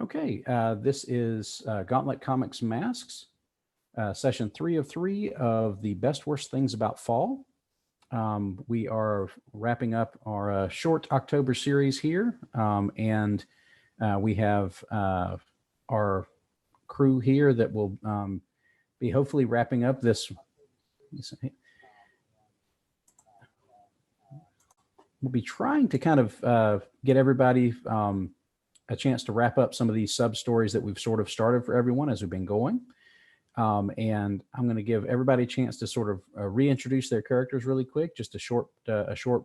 Okay, this is Gauntlet Comics Masks, session 3 of 3 of the best worst things about fall. We are wrapping up our short October series here, and we have our crew here that will be hopefully wrapping up this. We'll be trying to kind of get everybody a chance to wrap up some of these sub stories that we've sort of started for everyone as we've been going. And I'm going to give everybody a chance to sort of reintroduce their characters really quick, just a short,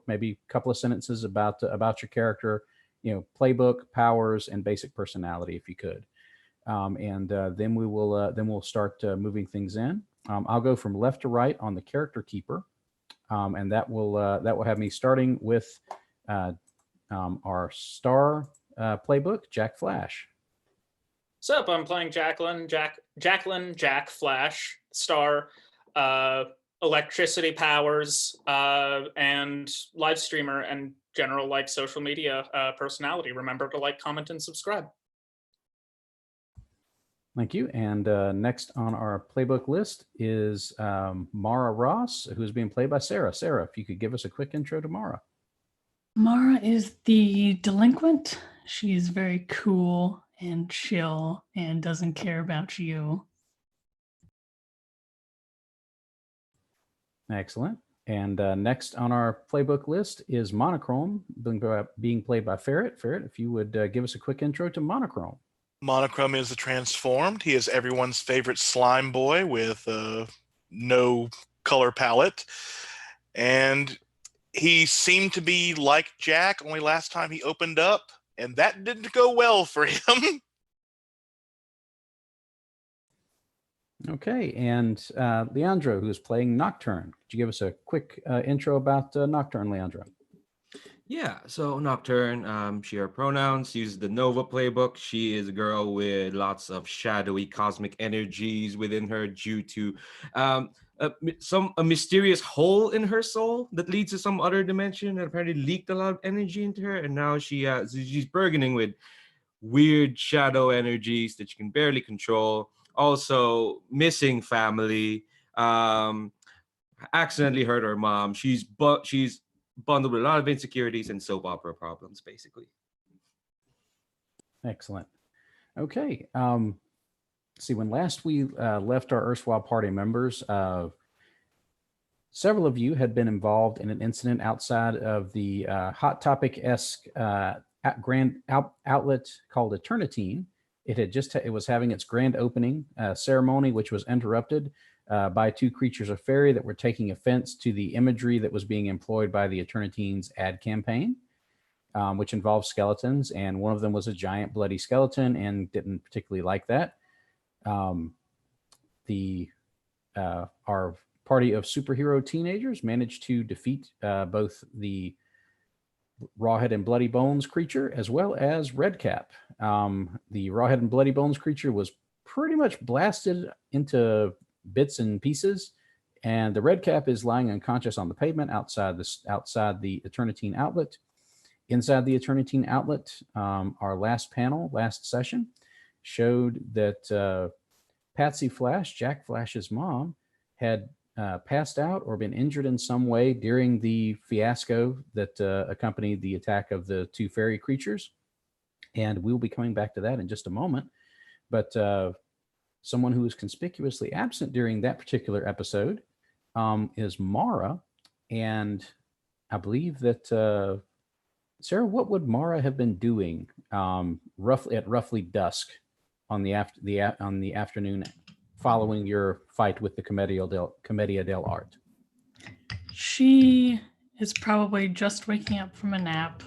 maybe couple of sentences about your character, playbook, powers, and basic personality, if you could. And then we'll start moving things in. I'll go from left to right on the character keeper, and that will have me starting with our star playbook, Jack Flash. Sup, I'm playing Jacqueline Jack Flash, star, electricity powers, and live streamer and general social media personality. Remember to comment, and subscribe. Thank you. And next on our playbook list is Mara Ross, who's being played by Sarah. Sarah, if you could give us a quick intro to Mara. Mara is the delinquent. She is very cool and chill and doesn't care about you. Excellent. And next on our playbook list is Monochrome, being played by Ferret. Ferret, if you would give us a quick intro to Monochrome. Monochrome is the transformed. He is everyone's favorite slime boy with no color palette. And he seemed to be like Jack, only last time he opened up, and that didn't go well for him. Okay, and Leandro, who's playing Nocturne. Could you give us a quick intro about Nocturne, Leandro? Yeah, so Nocturne, she her pronouns, uses the Nova playbook. She is a girl with lots of shadowy cosmic energies within her due to a mysterious hole in her soul that leads to some other dimension that apparently leaked a lot of energy into her, and now she's burgeoning with weird shadow energies that she can barely control. Also, missing family, accidentally hurt her mom. She's bundled with a lot of insecurities and soap opera problems, basically. Excellent. Okay. See, when last we left our erstwhile party members, several of you had been involved in an incident outside of the Hot Topic-esque grand outlet called Eternitine. It was having its grand opening ceremony, which was interrupted by two creatures of fairy that were taking offense to the imagery that was being employed by the Eternitine's ad campaign, which involved skeletons, and one of them was a giant bloody skeleton and didn't particularly like that. Our party of superhero teenagers managed to defeat both the Rawhead and Bloody Bones creature as well as Redcap. The Rawhead and Bloody Bones creature was pretty much blasted into bits and pieces, and the Redcap is lying unconscious on the pavement outside the Eternitine outlet. Inside the Eternitine outlet, our last session, showed that Patsy Flash, Jack Flash's mom, had passed out or been injured in some way during the fiasco that accompanied the attack of the two fairy creatures. And we'll be coming back to that in just a moment. But someone who was conspicuously absent during that particular episode is Mara. And I believe that, Sarah, what would Mara have been doing roughly dusk on the afternoon following your fight with the Commedia dell'Arte? She is probably just waking up from a nap,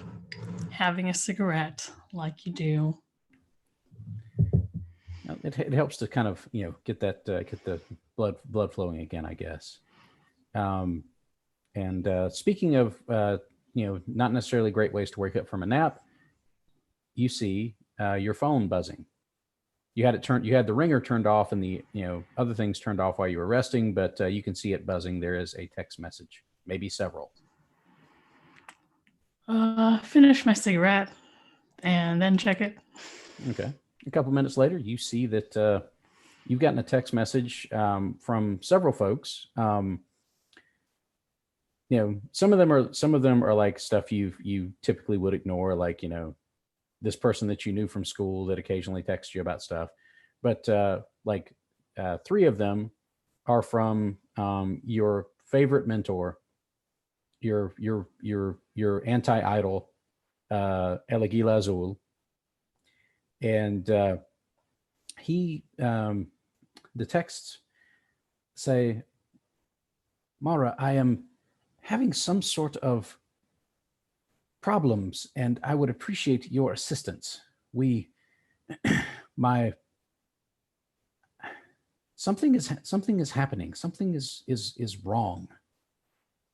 having a cigarette like you do. It helps to kind of get the blood flowing again, I guess. And speaking of not necessarily great ways to wake up from a nap, you see your phone buzzing. You had the ringer turned off and the other things turned off while you were resting, but you can see it buzzing. There is a text message, maybe several. Finish my cigarette and then check it. Okay. A couple minutes later, you see that you've gotten a text message from several folks. Some of them are like stuff you typically would ignore, like this person that you knew from school that occasionally texts you about stuff. But three of them are from your favorite mentor, your anti-idol, Elegila Azul, and the texts say, Mara, I am having some sort of problems, and I would appreciate your assistance. Something is happening. Something is wrong.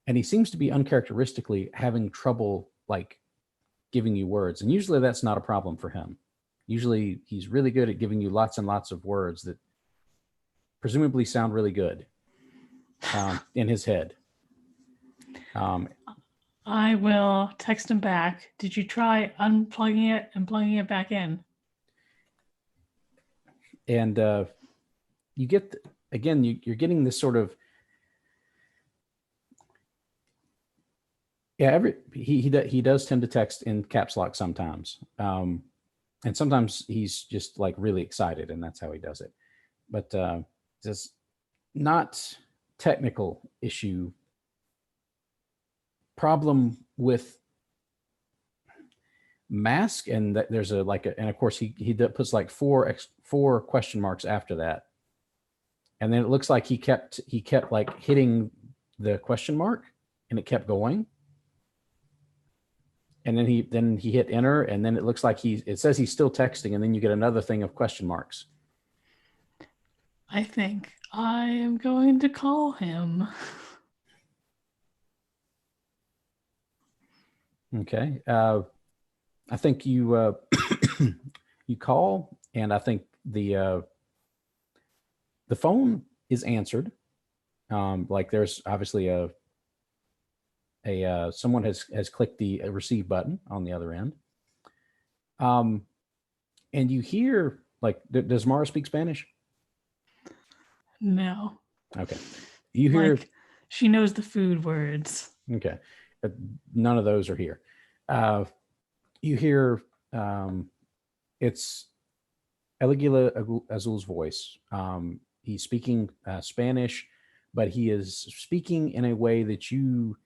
And he seems to be uncharacteristically having trouble like giving you words. And usually that's not a problem for him. Usually he's really good at giving you lots and lots of words that presumably sound really good in his head. I will text him back. Did you try unplugging it and plugging it back in? And you get, again, you're getting this sort of, he does tend to text in caps lock sometimes. And sometimes he's just like really excited and that's how he does it. But just not technical issue, problem with mask, and that there's and of course he puts like four question marks after that, and then it looks like he kept like hitting the question mark and it kept going, and then he hit enter, and then it looks like it says he's still texting, and then you get another thing of question marks. I think I am going to call him. Okay. I think you you call, and I think the phone is answered. Like there's obviously someone has clicked the receive button on the other end. And you hear, like, does Mara speak Spanish? No. Okay. You hear, like, she knows the food words. Okay. None of those are here. You hear, it's Elegila Azul's voice. He's speaking Spanish, but he is speaking in a way that you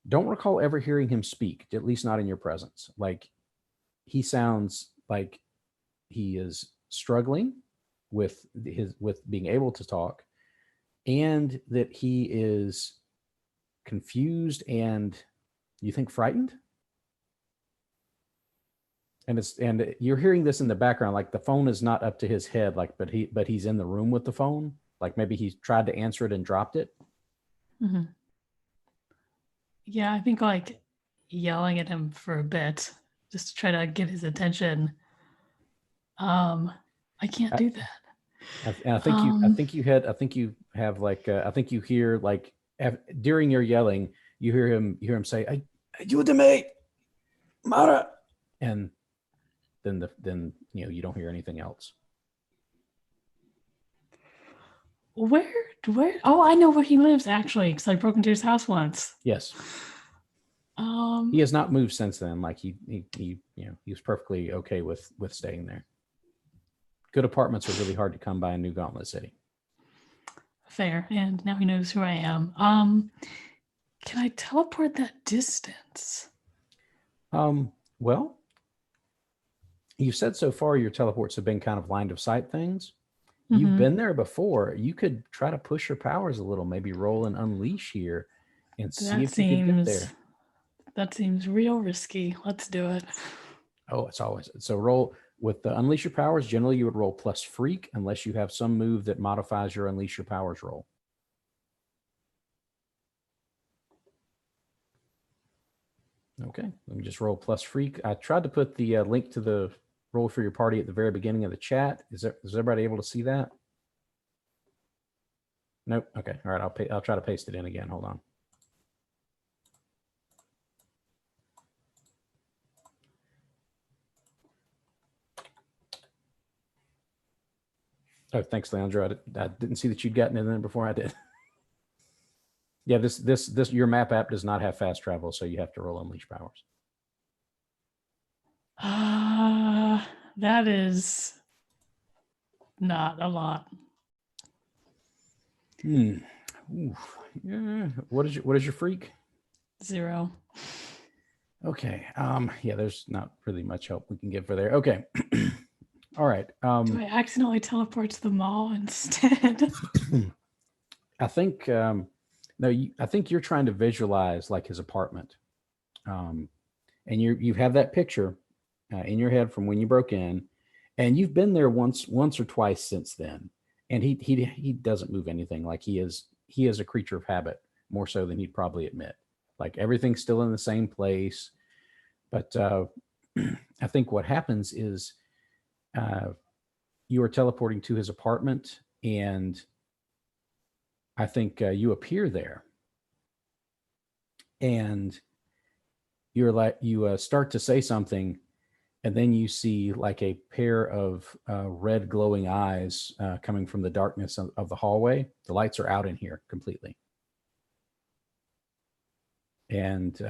don't recall ever hearing him speak, at least not in your presence. Like, he sounds like he is struggling with being able to talk, and that he is confused and, you think, frightened. And you're hearing this in the background, like the phone is not up to his head, like, but he's in the room with the phone. Like maybe he tried to answer it and dropped it. Mm-hmm. Yeah, I think like yelling at him for a bit just to try to get his attention. I can't do that. And I think you hear like during your yelling, you hear him say, "Ayúdame, Mara," and then you don't hear anything else. Where? Oh, I know where he lives actually, because I broke into his house once. Yes. He has not moved since then. Like he was perfectly okay with staying there. Good apartments are really hard to come by in New Gauntlet City. Fair, and now he knows who I am. Can I teleport that distance? Well, you said so far your teleports have been kind of line of sight things. Mm-hmm. You've been there before. You could try to push your powers a little, maybe roll and unleash here and see if you can get there. That seems real risky. Let's do it. Oh, it's always. So roll with the unleash your powers. Generally, you would roll plus freak unless you have some move that modifies your unleash your powers roll. Okay, let me just roll plus freak. I tried to put the link to the roll for your party at the very beginning of the chat. Is everybody able to see that? Nope. Okay. All right. I'll try to paste it in again. Hold on. Oh, thanks, Leandro. I didn't see that you'd gotten it in before I did. Yeah, this your map app does not have fast travel, so you have to roll unleash powers. That is not a lot. Ooh. Yeah. What is your freak? 0. Okay. Yeah, there's not really much help we can give for there. Okay. All right. Do I accidentally teleport to the mall instead? I think no, I think you're trying to visualize like his apartment, and you have that picture in your head from when you broke in, and you've been there once or twice since then, and he doesn't move anything. Like he is a creature of habit more so than he'd probably admit. Like everything's still in the same place, but I think what happens is you are teleporting to his apartment, and I think you appear there, and you're like you start to say something, and then you see like a pair of red glowing eyes coming from the darkness of the hallway. The lights are out in here completely, and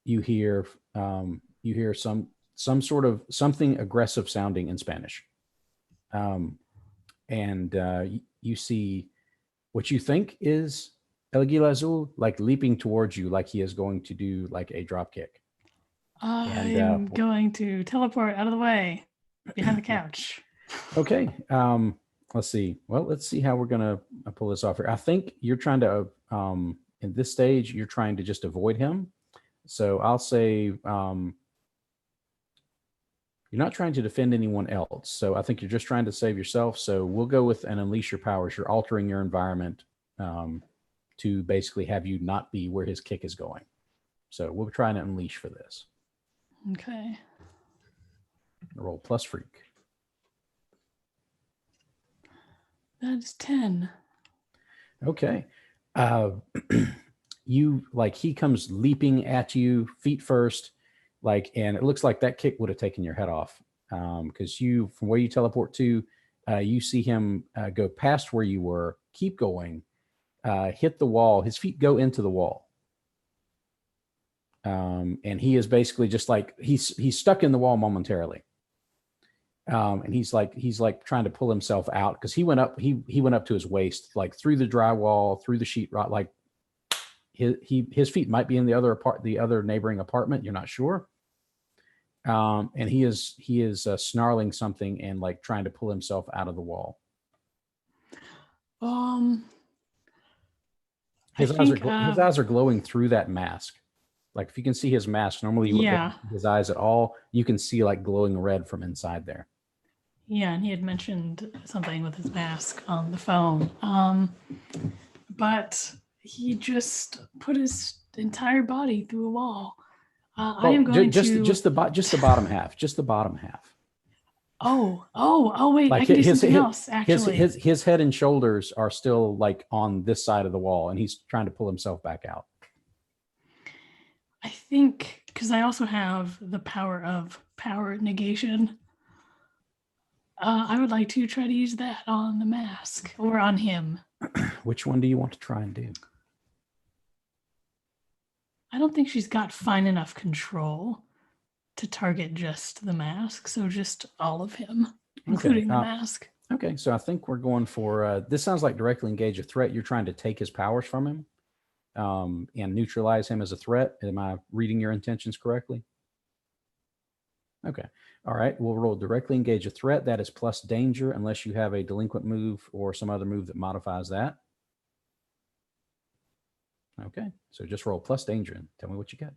you hear some sort of something aggressive sounding in Spanish, and you see what you think is El Águila Azul like leaping towards you, like he is going to do like a drop kick. I'm going to teleport out of the way behind the couch. Okay. Let's see. Well, let's see how we're gonna pull this off here. I think you're trying to in this stage you're trying to just avoid him. So I'll say you're not trying to defend anyone else. So I think you're just trying to save yourself. So we'll go with an unleash your powers. You're altering your environment to basically have you not be where his kick is going. So we'll try and unleash for this. Okay. Roll plus freak. That is 10. Okay. You like he comes leaping at you feet first, like, and it looks like that kick would have taken your head off. Because you, from where you teleport to, you see him go past where you were, keep going, hit the wall. His feet go into the wall. And he is basically just like he's stuck in the wall momentarily. And he's like trying to pull himself out because he went up to his waist, like through the drywall, through the sheetrock, like his feet might be in the other neighboring apartment. You're not sure. And he is snarling something and like trying to pull himself out of the wall. His eyes are glowing through that mask. Like if you can see his mask, normally you wouldn't see his eyes at all. You can see like glowing red from inside there. Yeah, and he had mentioned something with his mask on the phone. But he just put his entire body through a wall. I am going to just the bottom half, just the bottom half. Oh! Wait, like I can do something else. Actually, his head and shoulders are still like on this side of the wall, and he's trying to pull himself back out. I think because I also have the power of power negation. I would like to try to use that on the mask or on him. Which one do you want to try and do? I don't think she's got fine enough control to target just the mask, so just all of him, including the mask. Okay, so I think we're going for this. Sounds like directly engage a threat. You're trying to take his powers from him and neutralize him as a threat. Am I reading your intentions correctly? Okay. All right. We'll roll directly engage a threat. That is plus danger unless you have a delinquent move or some other move that modifies that. Okay. So just roll plus danger and tell me what you got.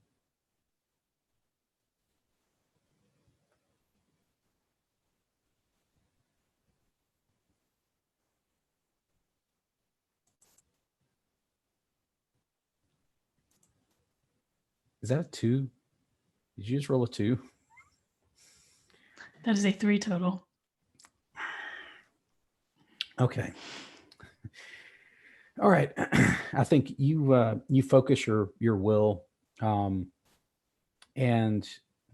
Is that a 2? Did you just roll a 2? That is a 3 total. Okay. All right. I think you focus your will, and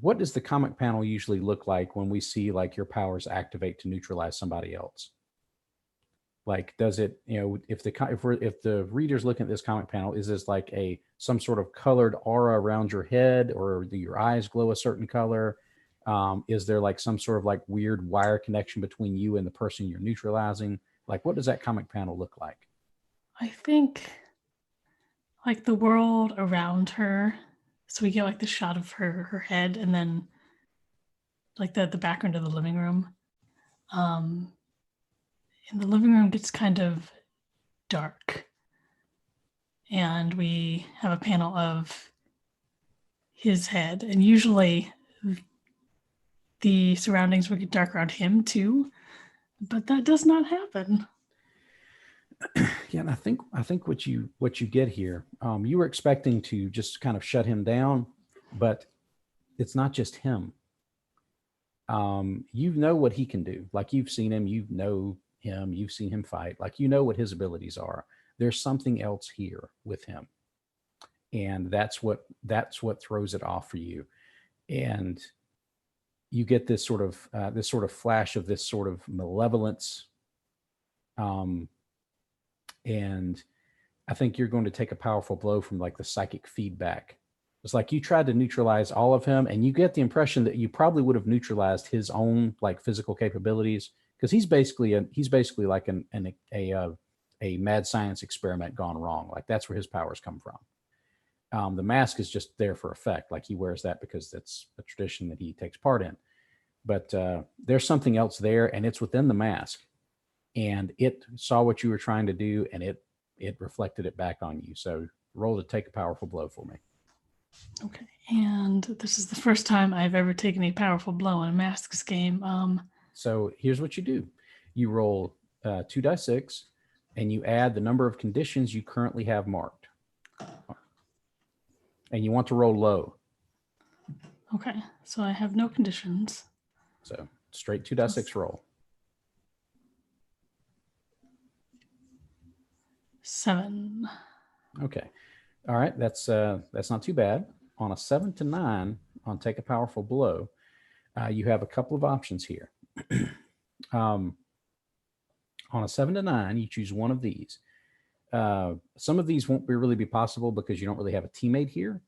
what does the comic panel usually look like when we see like your powers activate to neutralize somebody else? Like, does it, if the reader's looking at this comic panel, is this like some sort of colored aura around your head, or do your eyes glow a certain color? Is there like some sort of like weird wire connection between you and the person you're neutralizing? Like, what does that comic panel look like? I think like the world around her. So we get like the shot of her head, and then like the background of the living room. And the living room gets kind of dark. And we have a panel of his head. And usually the surroundings will get dark around him too. But that does not happen. Yeah, and I think what you get here, you were expecting to just kind of shut him down, but it's not just him. You know what he can do. Like, you've seen him, you've seen him fight. Like, you know what his abilities are. There's something else here with him, and that's what throws it off for you. And you get this sort of flash of this sort of malevolence. And I think you're going to take a powerful blow from like the psychic feedback. It's like you tried to neutralize all of him, and you get the impression that you probably would have neutralized his own like physical capabilities, because he's basically like a mad science experiment gone wrong. Like, that's where his powers come from. The mask is just there for effect. Like, he wears that because that's a tradition that he takes part in. But there's something else there, and it's within the mask. And it saw what you were trying to do, and it reflected it back on you. So roll to take a powerful blow for me. Okay, and this is the first time I've ever taken a powerful blow in a masks game. So here's what you do. You roll 2d6, and you add the number of conditions you currently have marked. And you want to roll low. Okay, so I have no conditions. So straight 2d6 roll. 7. Okay. All right. That's not too bad. On a 7 to 9 on take a powerful blow, you have a couple of options here. On a 7 to 9, you choose one of these. Some of these won't really be possible because you don't really have a teammate here.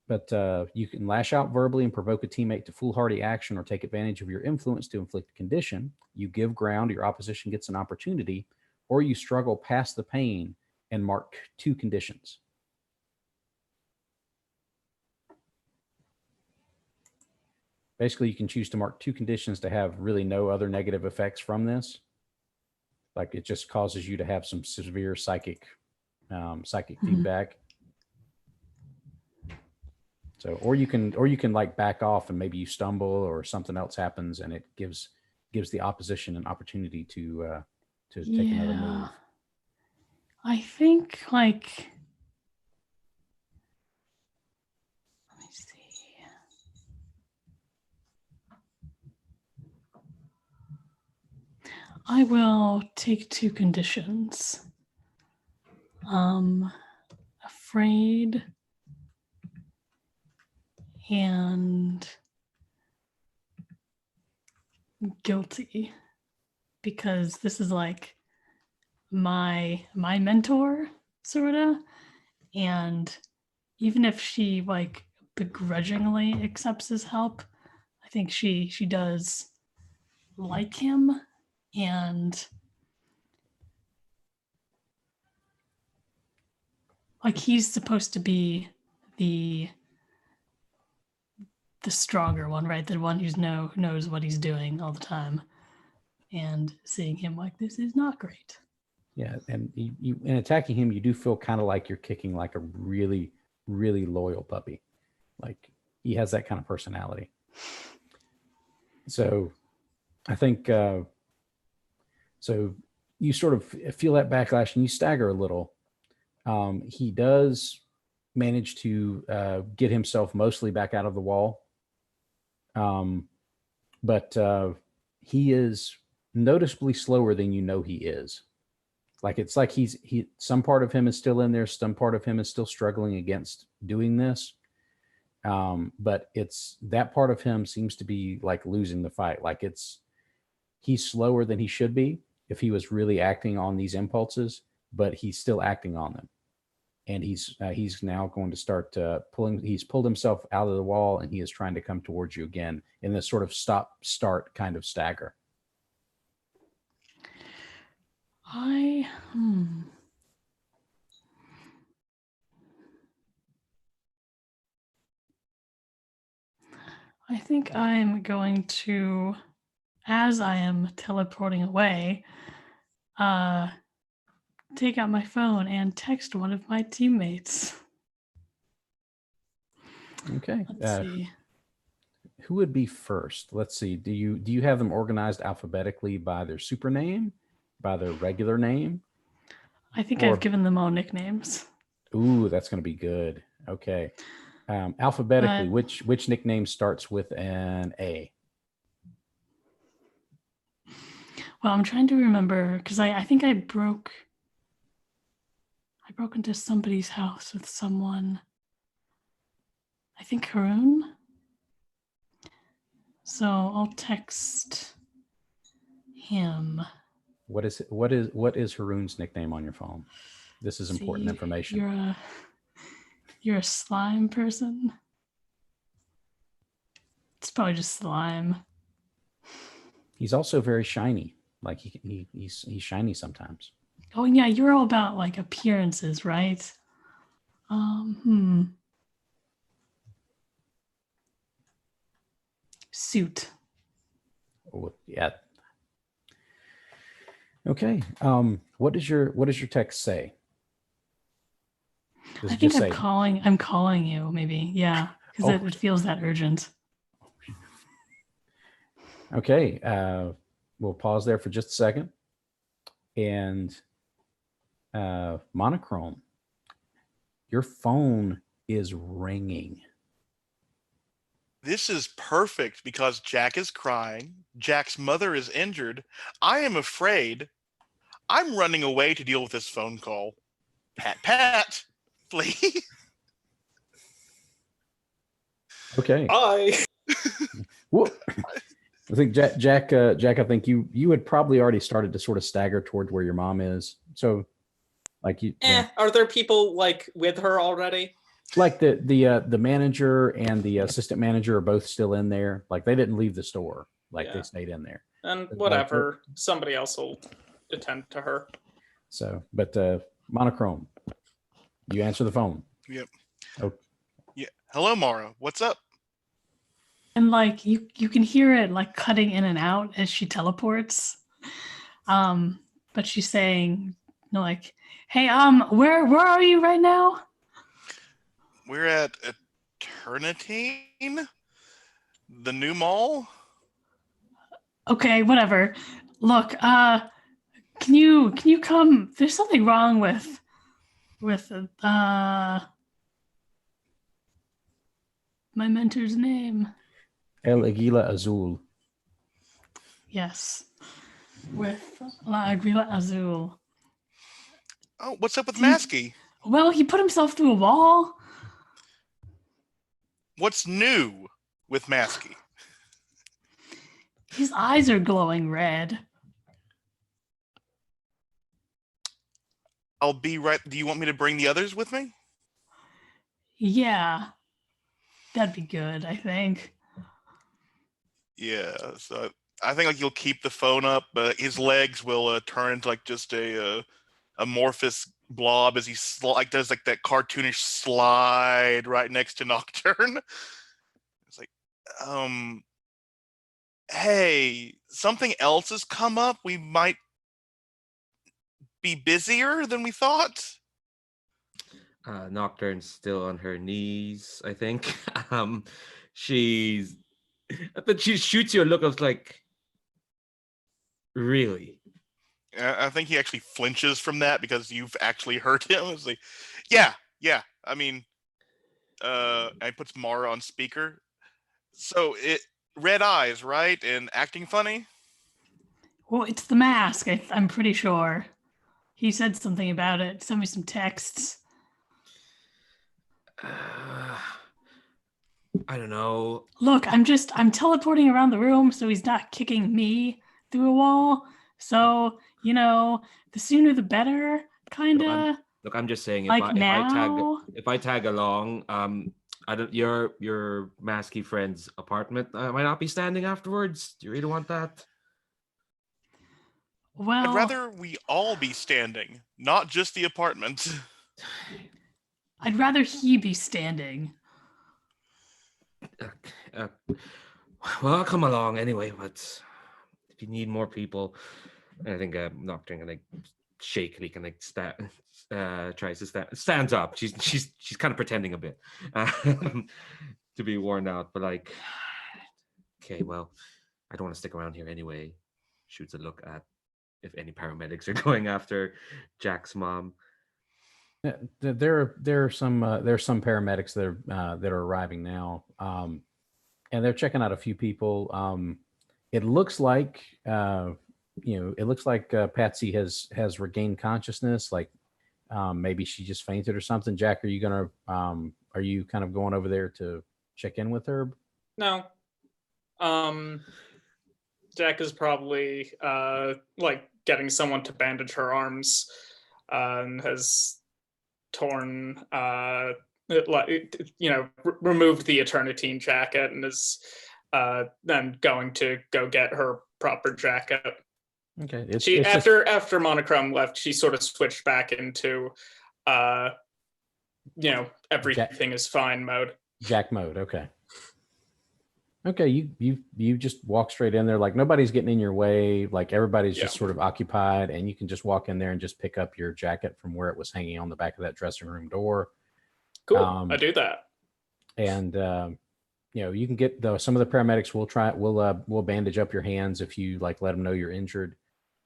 But you can lash out verbally and provoke a teammate to foolhardy action, or take advantage of your influence to inflict a condition. You give ground, your opposition gets an opportunity, or you struggle past the pain and mark 2 conditions. Basically, you can choose to mark 2 conditions to have really no other negative effects from this. Like, it just causes you to have some severe psychic feedback. So, or you can like back off, and maybe you stumble or something else happens, and it gives the opposition an opportunity to take another move. I think like, let me see. I will take 2 conditions. Afraid and guilty, because this is like my mentor, sorta. And even if she like begrudgingly accepts his help, I think she does like him. And like, he's supposed to be the stronger one, right? The one who knows what he's doing all the time. And seeing him like this is not great. Yeah, and you in attacking him, you do feel kind of like you're kicking like a really, really loyal puppy. Like, he has that kind of personality. So I think so you sort of feel that backlash, and you stagger a little. He does manage to get himself mostly back out of the wall. But he is noticeably slower than you know he is. Like, it's like some part of him is still in there, some part of him is still struggling against doing this. But it's that part of him seems to be like losing the fight. Like he's slower than he should be if he was really acting on these impulses, but he's still acting on them. And he's now going to start pulling. He's pulled himself out of the wall, and he is trying to come towards you again in this sort of stop-start kind of stagger. I think I'm going to, as I am teleporting away, take out my phone and text one of my teammates. Okay. Let's see. Who would be first? Let's see. Do you have them organized alphabetically by their super name, by their regular name? I think or- I've given them all nicknames. Ooh, that's going to be good. Okay. Alphabetically, But- which nickname starts with an A? Well, I'm trying to remember because I think I broke into somebody's house with someone. I think Haroon. So I'll text him. What is Haroon's nickname on your phone? This is important See, information. You're a slime person. It's probably just slime. He's also very shiny. Like he's shiny sometimes. Oh yeah, you're all about like appearances, right? Suit. Oh, yeah. Okay. What does your text say? Does I it think just I'm say calling you, maybe. Yeah, because Oh. it feels that urgent. Okay, we'll pause there for just a second. And Monochrome, your phone is ringing. This is perfect because Jack is crying. Jack's mother is injured. I am afraid. I'm running away to deal with this phone call. Pat, flee. Okay. Bye. Well, I think Jack, I think you had probably already started to sort of stagger toward where your mom is. So, like Are there people like with her already? like the manager and the assistant manager are both still in there. Like they didn't leave the store. Like Yeah. they stayed in there. And Like, whatever, somebody else will attend to her. So, but Monochrome, you answer the phone. Yep. Oh. Yeah. Hello, Mara. What's up? And like you can hear it like cutting in and out as she teleports. But she's saying, like, hey, where are you right now? We're at Eternitine, the new mall. Okay, whatever. Look, can you come? There's something wrong with my mentor's name. El Aguila Azul. Yes, with La Aguila Azul. Oh, what's up with Maskey? Well, he put himself through a wall. What's new with Maskey? His eyes are glowing red. I'll be right. Do you want me to bring the others with me? Yeah, that'd be good, I think. Yeah. So I think like you'll keep the phone up, but his legs will turn into like just a amorphous blob as he does like that cartoonish slide right next to Nocturne. It's like, hey, something else has come up. We might be busier than we thought. Nocturne's still on her knees, I think. But she shoots you a look of like, really? I think he actually flinches from that because you've actually hurt him. It's like, yeah. I mean, and he puts Mara on speaker. So red eyes, right? And acting funny. Well, it's the mask. I'm pretty sure. He said something about it. Sent me some texts. I don't know. Look, I'm teleporting around the room so he's not kicking me through a wall. So, the sooner the better, kind of. Look, I'm just saying Like now. if I tag along, I don't your masky friend's apartment. I might not be standing afterwards. Do you really want that? Well, I'd rather we all be standing, not just the apartment. I'd rather he be standing. Uh, well, I'll come along anyway. But if you need more people, I think Nocturne like shakily can like tries to stands up. She's kind of pretending a bit to be worn out, but like, okay, well, I don't want to stick around here anyway. Shoots a look at if any paramedics are going after Jack's mom. Yeah, there are some paramedics that are arriving now, and they're checking out a few people. It looks like Patsy has regained consciousness. Like maybe she just fainted or something. Jack, are you kind of going over there to check in with her? No. Jack is probably like getting someone to bandage her arms, and has torn removed the Eternitine jacket and is then going to go get her proper jacket. Okay. She after Monochrome left, she sort of switched back into everything is fine mode. Jack mode. Okay, you just walk straight in there, like nobody's getting in your way, like everybody's just sort of occupied, and you can just walk in there and just pick up your jacket from where it was hanging on the back of that dressing room door. Cool, I do that. And you can get some of the paramedics will bandage up your hands if you like let them know you're injured.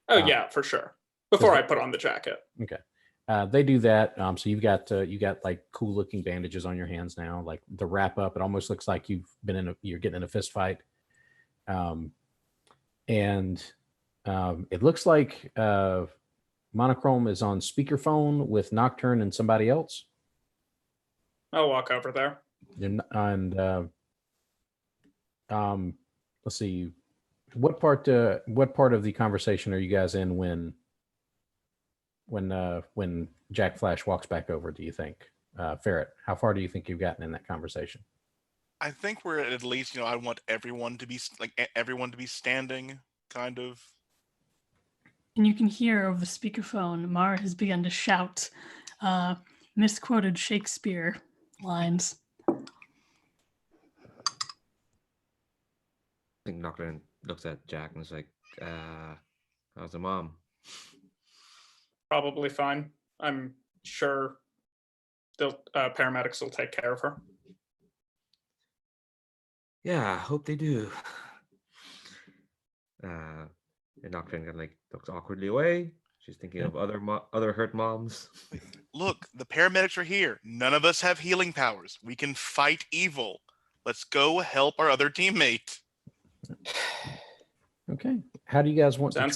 Oh yeah, for sure. Before I put on the jacket. Okay. They do that. So you got like cool looking bandages on your hands now, like the wrap up. It almost looks like you're getting in a fist fight. And it looks like Monochrome is on speakerphone with Nocturne and somebody else. I'll walk over there. And let's see, what part of the conversation are you guys in when Jack Flash walks back over? Do you think, Ferret? How far do you think you've gotten in that conversation? I think we're at least, I want everyone to be standing, kind of. And you can hear over the speakerphone, Mara has begun to shout misquoted Shakespeare lines. I think Nocturne looks at Jack and is like, how's the mom? Probably fine. I'm sure the paramedics will take care of her. Yeah, I hope they do. And Nocturne kind of like looks awkwardly away. She's thinking of other hurt moms. Look, the paramedics are here. None of us have healing powers. We can fight evil. Let's go help our other teammate. Okay. How do you guys want to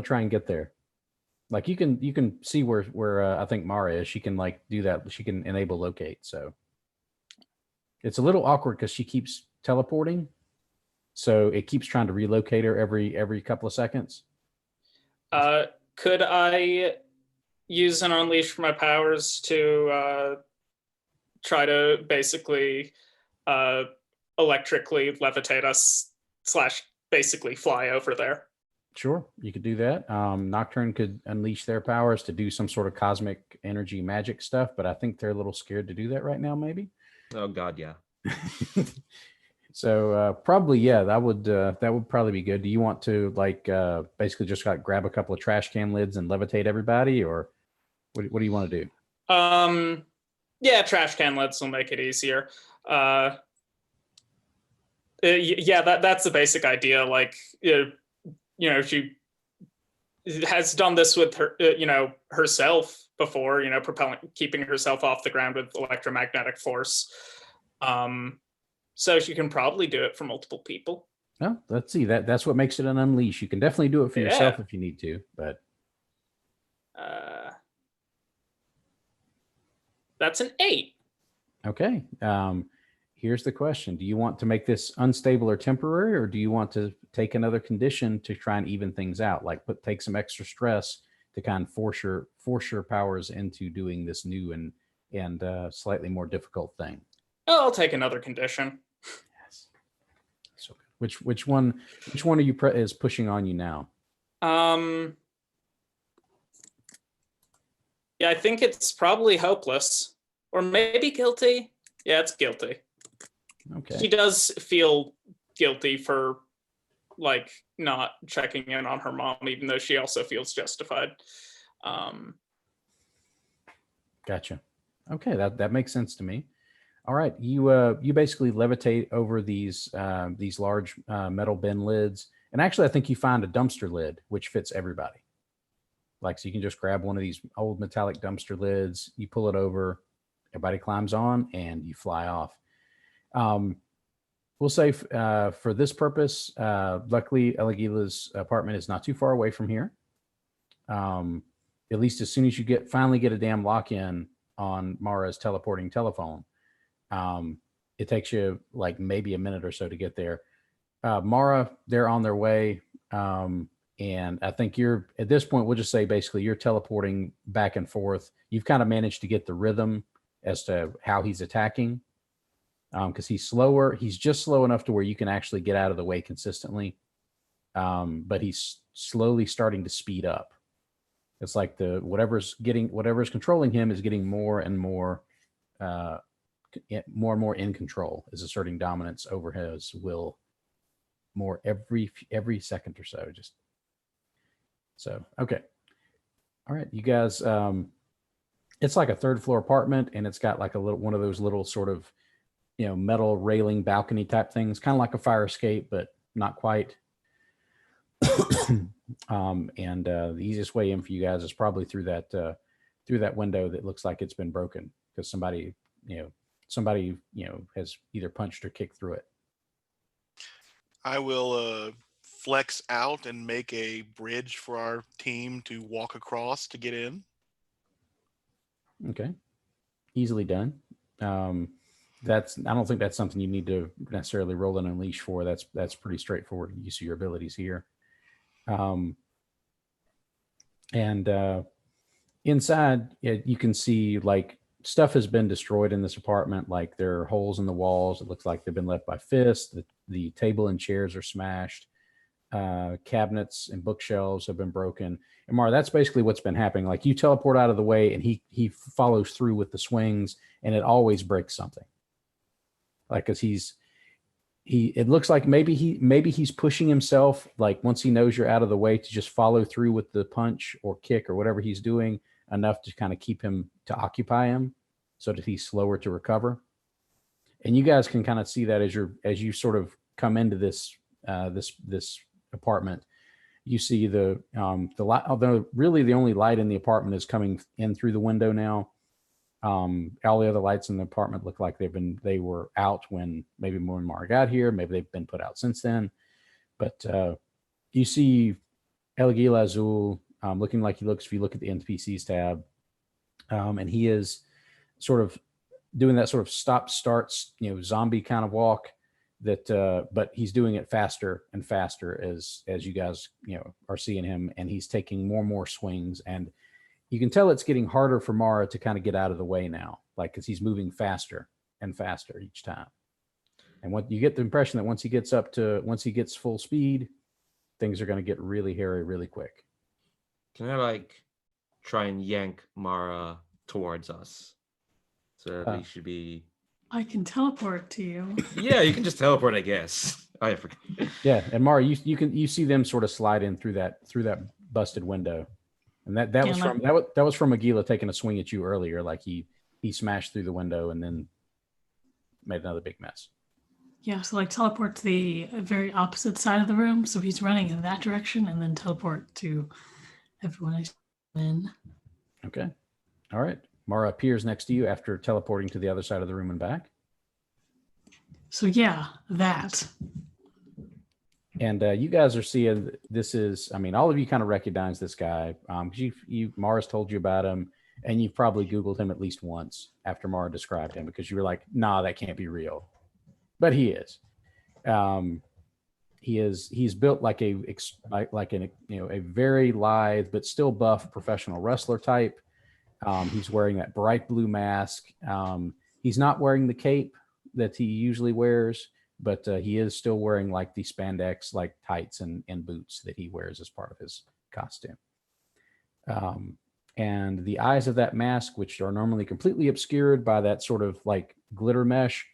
try and get there? Like you can see where I think Mara is. She can like do that. She can enable locate. So it's a little awkward because she keeps teleporting. So it keeps trying to relocate her every couple of seconds. Could I use an unleash for my powers to try to basically electrically levitate us / basically fly over there? Sure, you could do that. Nocturne could unleash their powers to do some sort of cosmic energy magic stuff, but I think they're a little scared to do that right now, maybe. Oh God, yeah. So probably, yeah, that would probably be good. Do you want to like basically just like grab a couple of trash can lids and levitate everybody, or what do you want to do? Yeah, trash can lids will make it easier. Yeah, that's the basic idea. Like, she has done this with her, herself before, keeping herself off the ground with electromagnetic force. So she can probably do it for multiple people. Well, let's see. That's what makes it an unleash. You can definitely do it for yourself if you need to, but that's an 8. Okay. here's the question. Do you want to make this unstable or temporary, or do you want to take another condition to try and even things out? Like take some extra stress to kind of force your powers into doing this new and slightly more difficult thing. Oh, I'll take another condition. Yes. So good. Which one are you is pushing on you now? Yeah, I think it's probably hopeless, or maybe guilty. Yeah, it's guilty. Okay. She does feel guilty for like not checking in on her mom, even though she also feels justified. Gotcha. Okay, that makes sense to me. All right, you basically levitate over these large metal bin lids, and actually, I think you find a dumpster lid which fits everybody. Like, so you can just grab one of these old metallic dumpster lids, you pull it over, everybody climbs on, and you fly off. We'll say for this purpose, luckily, Elegila's apartment is not too far away from here. At least as soon as you finally get a damn lock-in on Mara's teleporting telephone, it takes you like maybe a minute or so to get there. Mara, they're on their way. And I think at this point, we'll just say basically you're teleporting back and forth. You've kind of managed to get the rhythm as to how he's attacking. Because he's slower. He's just slow enough to where you can actually get out of the way consistently. But he's slowly starting to speed up. It's like whatever's controlling him is getting more and more in control, is asserting dominance over his will more every second or so. Okay. All right, you guys, it's like a third floor apartment, and it's got like one of those little sort of, metal railing balcony type things, kind of like a fire escape, but not quite. And the easiest way in for you guys is probably through that window that looks like it's been broken because somebody has either punched or kicked through it. I will flex out and make a bridge for our team to walk across to get in. Okay, easily done. I don't think that's something you need to necessarily roll an unleash for. That's pretty straightforward use of your abilities here. And inside, you can see like stuff has been destroyed in this apartment. Like there are holes in the walls. It looks like they've been left by fists. The table and chairs are smashed. Cabinets and bookshelves have been broken. And Mara, that's basically what's been happening. Like you teleport out of the way and he follows through with the swings, and it always breaks something. Like, cause it looks like maybe he's pushing himself, like once he knows you're out of the way, to just follow through with the punch or kick or whatever he's doing enough to kind of keep him, to occupy him so that he's slower to recover. And you guys can kind of see that as you sort of come into this apartment, you see the light, although really the only light in the apartment is coming in through the window now. All the other lights in the apartment look like they were out when Mara got here. Maybe they've been put out since then. But you see Elegila Azul looking like he looks if you look at the NPCs tab. And he is sort of doing that sort of stop starts, zombie kind of walk but he's doing it faster and faster as you guys, are seeing him, and he's taking more and more swings, and you can tell it's getting harder for Mara to kind of get out of the way now, like, cause he's moving faster and faster each time. And what you get the impression that once he gets full speed, things are going to get really hairy really quick. Can I try and yank Mara towards us? So we should be. I can teleport to you. Yeah, you can just teleport, I guess. I forgot. Yeah, and Mara, you see them sort of slide in through that busted window, and that was from Aguila taking a swing at you earlier. Like he smashed through the window and then made another big mess. Yeah, so teleport to the very opposite side of the room. So he's running in that direction, and then teleport to everyone I see in. Okay, all right. Mara appears next to you after teleporting to the other side of the room and back. So yeah, that. And you guys are seeing all of you kind of recognize this guy. Mara's told you about him, and you've probably Googled him at least once after Mara described him, because you were like, nah, that can't be real. but he is. He's built like a very lithe but still buff professional wrestler type. He's wearing that bright blue mask. He's not wearing the cape that he usually wears, but he is still wearing like the spandex like tights and boots that he wears as part of his costume. And the eyes of that mask, which are normally completely obscured by that sort of like glitter mesh,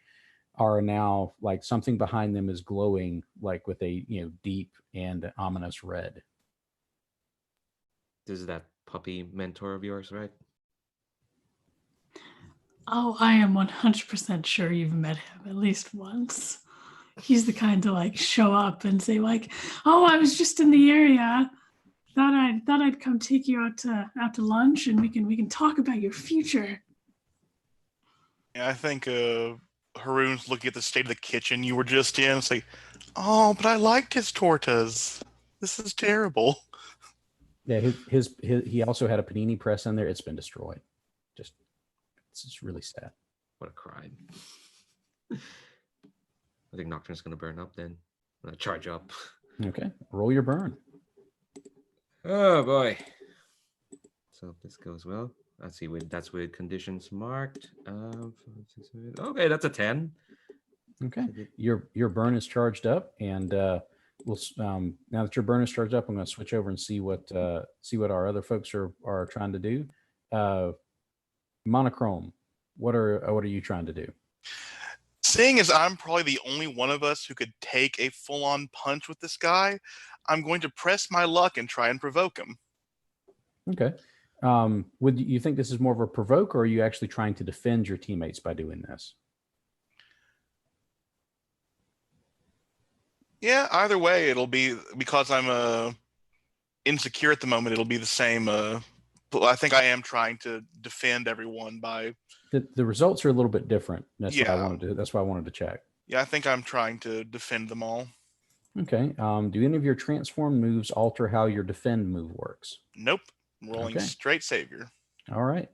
are now like something behind them is glowing like with a deep and ominous red. This is that puppy mentor of yours, right? Oh, I am 100% sure you've met him at least once. He's the kind to like show up and say like, "Oh, I was just in the area. Thought I'd come take you out to lunch and we can talk about your future." Yeah, I think Haroon's looking at the state of the kitchen you were just in. It's like, oh, but I liked his tortas. This is terrible. Yeah, his he also had a panini press in there. It's been destroyed. It's just really sad. What a crime. I think Nocturne's going to burn up then. I'm going to charge up. Okay, roll your burn. Oh, boy. So if this goes well. Let's see. That's with conditions marked. Okay, that's a 10. Okay, your burn is charged up, and we'll now that your burn is charged up, I'm going to switch over and see what our other folks are trying to do. Monochrome, what are you trying to do? Seeing as I'm probably the only one of us who could take a full-on punch with this guy, I'm going to press my luck and try and provoke him. Okay. Would you think this is more of a provoke, or are you actually trying to defend your teammates by doing this? Yeah, either way, it'll be, because I'm insecure at the moment, it'll be the same. But I think I am trying to defend everyone by... The results are a little bit different. That's Yeah. why I wanted to check. Yeah, I think I'm trying to defend them all. Okay. Do any of your transform moves alter how your defend move works? Nope. I'm rolling Okay. straight savior. All right.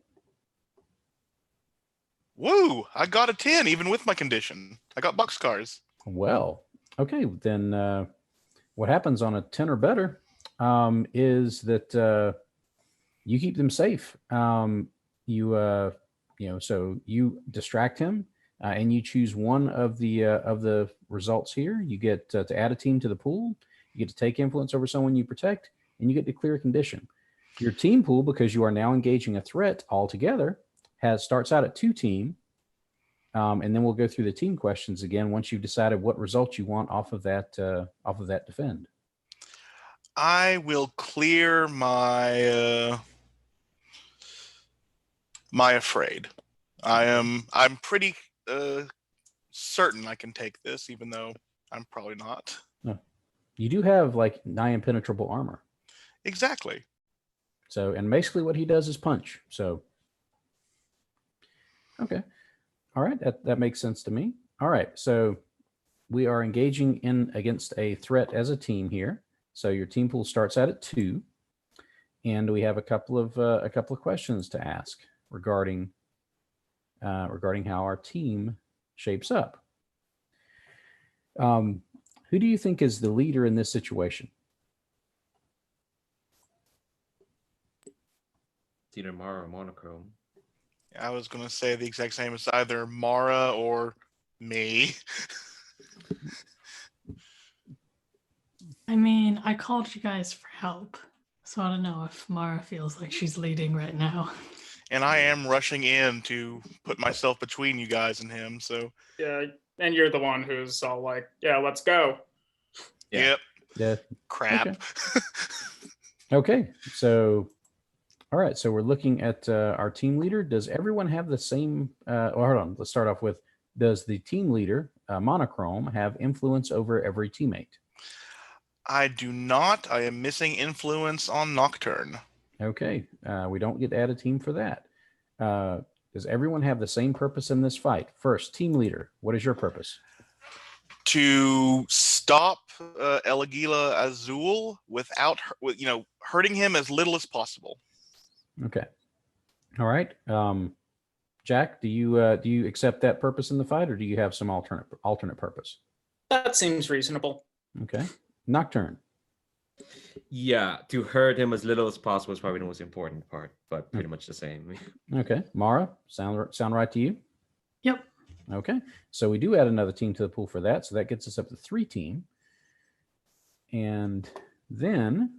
Woo! I got a 10 even with my condition. I got boxcars. Well, okay. Then what happens on a 10 or better is that you keep them safe. So you distract him, and you choose one of the results here. You get to add a team to the pool. You get to take influence over someone you protect, and you get to clear a condition. Your team pool, because you are now engaging a threat altogether, starts out at 2 team, and then we'll go through the team questions again once you've decided what results you want off of that defend. I will clear my my afraid. I'm pretty certain I can take this, even though I'm probably not. No. You do have like nigh impenetrable armor. Exactly. So, and basically what he does is punch. So, okay. All right. That makes sense to me. All right. So we are engaging in against a threat as a team here. So your team pool starts out at 2, and we have a couple of questions to ask regarding how our team shapes up. Who do you think is the leader in this situation? It's either Mara or Monochrome. I was going to say the exact same. As either Mara or me. I mean, I called you guys for help, so I don't know if Mara feels like she's leading right now. And I am rushing in to put myself between you guys and him, so... Yeah, and you're the one who's all like, yeah, let's go. Yeah. Yep. Yeah. Crap. Okay. Okay. So, all right. So we're looking at our team leader. Does everyone have the same... hold on. Let's start off with, does the team leader, Monochrome, have influence over every teammate? I do not. I am missing influence on Nocturne. Okay. We don't get to add a team for that. Does everyone have the same purpose in this fight? First, team leader, what is your purpose? To stop Elegila Azul without hurting him as little as possible. Okay. All right. Jack, do you accept that purpose in the fight, or do you have some alternate purpose? That seems reasonable. Okay. Nocturne. Yeah, to hurt him as little as possible is probably the most important part, but pretty much the same. Okay. Mara, sound right to you? Yep. Okay. So we do add another team to the pool for that. So that gets us up to 3 team. And then,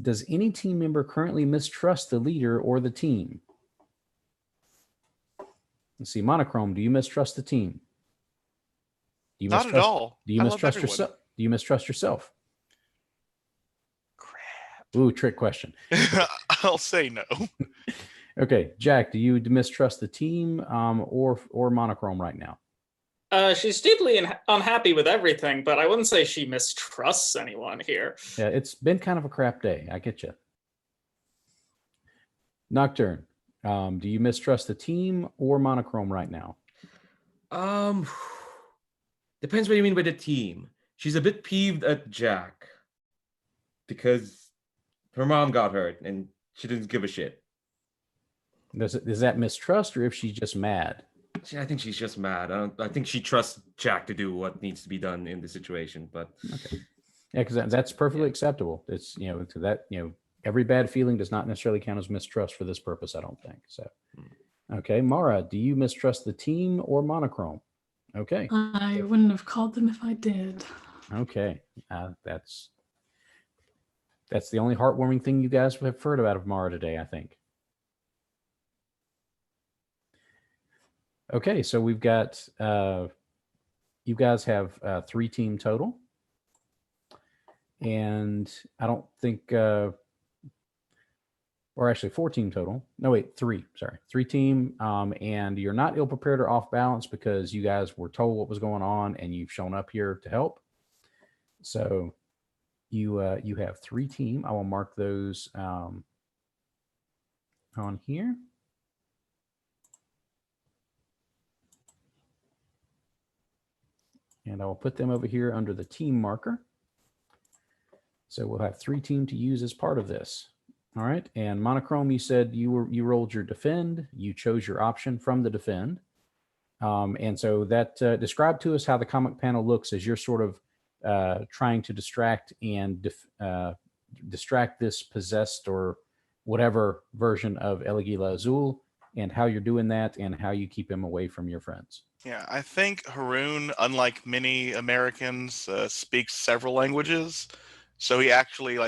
does any team member currently mistrust the leader or the team? Let's see. Monochrome, do you mistrust the team? Do you Not at all. Do you I love mistrust everyone. yourself? Do you mistrust yourself? Crap. Ooh, trick question. I'll say no. Okay, Jack, do you mistrust the team or Monochrome right now? She's deeply unhappy with everything, but I wouldn't say she mistrusts anyone here. Yeah, it's been kind of a crap day. I get you. Nocturne, do you mistrust the team or Monochrome right now? Depends what you mean by the team. She's a bit peeved at Jack because her mom got hurt and she didn't give a shit. Is that mistrust, or if she's just mad? I think she's just mad. I think she trusts Jack to do what needs to be done in the situation. But Okay, yeah, because that's perfectly acceptable. It's every bad feeling does not necessarily count as mistrust for this purpose. I don't think so. Okay, Mara, do you mistrust the team or Monochrome? Okay. I wouldn't have called them if I did. Okay, that's the only heartwarming thing you guys have heard about of Mara today, I think. Okay, so we've got you guys have 3 team total, and I don't think, or actually 4 team total. No, wait, 3. Sorry, 3 team, and you're not ill prepared or off balance because you guys were told what was going on and you've shown up here to help. So you have 3 team. I will mark those on here. And I will put them over here under the team marker. So we'll have 3 team to use as part of this. All right. And Monochrome, you said you rolled your defend. You chose your option from the defend. And so that describe to us how the comic panel looks as you're sort of trying to distract this possessed or whatever version of El Aguila Azul, and how you're doing that and how you keep him away from your friends. Yeah, I think Haroon, unlike many Americans, speaks several languages. So he actually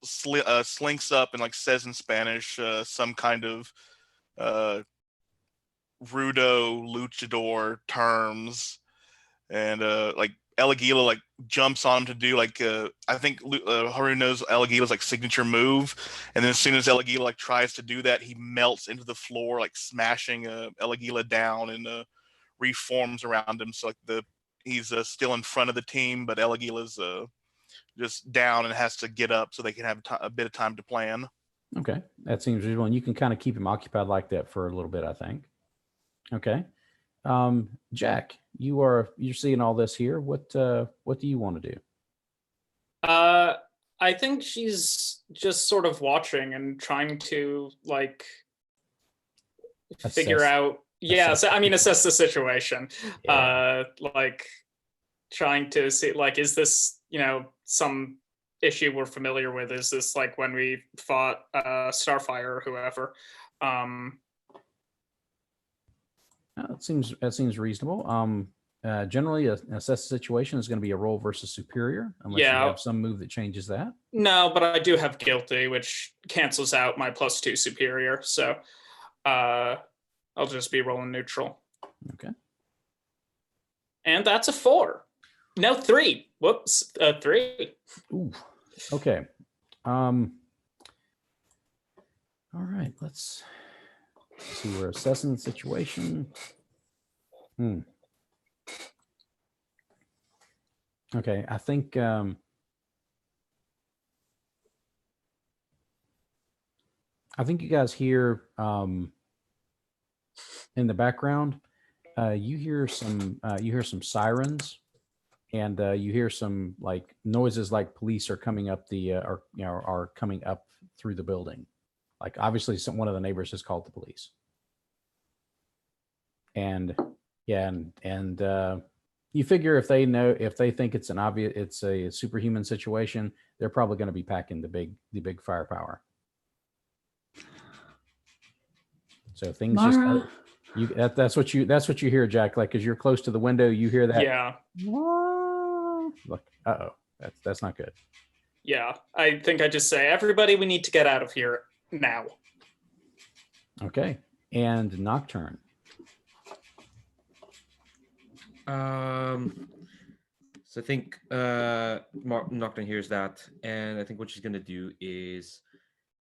slinks up and says in Spanish some kind of rudo luchador terms, and El Aguila jumps on him to do I think Haroon knows El Aguila's signature move, and then as soon as El Aguila tries to do that, he melts into the floor, smashing El Aguila down, and reforms around him. So he's still in front of the team, but El Aguila's just down and has to get up so they can have a bit of time to plan. Okay, that seems reasonable, and you can kind of keep him occupied like that for a little bit, I think. Okay, Jack, you're seeing all this here. What do you want to do? I think she's just sort of watching and trying to figure out. Yeah, so, assess the situation. Yeah. Trying to see is this some issue we're familiar with? Is this when we fought Starfire or whoever? That seems reasonable. Generally, assess the situation is going to be a roll versus superior, unless you have some move that changes that. No, but I do have guilty, which cancels out my +2 superior. So I'll just be rolling neutral. Okay. And that's a 4. No, 3. Whoops, 3. Ooh. Okay. All right. Let's see. We're assessing the situation. Okay. I think you guys hear in the background. You hear some sirens, and you hear some noises like police are coming up are coming up through the building. Like obviously, one of the neighbors has called the police, and yeah, and you figure if they think it's it's a superhuman situation, they're probably going to be packing the big firepower. So things Mara, that's what you hear, Jack. Like as you're close to the window, you hear that. Yeah. Look, that's not good. Yeah. I think I just say, everybody, we need to get out of here now. Okay, and Nocturne. So I think Nocturne hears that, and I think what she's gonna do is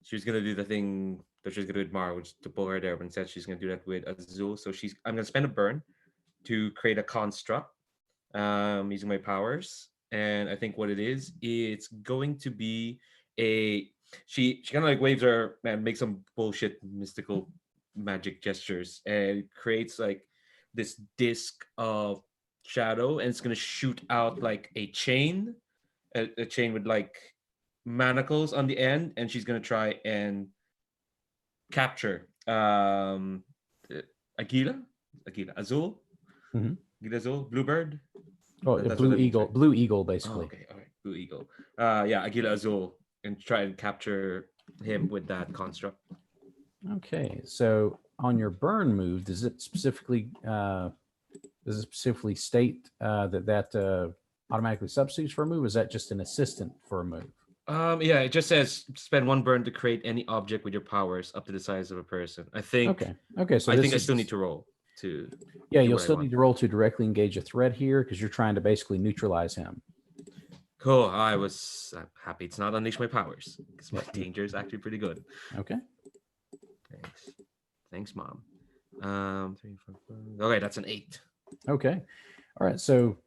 she's gonna do the thing that she's gonna do with Mara, which is to pull her there, but instead she's gonna do that with Azul. So I'm gonna spend a burn to create a construct using my powers, and I think what it is, it's going to be she kind of like waves her and makes some bullshit mystical magic gestures, and it creates like this disc of shadow, and it's gonna shoot out like a chain with like manacles on the end, and she's gonna try and capture Aguila Azul. Mhm. Aguila Azul, Bluebird. Oh, That's Blue what that means, Eagle, right? Blue Eagle, Oh, basically. okay, all right, Blue Eagle. Yeah, Aguila Azul, and try and capture him with that construct. Okay, so on your burn move, does it specifically state that automatically substitutes for a move? Is that just an assistant for a move? Yeah, it just says spend one burn to create any object with your powers up to the size of a person. I think. Okay. So I think I still need to roll to. Yeah, do you'll what I still want. need to roll to directly engage a threat here because you're trying to basically neutralize him. Cool. I'm happy it's not unleash my powers because my danger is actually pretty good. Okay. Thanks, Mom. 3, 4, 5. Okay, that's an 8. Okay. All right. So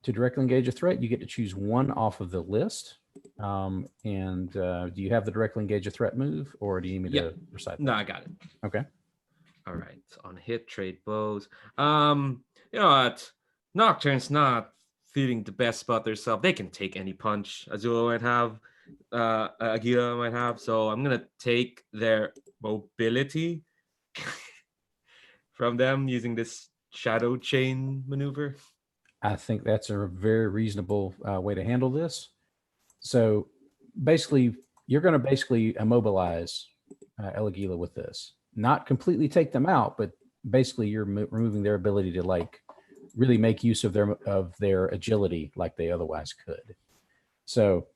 to directly engage a threat, you get to choose one off of the list. Do you have the directly engage a threat move, or do you need me to recite that? No, I got it. Okay. All right. On hit, trade bows. You know what? Nocturne's not feeling the best about themselves. They can take any punch Azula might have, Aguila might have. So I'm gonna take their mobility from them using this shadow chain maneuver. I think that's a very reasonable way to handle this. So basically, you're going to basically immobilize El Aguila with this. Not completely take them out, but basically you're removing their ability to like really make use of their agility like they otherwise could. So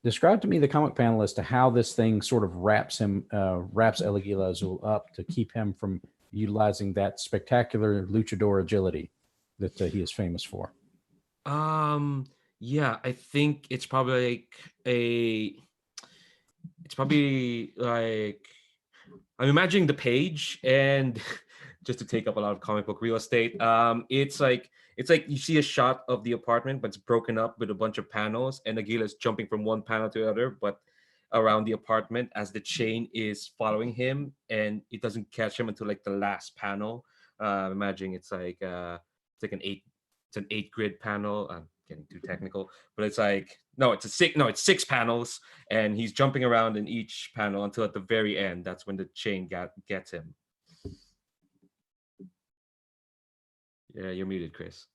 describe to me the comic panel as to how this thing sort of wraps El Aguila Azul up to keep him from utilizing that spectacular luchador agility that he is famous for. Yeah, I think it's probably like I'm imagining the page, and just to take up a lot of comic book real estate. It's like you see a shot of the apartment, but it's broken up with a bunch of panels, and Aguila's jumping from one panel to the other, but around the apartment as the chain is following him, and it doesn't catch him until like the last panel. Imagining it's like an 8 grid panel. I'm getting too technical, but it's like it's 6 panels, and he's jumping around in each panel until at the very end. That's when the chain gets him. Yeah, you're muted, Chris.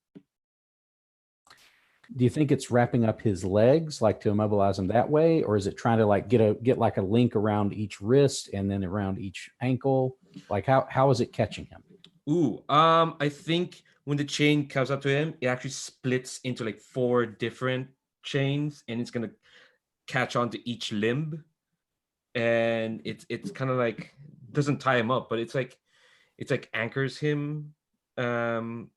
Do you think it's wrapping up his legs, like to immobilize him that way, or is it trying to like get like a link around each wrist and then around each ankle? Like how is it catching him? Ooh, I think when the chain comes up to him, it actually splits into like 4 different chains, and it's gonna catch onto each limb, and it's kind of like doesn't tie him up, but it's like anchors him, or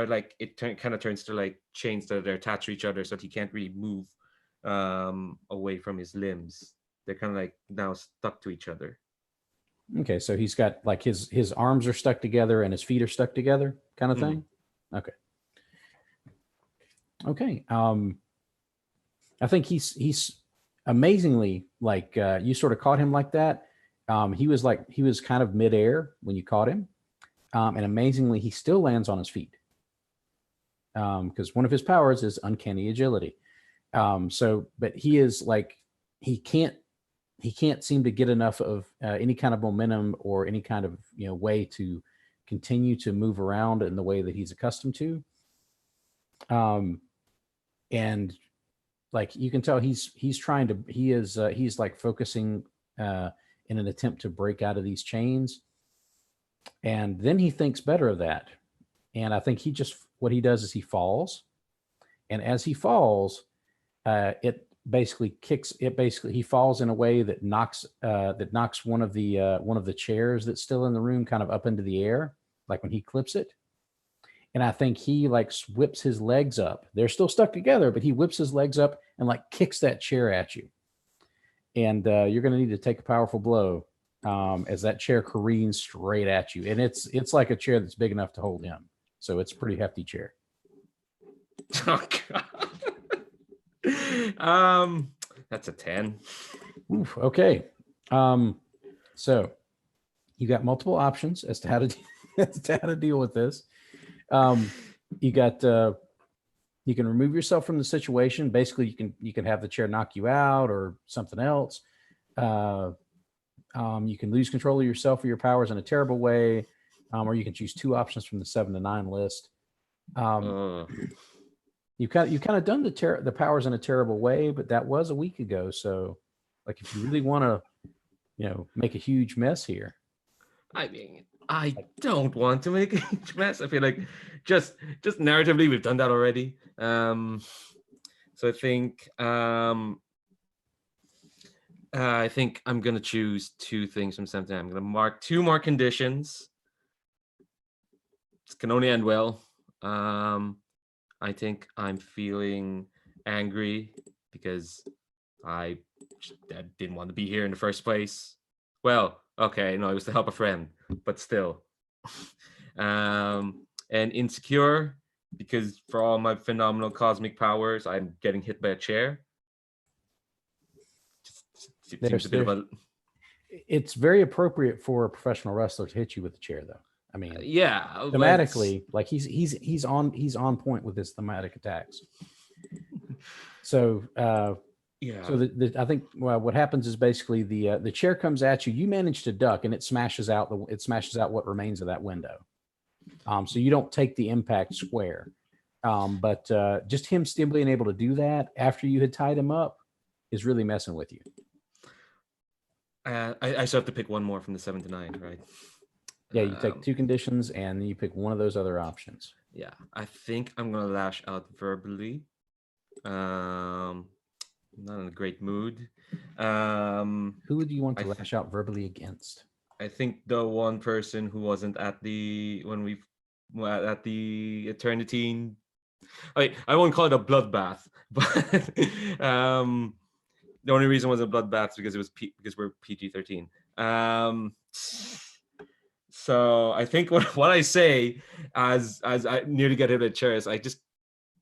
like it kind of turns to like chains that are attached to each other, so that he can't really move away from his limbs. They're kind of like now stuck to each other. Okay, so he's got like his arms are stuck together and his feet are stuck together, kind of thing. Okay. I think he's amazingly like you sort of caught him like that. He was kind of midair when you caught him, and amazingly he still lands on his feet because one of his powers is uncanny agility. But he is like he can't he can't seem to get enough of any kind of momentum or any kind of way to continue to move around in the way that he's accustomed to. And like you can tell, he's like focusing in an attempt to break out of these chains. And then he thinks better of that. And I think what he does is he falls. And as he falls, he falls in a way that knocks one of the chairs that's still in the room kind of up into the air, like when he clips it. And I think he like whips his legs up. They're still stuck together, but he whips his legs up and like kicks that chair at you. And you're going to need to take a powerful blow as that chair careens straight at you. And it's like a chair that's big enough to hold him. So it's a pretty hefty chair. Oh, God. That's a 10. Oof, okay. So you got multiple options as to how to deal with this. You can remove yourself from the situation. Basically, you can have the chair knock you out or something else. You can lose control of yourself or your powers in a terrible way, or you can choose two options from the 7 to 9 list. You've kind of done the powers in a terrible way, but that was a week ago. So, like, if you really want to, make a huge mess here. I mean, I don't want to make a huge mess. I feel like just narratively we've done that already. So I think I'm gonna choose two things from 7 to 9. I'm gonna mark 2 more conditions. This can only end well. I think I'm feeling angry because I didn't want to be here in the first place. Well, okay, no, it was to help a friend, but still. And insecure because for all my phenomenal cosmic powers, I'm getting hit by a chair. Seems a bit of a... It's very appropriate for a professional wrestler to hit you with a chair, though. I mean, yeah, thematically, like he's on point with his thematic attacks. So yeah. So I think what happens is basically the chair comes at you. You manage to duck, and it smashes out what remains of that window. So you don't take the impact square. But just him still being able to do that after you had tied him up is really messing with you. I still have to pick one more from the 7 to 9, right? Yeah, you take 2 conditions and then you pick one of those other options. Yeah, I think I'm gonna lash out verbally. Not in a great mood. Who would you want to lash out verbally against? I think the one person who wasn't at the Eternity. I won't call it a bloodbath, but the only reason it was a bloodbath because because we're PG-13. So I think what I say as I nearly get hit with a chair is I just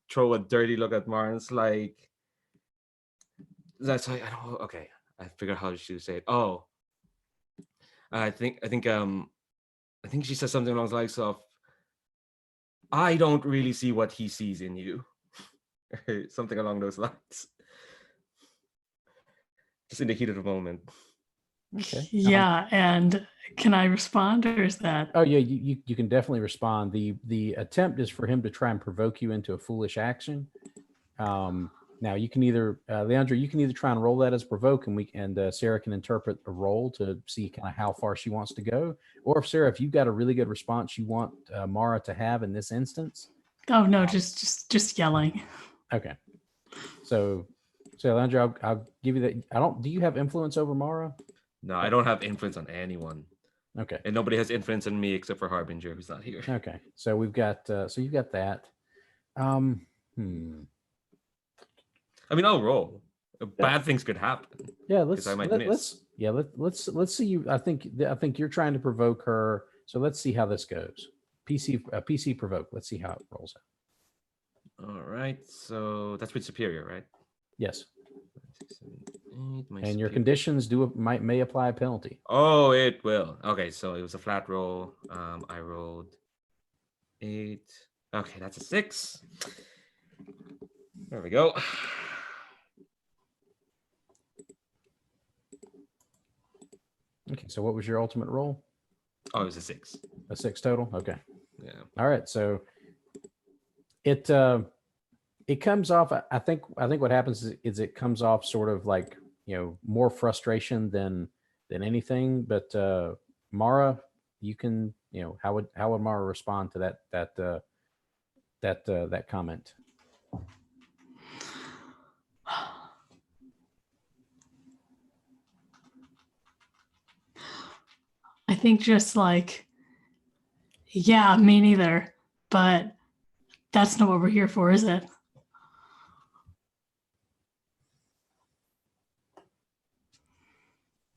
throw a dirty look at Martin's like that's like I don't okay. I figured how to say it. Oh, I think she said something along the lines of I don't really see what he sees in you. Something along those lines. Just in the heat of the moment. Okay. Yeah, and can I respond, or is that? Oh yeah, you can definitely respond. The attempt is for him to try and provoke you into a foolish action. Now you can either Leandra, you can either try and roll that as provoke, and Sarah can interpret a roll to see kind of how far she wants to go. Or if Sarah, if you've got a really good response you want Mara to have in this instance. Oh no, just yelling. Okay. So Leandra, I'll give you that. Do you have influence over Mara? No, I don't have influence on anyone. Okay. And nobody has influence on me except for Harbinger, who's not here. Okay. So we've got so you've got that. I mean, I'll roll. Bad things could happen. Yeah, let's see you. I think you're trying to provoke her. So let's see how this goes. PC provoke. Let's see how it rolls out. All right. So that's with superior, right? Yes. 6, 7, 8, and your conditions may apply a penalty. Oh, it will. Okay, so it was a flat roll. I rolled 8. Okay, that's a 6. There we go. Okay, so what was your ultimate roll? Oh, it was a 6. A 6 total? Okay. Yeah. All right, so it comes off. I think what happens is it comes off sort of like, more frustration than anything. But Mara, you can, how would Mara respond to that comment? I think just like, yeah, me neither, but that's not what we're here for, is it?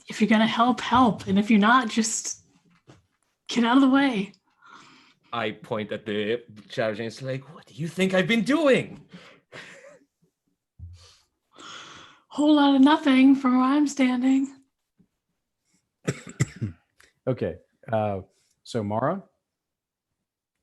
If you're gonna help, and if you're not, just get out of the way. I point at the Shadow Giants like, what do you think I've been doing? Whole lot of nothing from where I'm standing. Okay, so Mara,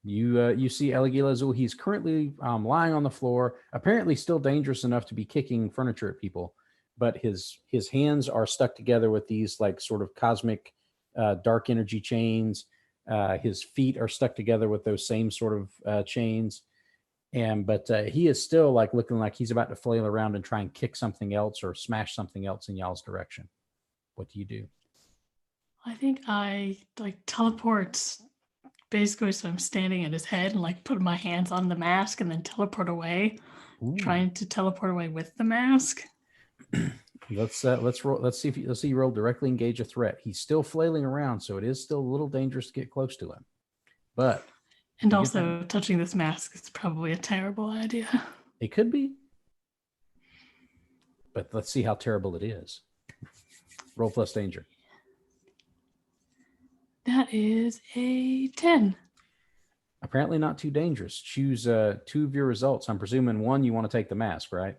you see Eligil Azul. He's currently lying on the floor, apparently still dangerous enough to be kicking furniture at people, but his hands are stuck together with these like sort of cosmic dark energy chains. His feet are stuck together with those same sort of chains, but he is still like looking like he's about to flail around and try and kick something else or smash something else in y'all's direction. What do you do? I think I like teleport basically, so I'm standing at his head and like put my hands on the mask and then teleport away, Ooh. trying to teleport away with the mask. Let's roll. Let's see you roll directly engage a threat. He's still flailing around, so it is still a little dangerous to get close to him. But and also touching this mask is probably a terrible idea. It could be, but let's see how terrible it is. Roll plus danger. That is a 10. Apparently not too dangerous. Choose 2 of your results. I'm presuming 1 you want to take the mask, right?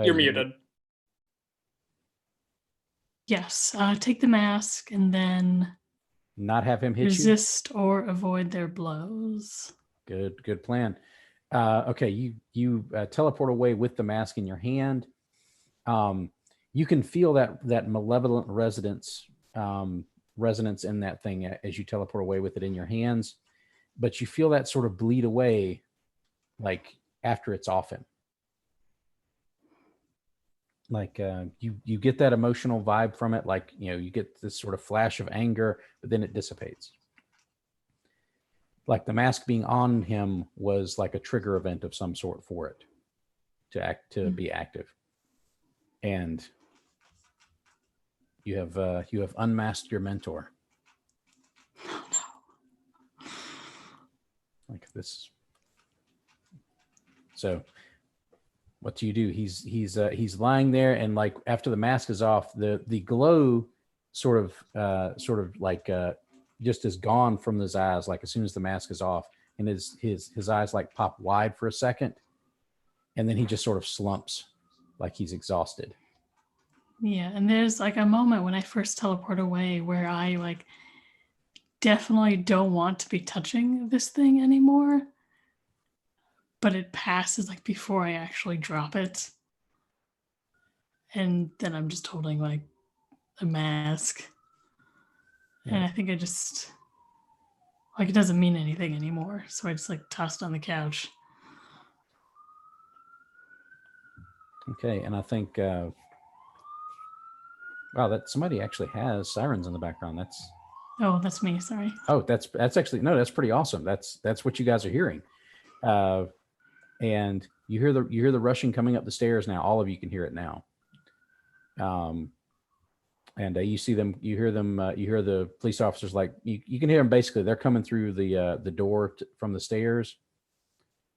You're muted. Yes, take the mask and then not have him hit resist or avoid their blows. Good plan. Okay, you teleport away with the mask in your hand. You can feel that malevolent resonance in that thing as you teleport away with it in your hands, but you feel that sort of bleed away, like after it's off him. Like you get that emotional vibe from it, like you get this sort of flash of anger, but then it dissipates. Like the mask being on him was like a trigger event of some sort for it to be active. And you have unmasked your mentor. Oh, no. Like this. So what do you do? He's lying there, and like after the mask is off, the glow sort of like just is gone from his eyes, like as soon as the mask is off, and his eyes like pop wide for a second, and then he just sort of slumps like he's exhausted. Yeah, and there's like a moment when I first teleport away where I like definitely don't want to be touching this thing anymore, but it passes like before I actually drop it. And then I'm just holding like a mask. Yeah. And I think I just like it doesn't mean anything anymore. So I just like tossed on the couch. Okay, and I think wow, that somebody actually has sirens in the background. That's me. Sorry. Oh, that's actually no, that's pretty awesome. That's what you guys are hearing, and you hear the rushing coming up the stairs now. All of you can hear it now. And you see them. You hear them. You hear the police officers like you can hear them. Basically, they're coming through the door from the stairs,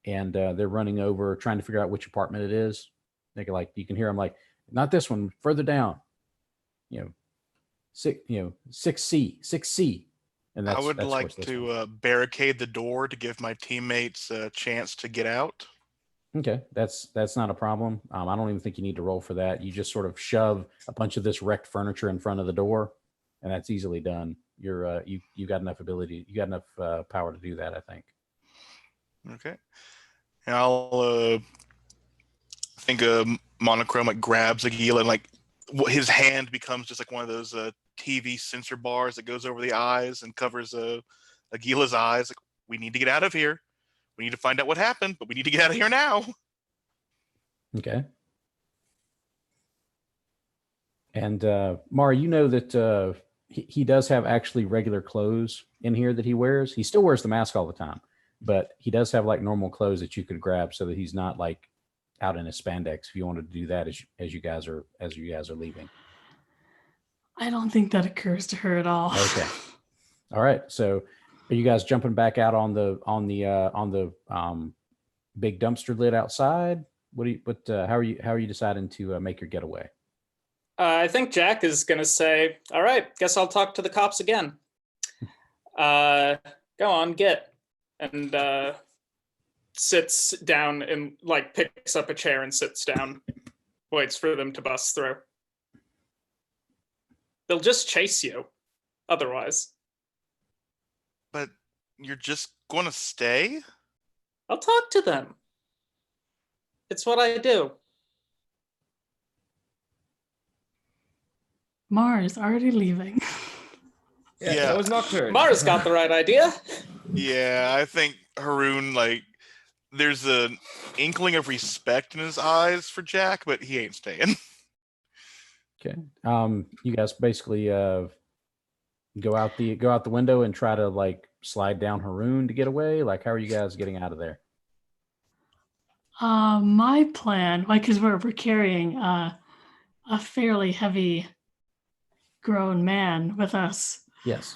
and they're running over trying to figure out which apartment it is. They like you can hear them like not this one, further down. 6C. And I would like to barricade the door to give my teammates a chance to get out. Okay, that's not a problem. I don't even think you need to roll for that. You just sort of shove a bunch of this wrecked furniture in front of the door, and that's easily done. You're you got enough ability, you got enough power to do that, I think. Okay. And I'll think Monochrome like grabs Aguila and like his hand becomes just like one of those TV sensor bars that goes over the eyes and covers Aguila's eyes. Like, we need to get out of here. We need to find out what happened, but we need to get out of here now. Okay. And Mara, you know that he does have actually regular clothes in here that he wears. He still wears the mask all the time, but he does have like normal clothes that you could grab so that he's not like out in his spandex if you wanted to do that as you guys are leaving. I don't think that occurs to her at all. Okay. All right. So are you guys jumping back out on the big dumpster lid outside? How are you deciding to make your getaway? I think Jack is going to say, all right, guess I'll talk to the cops again. Go on, get. And sits down and like picks up a chair and sits down, waits for them to bust through. They'll just chase you otherwise. But you're just going to stay? I'll talk to them. It's what I do. Mars already leaving. Yeah, Yeah. that was Nocturne. Mara's got the right idea. Yeah, I think Haroon, like, there's an inkling of respect in his eyes for Jack, but he ain't staying. Okay. You guys basically go out the window and try to like slide down Haroon to get away. Like, how are you guys getting out of there? My plan, like, because we're carrying a fairly heavy grown man with us. Yes.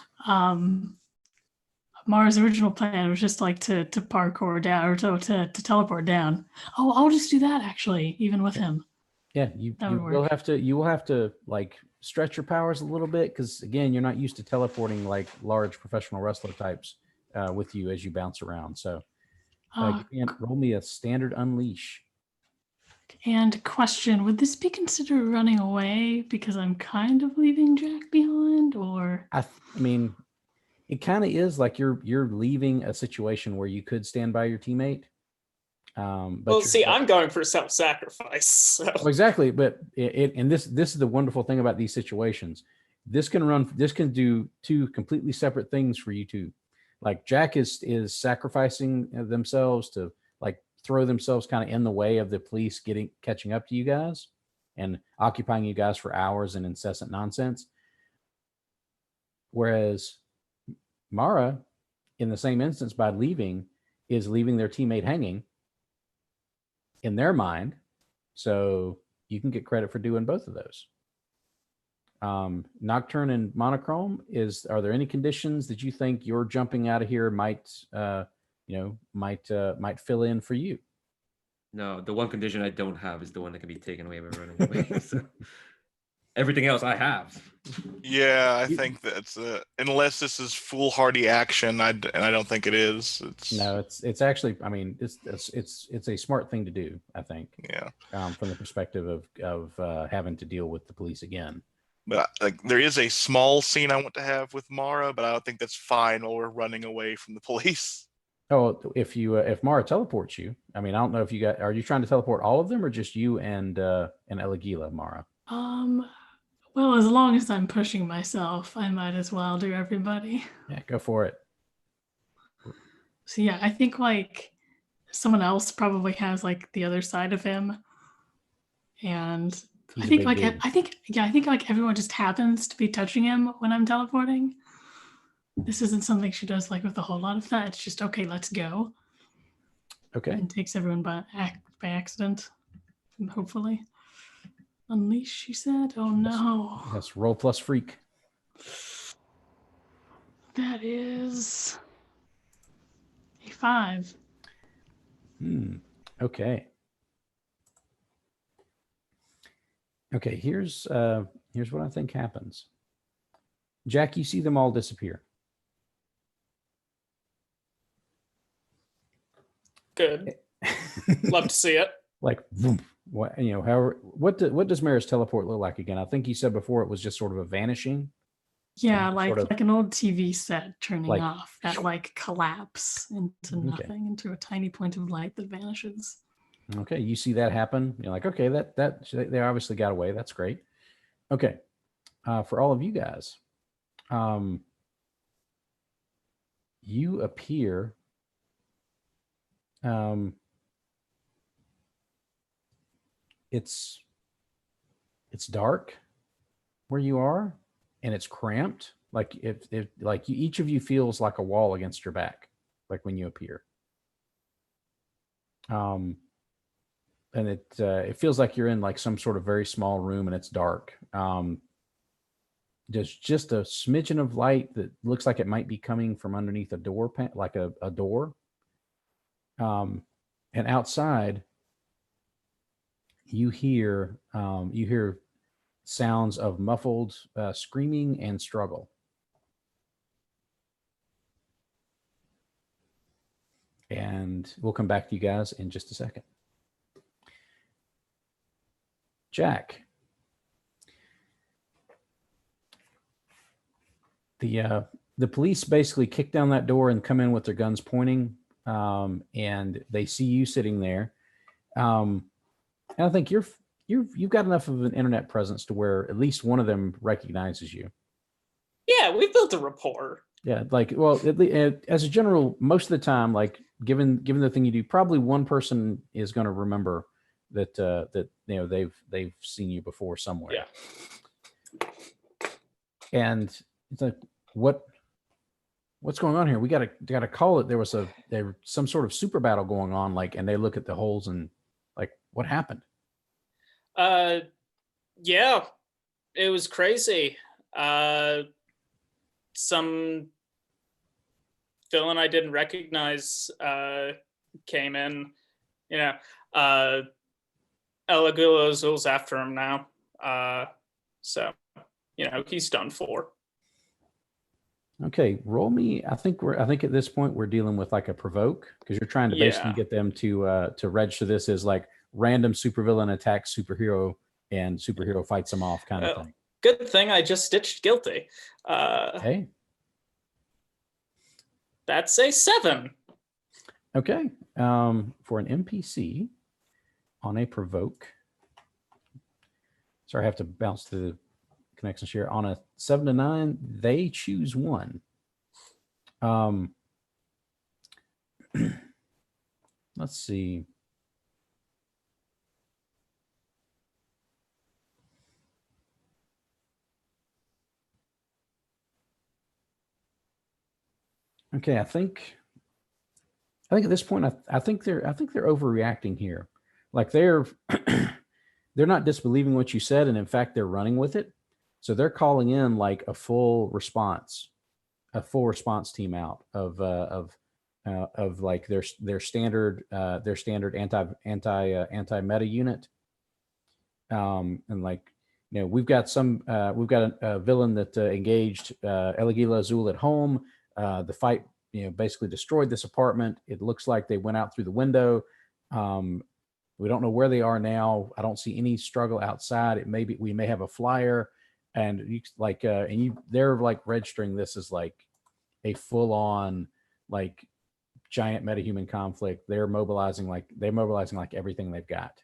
Mara's original plan was just like to parkour down or to teleport down. Oh, I'll just do that actually, even with him. Yeah, you will have to like stretch your powers a little bit because again, you're not used to teleporting like large professional wrestler types with you as you bounce around. So roll me a standard unleash. And question, would this be considered running away because I'm kind of leaving Jack behind, or? I mean, it kind of is like you're leaving a situation where you could stand by your teammate. But well, see, I'm going for self-sacrifice. So. Well, exactly, but this is the wonderful thing about these situations. This can do two completely separate things for you two. Like Jack is sacrificing themselves to like throw themselves kind of in the way of the police catching up to you guys and occupying you guys for hours in incessant nonsense. Whereas Mara, in the same instance, by leaving, is leaving their teammate hanging in their mind. So you can get credit for doing both of those. Nocturne and Monochrome, are there any conditions that you think your jumping out of here might fill in for you? No, the one condition I don't have is the one that can be taken away by running away. So everything else I have. Yeah, I think that's unless this is foolhardy action, and I don't think it is. It's actually, I mean, it's a smart thing to do, I think. Yeah. From the perspective of having to deal with the police again. But like, there is a small scene I want to have with Mara, but I don't think that's fine while we're running away from the police. Oh, if Mara teleports you, I mean, I don't know if are you trying to teleport all of them or just you and Eligila, Mara? Well, as long as I'm pushing myself, I might as well do everybody. Yeah, go for it. So yeah, I think like someone else probably has like the other side of him, and I think like everyone just happens to be touching him when I'm teleporting. This isn't something she does like with a whole lot of that. It's just okay, let's go. Okay. And takes everyone by accident, and hopefully. Unleash, she said. Oh no. That's roll plus freak. That is a 5. Okay. Okay, here's what I think happens. Jack, you see them all disappear. Good. Love to see it. Like, boom. What does Mara's teleport look like again? I think you said before it was just sort of a vanishing. Yeah, Some like sort of- like an old TV set turning Like- off that like collapse into Okay. nothing, into a tiny point of light that vanishes. Okay, you see that happen. You're like, okay, that they obviously got away. That's great. Okay, for all of you guys, you appear. It's dark where you are, and it's cramped. Like if like each of you feels like a wall against your back, like when you appear. And it feels like you're in like some sort of very small room, and it's dark. There's just a smidgen of light that looks like it might be coming from underneath a door, like a door. And outside, you hear sounds of muffled screaming and struggle. And we'll come back to you guys in just a second. Jack, the police basically kick down that door and come in with their guns pointing, and they see you sitting there. And I think you've got enough of an internet presence to where at least one of them recognizes you. Yeah, we built a rapport. Yeah, like, well, as a general, most of the time, like given the thing you do, probably one person is going to remember that they've seen you before somewhere. Yeah. And it's like, what's going on here? We gotta call it. There was some sort of super battle going on, like, and they look at the holes and like, what happened? Yeah, it was crazy. Some villain I didn't recognize came in. Eligula Azul's after him now. So he's done for. Okay, roll me. I think at this point we're dealing with like a provoke, because you're trying to basically get them to register this as like random supervillain attacks superhero and superhero fights them off kind of thing. Good thing I just stitched guilty. Okay. That's a 7. Okay. For an NPC on a provoke. Sorry, I have to bounce to the connections here. On a 7 to 9, they choose 1. Let's see. Okay, I think at this point, I think they're overreacting here. Like they're not disbelieving what you said, and in fact, they're running with it. So they're calling in like a full response team out of like their standard anti meta unit. And like, we've got a villain that engaged Eligila Azul at home. The fight, basically destroyed this apartment. It looks like they went out through the window. We don't know where they are now. I don't see any struggle outside. We may have a flyer, and they're like registering this as like a full on like giant metahuman conflict. They're mobilizing like everything they've got.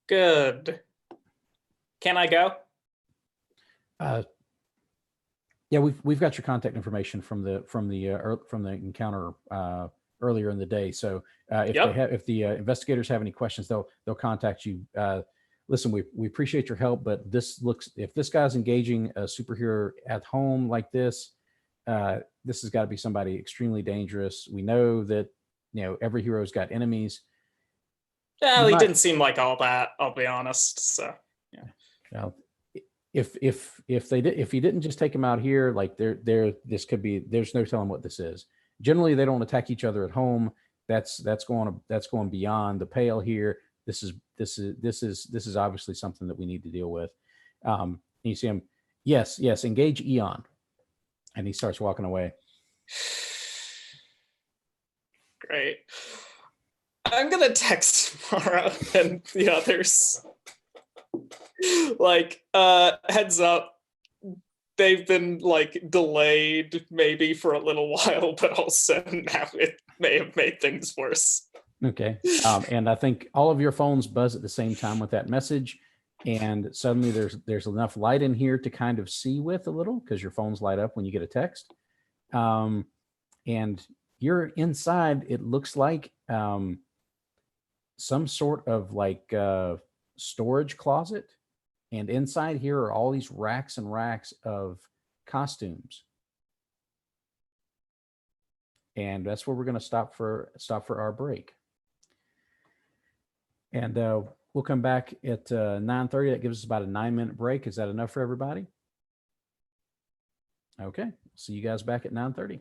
Good. Can I go? Yeah, we've got your contact information from the encounter earlier in the day. So if the investigators have any questions, they'll contact you. Listen, we appreciate your help, but if this guy's engaging a superhero at home like this, this has got to be somebody extremely dangerous. We know that every hero's got enemies. Well, he didn't seem like all that, I'll be honest. So yeah. If he didn't just take him out here, like there's no telling what this is. Generally, they don't attack each other at home. That's going beyond the pale here. This is obviously something that we need to deal with. You see him. Yes, engage Eon, and he starts walking away. Great. I'm gonna text Mara and the others. Like, heads up, they've been like delayed maybe for a little while, but also now it may have made things worse. Okay. And I think all of your phones buzz at the same time with that message. And suddenly there's enough light in here to kind of see with a little, because your phones light up when you get a text. And you're inside, it looks like some sort of like storage closet. And inside here are all these racks and racks of costumes. And that's where we're going to stop for our break. And we'll come back at 9:30. That gives us about a 9-minute break. Is that enough for everybody? Okay. See you guys back at 9:30.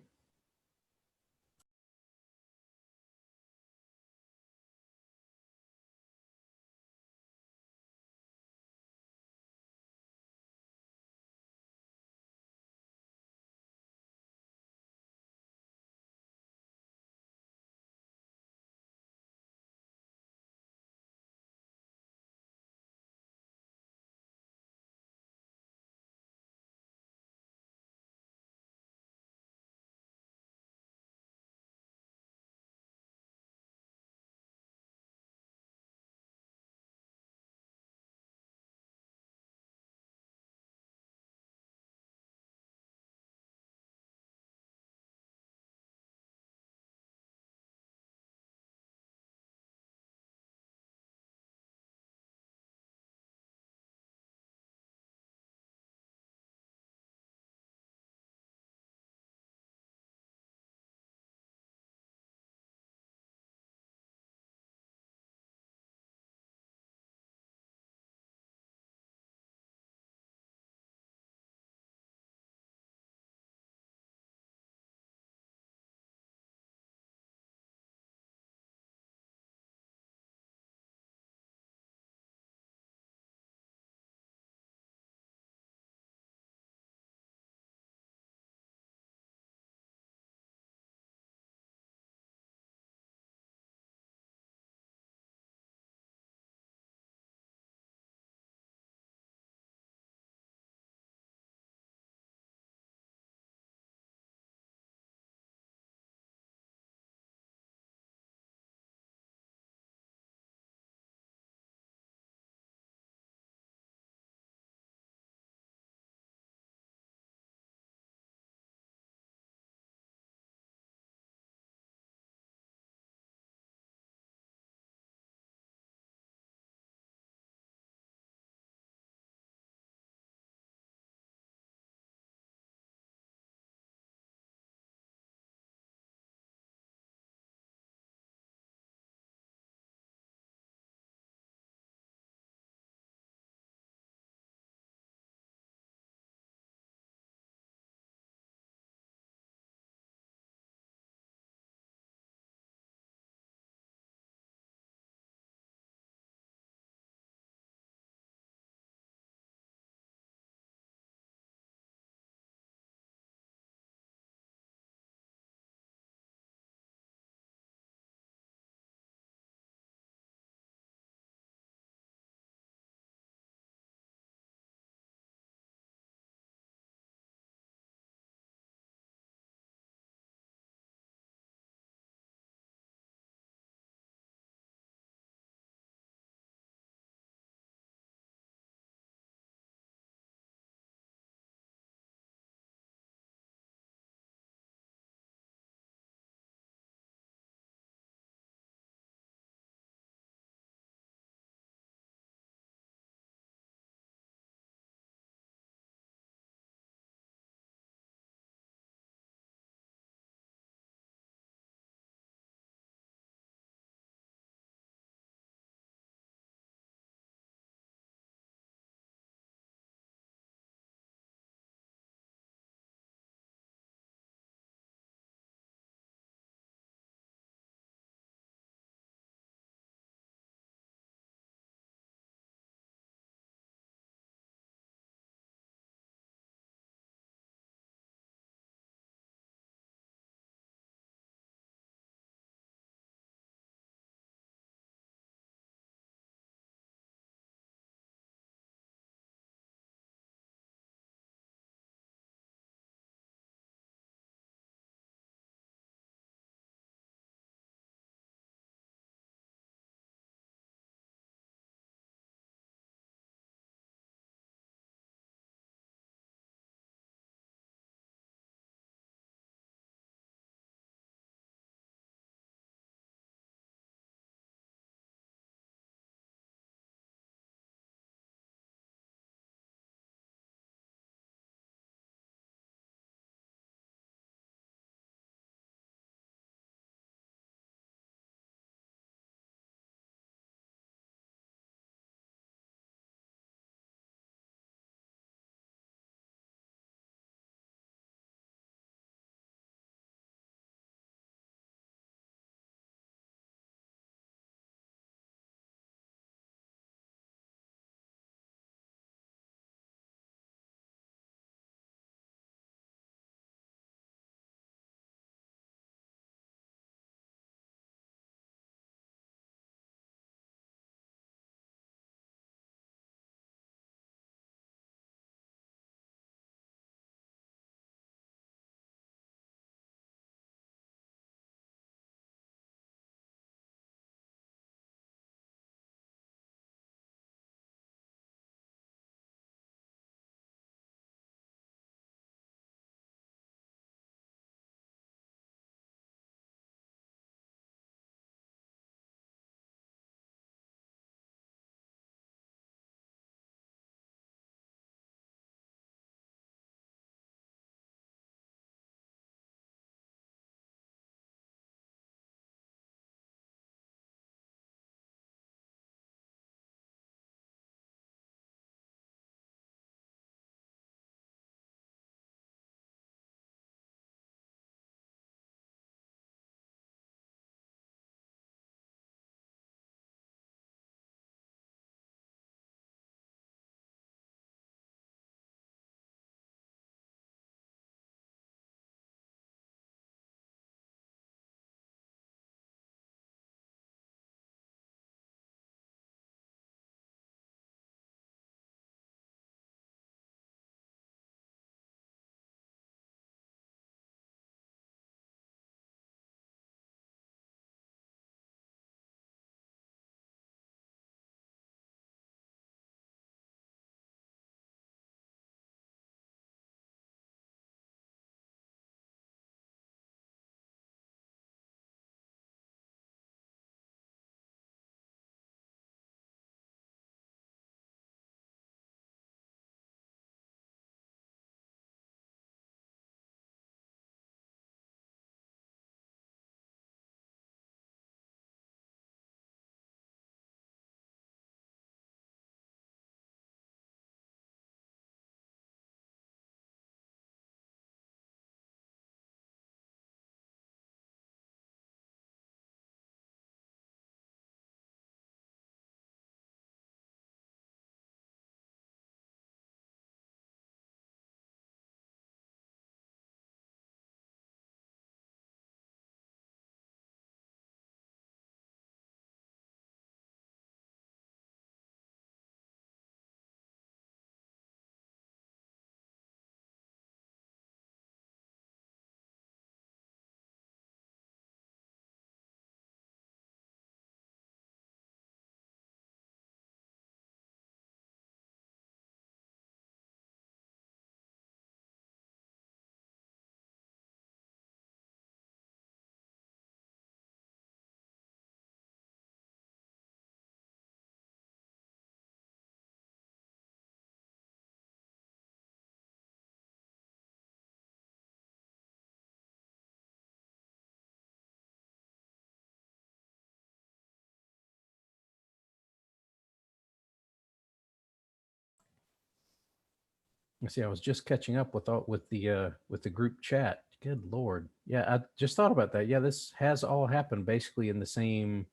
See, I was just catching up with the group chat. Good Lord. Yeah, I just thought about that. Yeah, this has all happened basically in the same,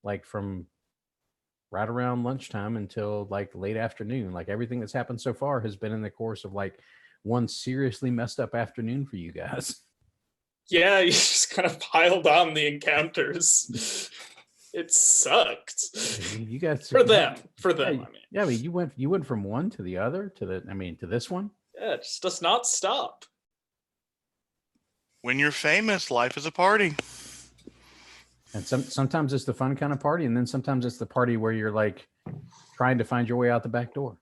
like from right around lunchtime until like late afternoon. Like everything that's happened so far has been in the course of like one seriously messed up afternoon for you guys. Yeah, you just kind of piled on the encounters. It sucked. You guys For them. yeah, I mean. yeah, I mean, you went from one to the other to this one. Yeah, it just does not stop. When you're famous, life is a party. And sometimes it's the fun kind of party, and then sometimes it's the party where you're like trying to find your way out the back door.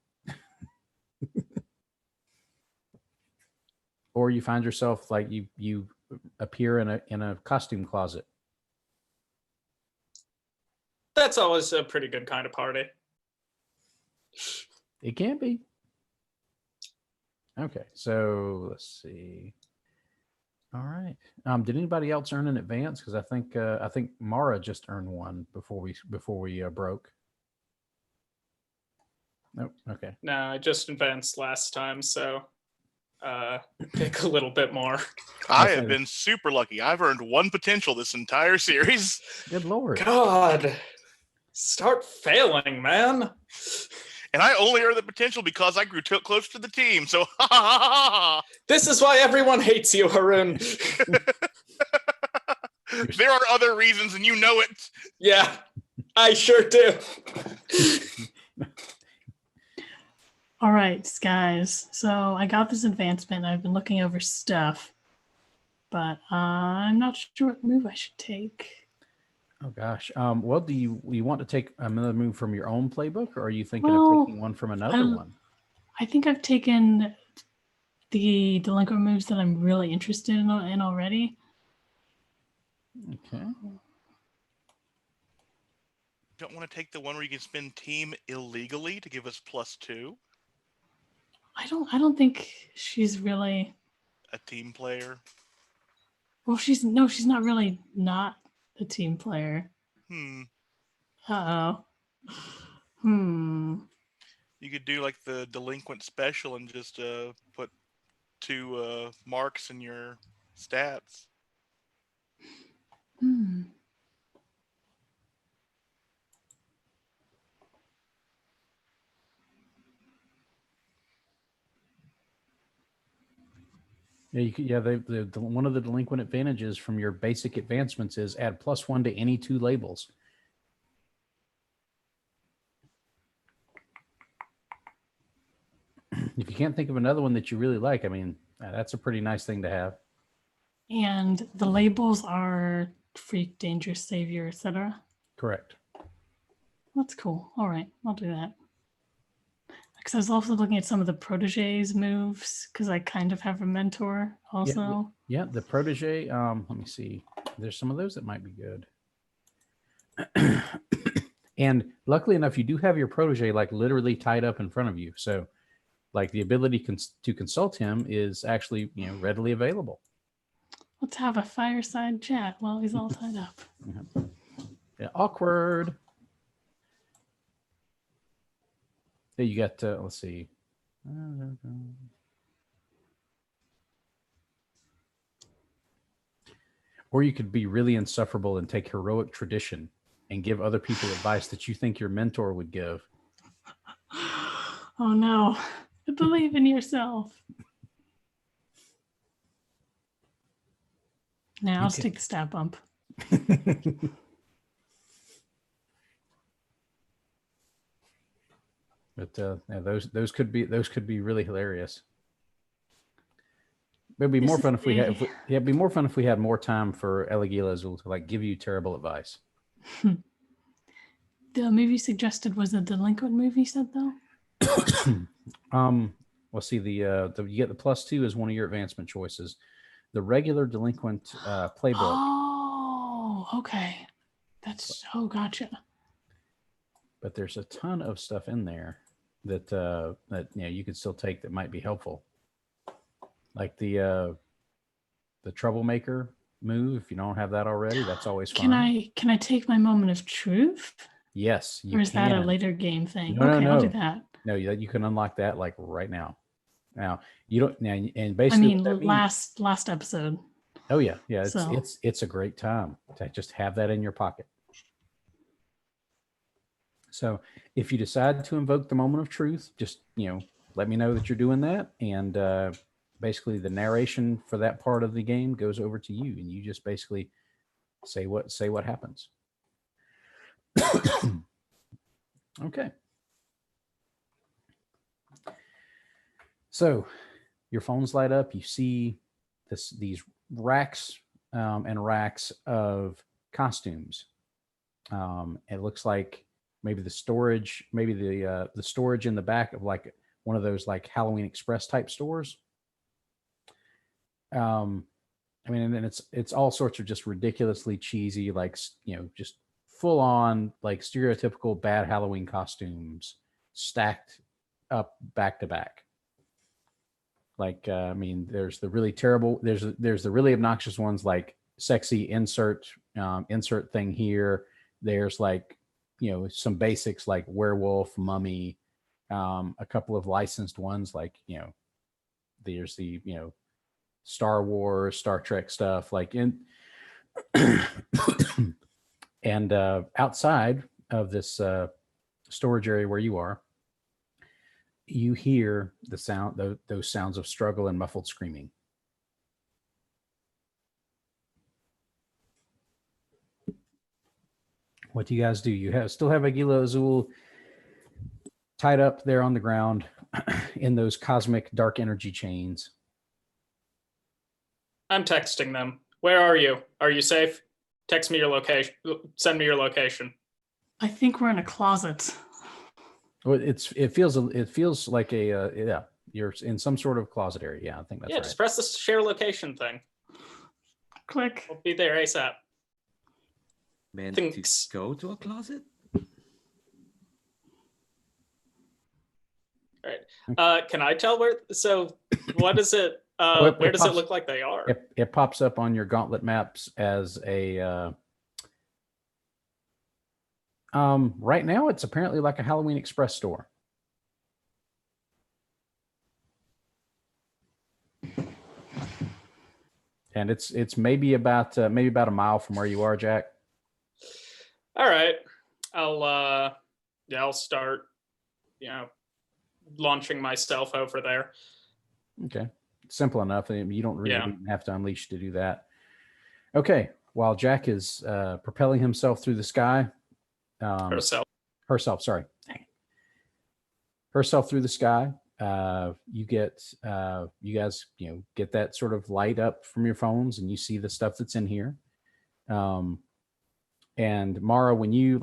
Or you find yourself like you appear in a costume closet. That's always a pretty good kind of party. It can be. Okay, so let's see. All right. Did anybody else earn an advance? Because I think Mara just earned one before we broke. Nope. Okay. No, I just advanced last time, so pick a little bit more. I have been super lucky. I've earned one potential this entire series. Good Lord. God, start failing, man. And I only earned the potential because I grew close to the team. So, This is why everyone hates you, Haroon. There are other reasons, and you know it. Yeah, I sure do. All right, guys. So I got this advancement. I've been looking over stuff, but I'm not sure what move I should take. Oh gosh. Well, do you want to take another move from your own playbook, or are you thinking of taking one from another one? I think I've taken the delinquent moves that I'm really interested in already. Okay. Don't want to take the one where you can spend team illegally to give us +2? I don't think she's really a team player. Well, she's not really not a team player. Uh-oh. You could do like the delinquent special and just put 2 marks in your stats. Yeah, you could. Yeah, the one of the delinquent advantages from your basic advancements is add +1 to any 2 labels. If you can't think of another one that you really like, I mean, that's a pretty nice thing to have. And the labels are freak, dangerous, savior, etc. Correct. That's cool. All right, I'll do that. Because I was also looking at some of the proteges moves because I kind of have a mentor also. Yeah, the protege. Let me see. There's some of those that might be good. And luckily enough, you do have your protege like literally tied up in front of you. So like the ability to consult him is actually, readily available. Let's have a fireside chat while he's all tied up. Yeah, awkward. Yeah, you got, let's see. Or you could be really insufferable and take heroic tradition and give other people advice that you think your mentor would give. Oh no. Believe in yourself. Now I'll take the stab bump. But yeah, those could be really hilarious. It'd be more fun if we had. It'd be more fun if we had more time for Eligila Azul to like give you terrible advice. The movie suggested was a delinquent movie, said though. Well, see you get the +2 as one of your advancement choices. The regular delinquent playbook. Oh, okay. That's gotcha. But there's a ton of stuff in there that you could still take that might be helpful. Like the troublemaker move. If you don't have that already, that's always fun. Can I take my moment of truth? Yes, you Or is can. that a later game thing? No, okay, no. I'll do that. No, you can unlock that like right now. Now you don't now, and I basically mean, what that means- last episode. Oh yeah, yeah. So- It's a great time to just have that in your pocket. So if you decide to invoke the moment of truth, just let me know that you're doing that, and basically the narration for that part of the game goes over to you, and you just basically say what happens. Okay. So your phones light up. You see these racks and racks of costumes. It looks like maybe the storage in the back of like one of those like Halloween Express type stores. I mean, and then it's all sorts of just ridiculously cheesy, like just full on like stereotypical bad Halloween costumes stacked up back to back. Like I mean, there's the really terrible, there's the really obnoxious ones like sexy insert thing here. There's like some basics like werewolf, mummy, a couple of licensed ones like there's the Star Wars, Star Trek stuff like in and outside of this storage area where you are, you hear the sound, those sounds of struggle and muffled screaming. What do you guys do? You still have Aguila Azul tied up there on the ground in those cosmic dark energy chains. I'm texting them. Where are you? Are you safe? Text me your location. Send me your location. I think we're in a closet. Well, it feels like a you're in some sort of closet area. Yeah, I think that's right. Just press the share location thing. Click. We'll be there ASAP. Meant Thanks. to go to a closet? All right. Can I tell where? So, what is it? Where does it look like they are? It pops up on your Gauntlet maps as a. Right now, it's apparently like a Halloween Express store. And it's maybe about a mile from where you are, Jack. All right. I'll start, launching myself over there. Okay. Simple enough. You don't really Yeah. even have to unleash to do that. Okay. While Jack is propelling himself through the sky. Herself, sorry. Herself through the sky. You guys get that sort of light up from your phones, and you see the stuff that's in here. And Mara, when you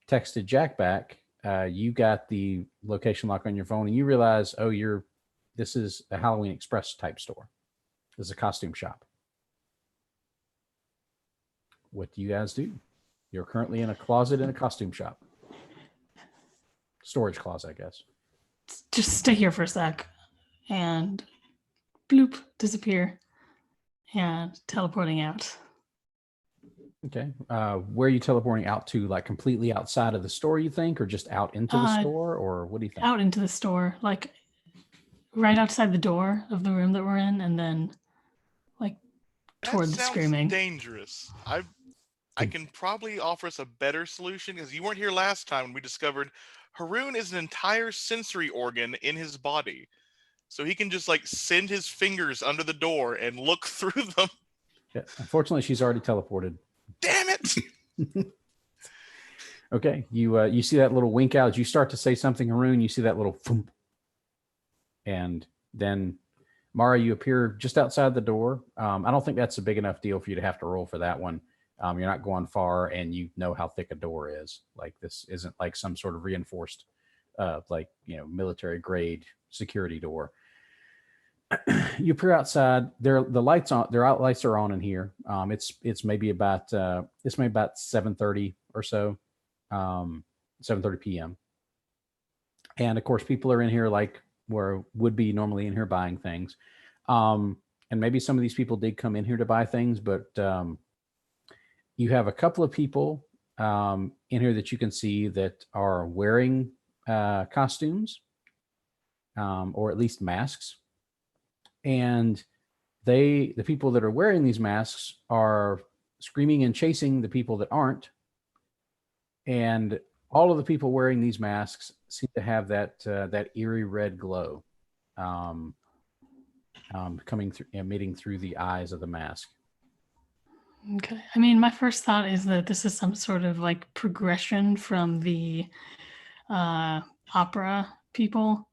texted Jack back, you got the location lock on your phone, and you realize, this is a Halloween Express type store. This is a costume shop. What do you guys do? You're currently in a closet in a costume shop. Storage closet, I guess. Just stay here for a sec and bloop, disappear and teleporting out. Okay. Where are you teleporting out to? Like completely outside of the store, you think, or just out into the store, or what do you think? Out into the store, like right outside the door of the room that we're in, and then toward the screaming. Dangerous. I can probably offer us a better solution because you weren't here last time when we discovered Haroon is an entire sensory organ in his body. So he can just send his fingers under the door and look through them. Yeah, unfortunately, she's already teleported. Damn it! Okay, you see that little wink out as you start to say something, Haroon. You see that little thump, and then Mara, you appear just outside the door. I don't think that's a big enough deal for you to have to roll for that one. You're not going far, and you know how thick a door is. This isn't like some sort of reinforced, military grade security door. You appear outside. The lights on. Their out lights are on in here. It's maybe about 7:30 or so, 7:30 p.m. And of course, people are in here where would be normally in here buying things. And maybe some of these people did come in here to buy things, but you have a couple of people in here that you can see that are wearing costumes, or at least masks. and the people that are wearing these masks are screaming and chasing the people that aren't. And all of the people wearing these masks seem to have that eerie red glow coming through, emitting through the eyes of the mask. Okay. I mean, my first thought is that this is some sort of like progression from the opera people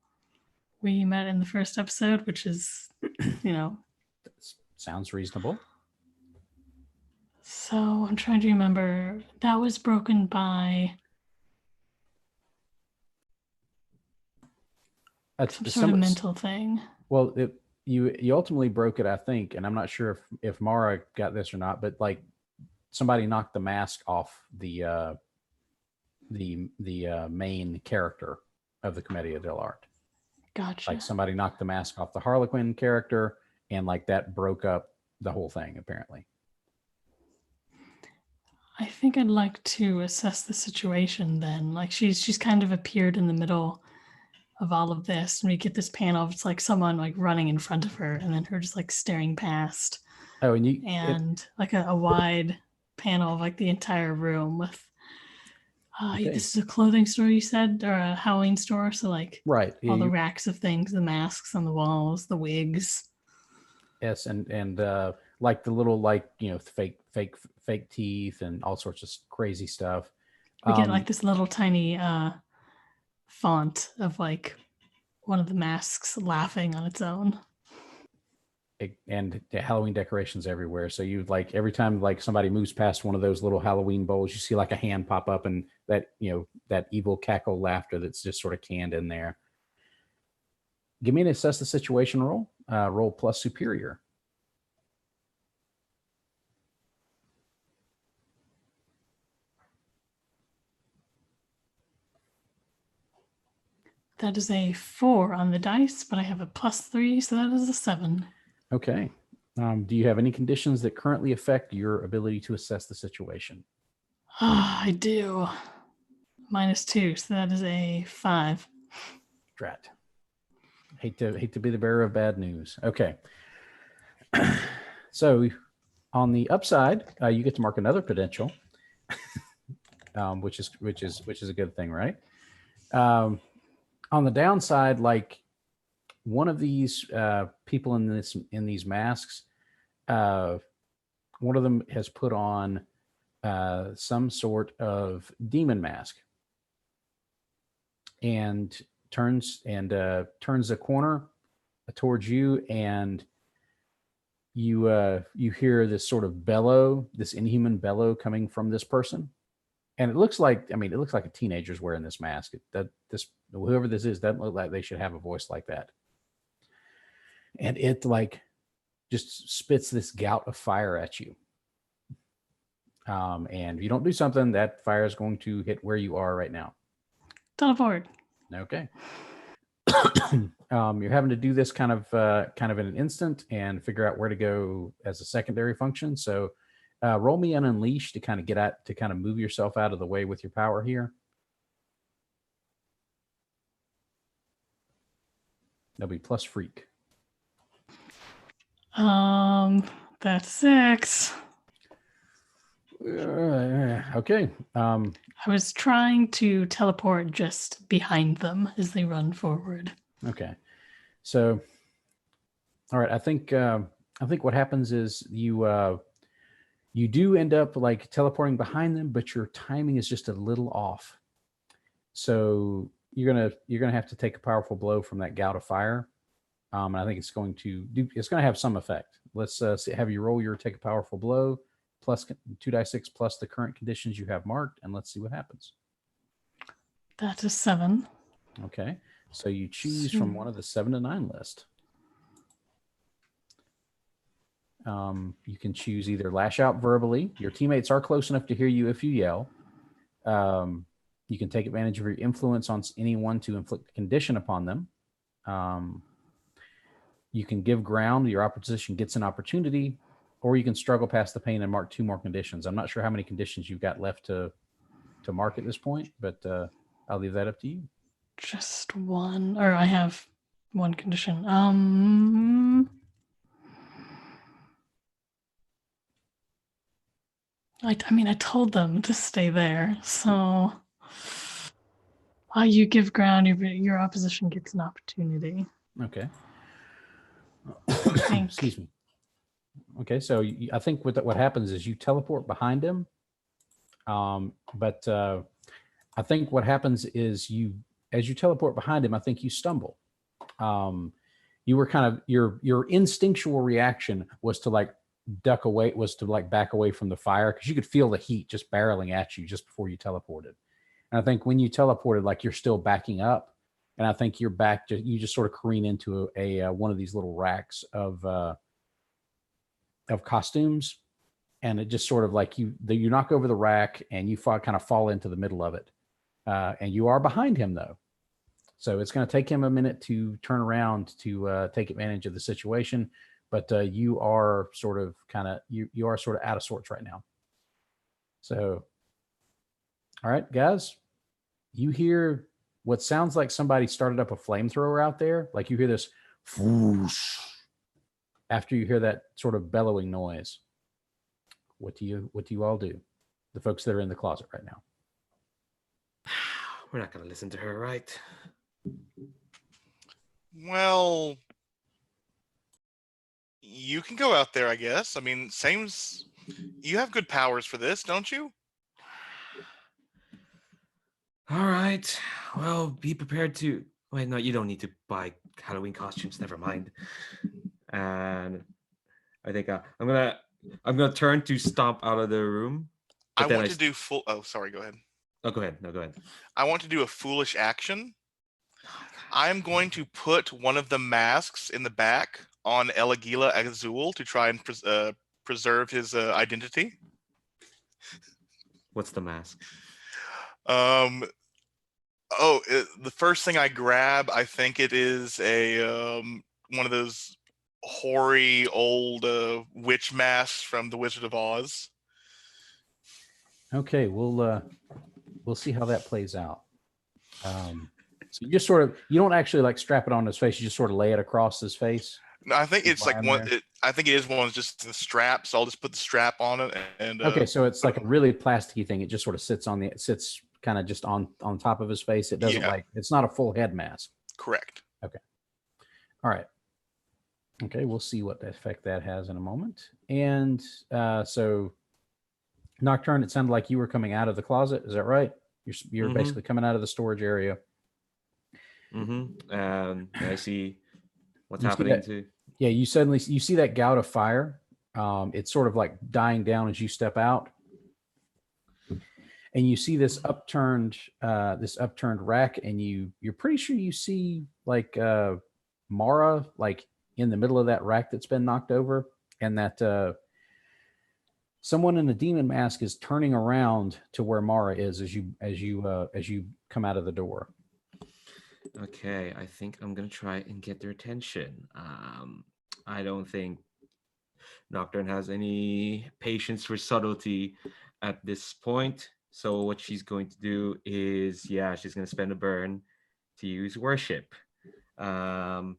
we met in the first episode, which is, That sounds reasonable. So I'm trying to remember. That was broken by some sort of mental thing. Well, you ultimately broke it, I think, and I'm not sure if Mara got this or not, but like somebody knocked the mask off the main character of the Commedia dell'arte. Gotcha. Like somebody knocked the mask off the Harlequin character, and like that broke up the whole thing, apparently. I think I'd like to assess the situation then. Like she's kind of appeared in the middle of all of this, and we get this panel of it's like someone like running in front of her, and then her just like staring past. Oh, and like a wide panel of like the entire room with. Okay. This is a clothing store, you said, or a Halloween store. So like right, all the racks of things, the masks on the walls, the wigs. Yes, and like the little fake teeth and all sorts of crazy stuff. We get like this little tiny font of like one of the masks laughing on its own. And Halloween decorations everywhere. So you like every time like somebody moves past one of those little Halloween bowls, you see like a hand pop up and that that evil cackle laughter that's just sort of canned in there. Give me an assess the situation roll. Roll plus superior. That is a 4 on the dice, but I have a +3, so that is a 7. Okay. Do you have any conditions that currently affect your ability to assess the situation? I do. -2, so that is a 5. Drat. Hate to be the bearer of bad news. Okay. So on the upside, you get to mark another potential, which is a good thing, right? On the downside, like one of these people in these masks, one of them has put on some sort of demon mask and turns the corner towards you, and you hear this sort of bellow, this inhuman bellow coming from this person. And it looks like a teenager's wearing this mask. Whoever this is, doesn't look like they should have a voice like that. And it like just spits this gout of fire at you. And if you don't do something, that fire is going to hit where you are right now. Teleport. Okay. You're having to do this kind of in an instant and figure out where to go as a secondary function. So roll me an unleash to kind of move yourself out of the way with your power here. That'll be plus freak. That's 6. Okay. I was trying to teleport just behind them as they run forward. Okay. So, all right. I think what happens is you do end up like teleporting behind them, but your timing is just a little off. So you're gonna have to take a powerful blow from that gout of fire, and I think it's going to have some effect. Let's have you roll your take a powerful blow plus 2d6 plus the current conditions you have marked, and let's see what happens. That's a 7. Okay, so you choose from one of the 7 to 9 list. You can choose either lash out verbally. Your teammates are close enough to hear you if you yell. You can take advantage of your influence on anyone to inflict a condition upon them. You can give ground. Your opposition gets an opportunity, or you can struggle past the pain and mark 2 more conditions. I'm not sure how many conditions you've got left to mark at this point, but I'll leave that up to you. Just one, or I have one condition. I mean, I told them to stay there, so you give ground, your opposition gets an opportunity. Okay. I think. Excuse me. Okay, so I think what happens is you teleport behind him, but I think what happens is as you teleport behind him, I think you stumble. You were kind of your instinctual reaction was to like duck away, was to like back away from the fire because you could feel the heat just barreling at you just before you teleported. And I think when you teleported, like you're still backing up, and I think you're back. You just sort of careen into a one of these little racks of costumes, and it just sort of like you knock over the rack and you kind of fall into the middle of it, and you are behind him though. So it's going to take him a minute to turn around to take advantage of the situation. But you are sort of you are sort of out of sorts right now. So, all right, guys, you hear what sounds like somebody started up a flamethrower out there. Like you hear this whoosh after you hear that sort of bellowing noise. What do you all do? The folks that are in the closet right now. We're not going to listen to her, right? Well, you can go out there, I guess. I mean, you have good powers for this, don't you? All right. Well, be prepared to. Wait, no, you don't need to buy Halloween costumes. Never mind. And I think I'm gonna turn to stomp out of the room. I want to do full. Oh, sorry. Go ahead. Oh, go ahead. No, go ahead. I want to do a foolish action. I'm going to put one of the masks in the back on Eligila Azul to try and preserve his identity. What's the mask? The first thing I grab, I think it is a one of those hoary old witch masks from The Wizard of Oz. Okay, we'll see how that plays out. So you just you don't actually like strap it on his face. You just sort of lay it across his face. No, I think it's like one. I think it is one just the strap. So I'll just put the strap on it. And okay, so it's like a really plasticky thing. It just sort of sits kind of just on top of his face. It doesn't it's not a full head mask. Correct. Okay. All right. Okay, we'll see what effect that has in a moment. And so, Nocturne, it sounded like you were coming out of the closet. Is that right? You're basically coming out of the storage area. And I see what's happening too. Yeah, you see that gout of fire. It's sort of like dying down as you step out, and you see this upturned rack, and you're pretty sure you see like Mara like in the middle of that rack that's been knocked over, and that someone in a demon mask is turning around to where Mara is as you come out of the door. Okay, I think I'm gonna try and get their attention. I don't think Nocturne has any patience for subtlety at this point. So what she's going to do is, she's gonna spend a burn to use worship. You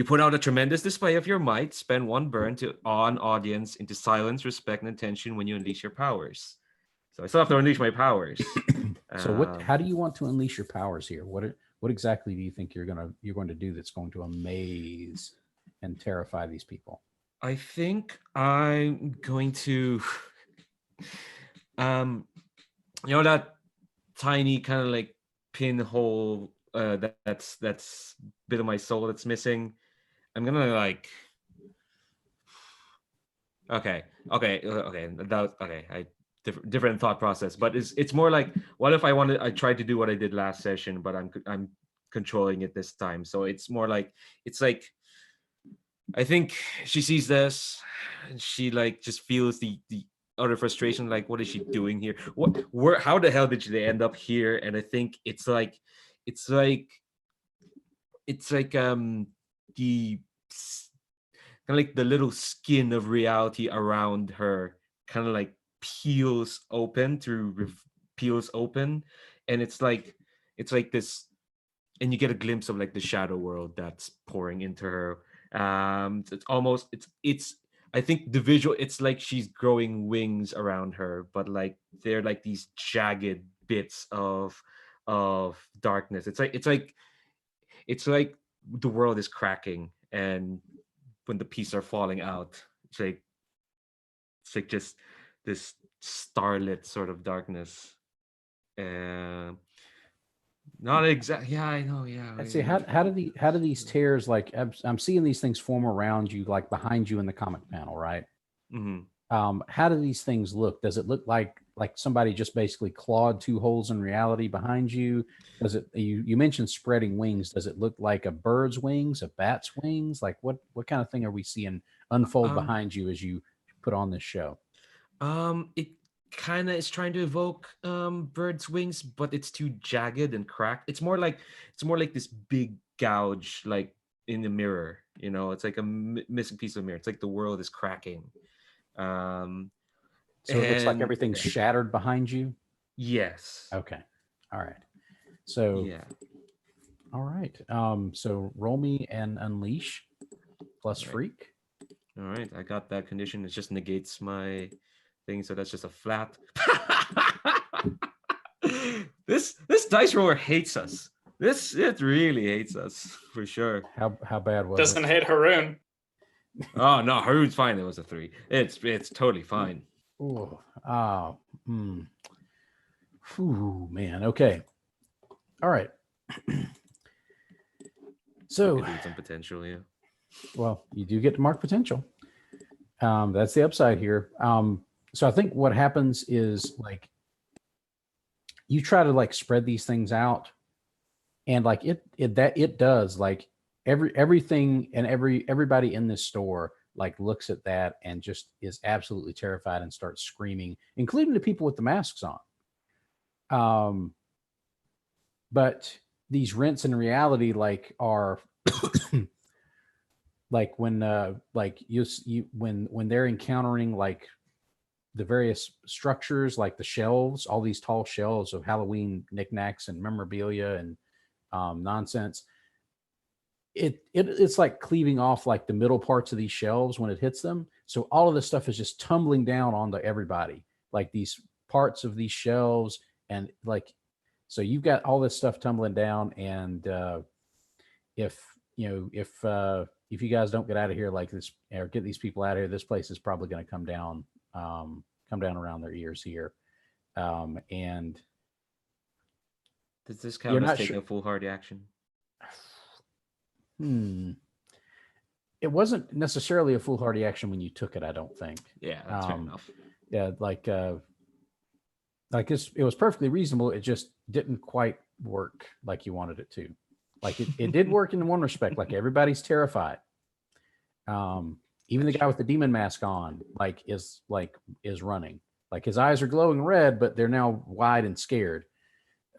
put out a tremendous display of your might. Spend one burn to awe an audience into silence, respect, and attention when you unleash your powers. So I still have to unleash my powers. So how do you want to unleash your powers here? What exactly do you think you're going to do that's going to amaze and terrify these people? I think I'm going to that tiny kind of like pinhole that's bit of my soul that's missing. I'm gonna like okay. Different thought process, but it's more like, what if I tried to do what I did last session, but I'm controlling it this time. So it's more like, it's like, I think she sees this and she like just feels the utter frustration, like, what is she doing here? How the hell did they end up here? And I think it's like the kind of like the little skin of reality around her kind of like peels open, and it's like this, and you get a glimpse of like the shadow world that's pouring into her. It's I think the visual, it's like she's growing wings around her, but like they're like these jagged bits of darkness. It's like the world is cracking, and when the pieces are falling out, it's like just this starlit sort of darkness. Uh, Not exact. Yeah, I know. Yeah. Let's see, how do these tears, like I'm seeing these things form around you, like behind you in the comic panel, right? Mm-hmm. How do these things look? Does it look like somebody just basically clawed two holes in reality behind you? Does it, you mentioned spreading wings? Does it look like a bird's wings, a bat's wings? Like what kind of thing are we seeing unfold behind you as you put on this show? It kind of is trying to evoke bird's wings, but it's too jagged and cracked. It's more like this big gouge, like in the mirror. It's like a missing piece of mirror. It's like the world is cracking. So it looks like And everything's shattered behind you. yes. Okay. All right. So Yeah. all right. So roll me and unleash plus All right. freak. All right, I got that condition. It just negates my thing, so that's just a flat. This dice roller hates us. It really hates us for sure. How bad was Doesn't it? hit Haroon. Oh no, Haroon's fine. It was a 3. It's totally fine. Ooh, Ooh, man. Okay. All right. So, Could lead some potential, yeah. well, you do get to mark potential. That's the upside here. So I think what happens is like you try to like spread these things out, and like it does, like everything and everybody in this store like looks at that and just is absolutely terrified and starts screaming, including the people with the masks on. But these rents in reality like are like when like you when they're encountering like the various structures, like the shelves, all these tall shelves of Halloween knickknacks and memorabilia and nonsense. It's like cleaving off like the middle parts of these shelves when it hits them. So all of this stuff is just tumbling down onto everybody, like these parts of these shelves, and like so you've got all this stuff tumbling down, and if you guys don't get out of here like this or get these people out of here, this place is probably going to come down around their ears here. And Does this You're count as not taking sure- a foolhardy action? It wasn't necessarily a foolhardy action when you took it, I don't think. Yeah, that's fair enough. Yeah, like it was perfectly reasonable. It just didn't quite work like you wanted it to. Like it did work in one respect. Like everybody's terrified. Even the guy with the demon mask on, is running. Like his eyes are glowing red, but they're now wide and scared.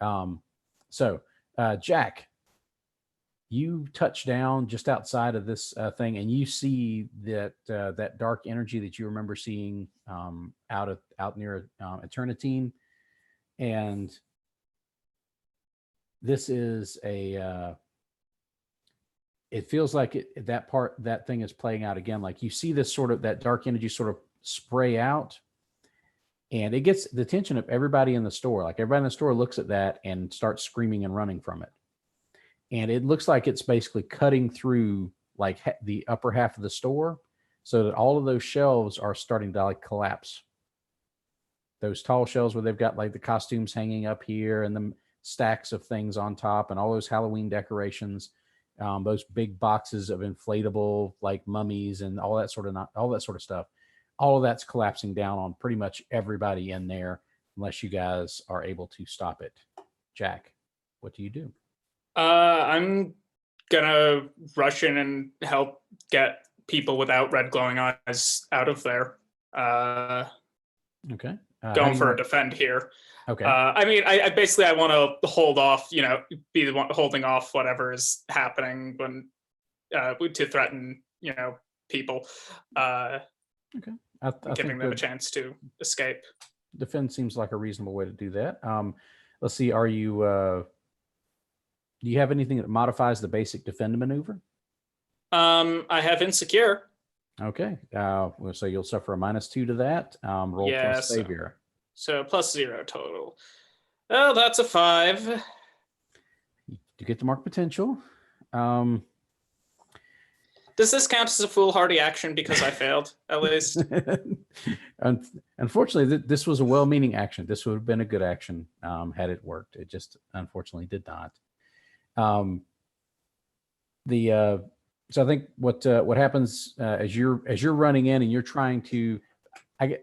So Jack, you touch down just outside of this thing, and you see that dark energy that you remember seeing out near Eternitine, and this is it feels like that thing is playing out again. Like you see this sort of that dark energy sort of spray out, and it gets the attention of everybody in the store. Like everybody in the store looks at that and starts screaming and running from it. And it looks like it's basically cutting through like the upper half of the store, so that all of those shelves are starting to like collapse. Those tall shelves where they've got like the costumes hanging up here and the stacks of things on top and all those Halloween decorations, those big boxes of inflatable like mummies and all that sort of stuff. All of that's collapsing down on pretty much everybody in there, unless you guys are able to stop it. Jack, what do you do? I'm gonna rush in and help get people without red glowing eyes out of there. Okay. Going for a defend here. Okay. I mean, I basically I want to hold off, be the one holding off whatever is happening when to threaten, people. Okay. I Giving think them a chance to escape. defend seems like a reasonable way to do that. Let's see. Are you? Do you have anything that modifies the basic defend maneuver? I have insecure. Okay. So you'll suffer a -2 to that. Roll Yeah, plus so- savior. So +0 total. Oh, that's a 5. You get to mark potential. Um, Does this count as a foolhardy action because I failed, at least? Unfortunately, this was a well-meaning action. This would have been a good action had it worked. It just unfortunately did not. So I think what happens as you're running in and you're trying to,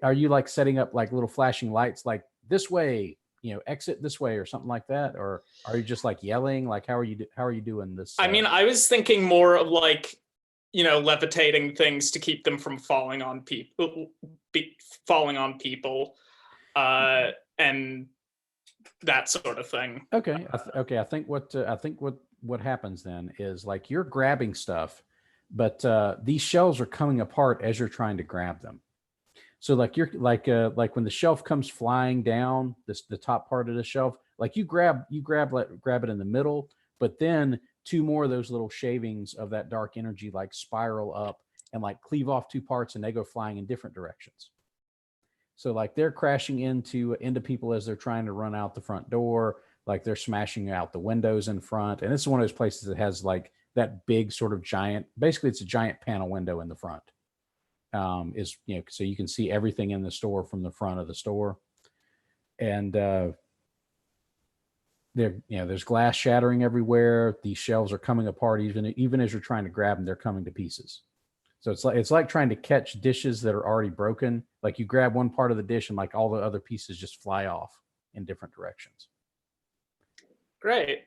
are you like setting up like little flashing lights, like this way, exit this way or something like that, or are you just like yelling? Like how are you doing this? I mean, I was thinking more of like, levitating things to keep them from falling on people, and that sort of thing. Okay. I think what happens then is like you're grabbing stuff, but these shelves are coming apart as you're trying to grab them. So like you're like when the shelf comes flying down, the top part of the shelf, like you grab it in the middle, but then 2 more of those little shavings of that dark energy like spiral up and like cleave off 2 parts, and they go flying in different directions. So like they're crashing into people as they're trying to run out the front door, like they're smashing out the windows in front. And this is one of those places that has like that big sort of giant, basically it's a giant panel window in the front. So you can see everything in the store from the front of the store. And there's glass shattering everywhere. These shelves are coming apart even as you're trying to grab them, they're coming to pieces. So it's like trying to catch dishes that are already broken. Like you grab one part of the dish and like all the other pieces just fly off in different directions. Great.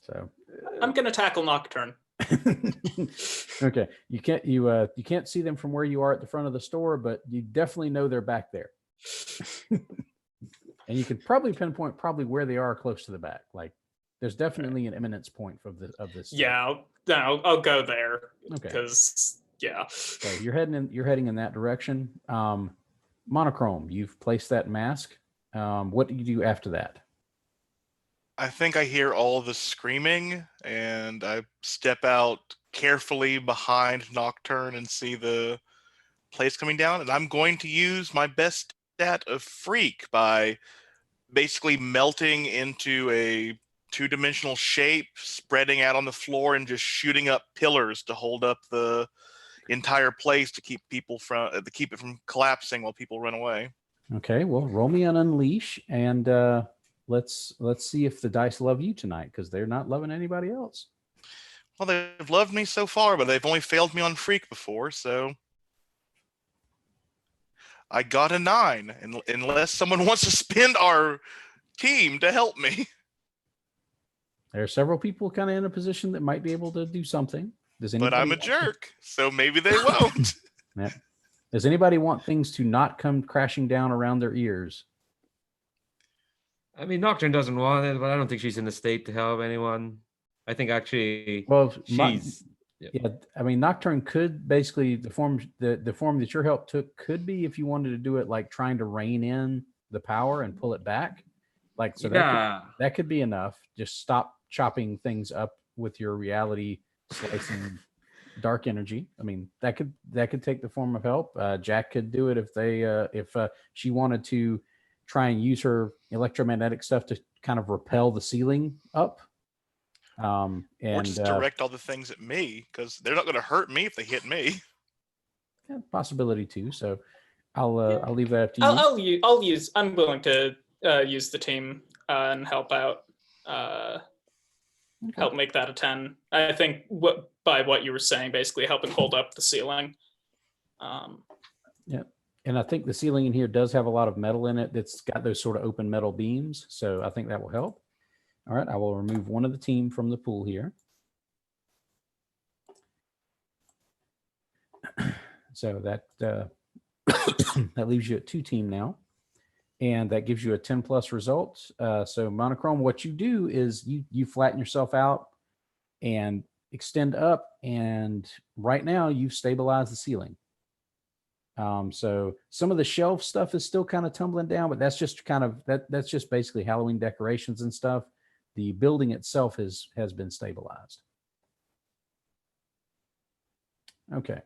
So I'm gonna tackle Nocturne. Okay. You can't see them from where you are at the front of the store, but you definitely know they're back there. And you can probably pinpoint where they are close to the back. Like there's definitely an eminence point of this. Yeah, I'll go there. Okay. Because yeah. So you're heading in that direction. Monochrome, you've placed that mask. What do you do after that? I think I hear all the screaming, and I step out carefully behind Nocturne and see the place coming down. And I'm going to use my best stat of Freak by basically melting into a 2-dimensional shape, spreading out on the floor, and just shooting up pillars to hold up the entire place to keep it from collapsing while people run away. Okay, well, roll me an unleash, and let's see if the dice love you tonight, because they're not loving anybody else. Well, they've loved me so far, but they've only failed me on Freak before, so I got a 9, unless someone wants to spend our team to help me. There are several people kind of in a position that might be able to do something. But I'm a jerk, so maybe they won't. Yeah. Does anybody want things to not come crashing down around their ears? I mean, Nocturne doesn't want it, but I don't think she's in the state to help anyone. I think actually, Well, she's yeah. I mean, Nocturne could basically the form that your help took could be if you wanted to do it like trying to rein in the power and pull it back, like so that could be enough. Just stop chopping things up with your reality slicing dark energy. I mean, that could take the form of help. Jack could do it if she wanted to try and use her electromagnetic stuff to kind of repel the ceiling up. And or just direct all the things at me, because they're not going to hurt me if they hit me. Yeah, possibility too. So I'll leave that up to you. I'm willing to use the team and help out. Help make that a 10. I think by what you were saying, basically helping hold up the ceiling. Yeah. And I think the ceiling in here does have a lot of metal in it that's got those sort of open metal beams. So I think that will help. All right. I will remove one of the team from the pool here. So that that leaves you at 2 team now. And that gives you a 10 plus result. So Monochrome, what you do is you flatten yourself out and extend up. And right now you've stabilized the ceiling. So some of the shelf stuff is still kind of tumbling down, but that's just that's just basically Halloween decorations and stuff. The building itself has been stabilized. Okay.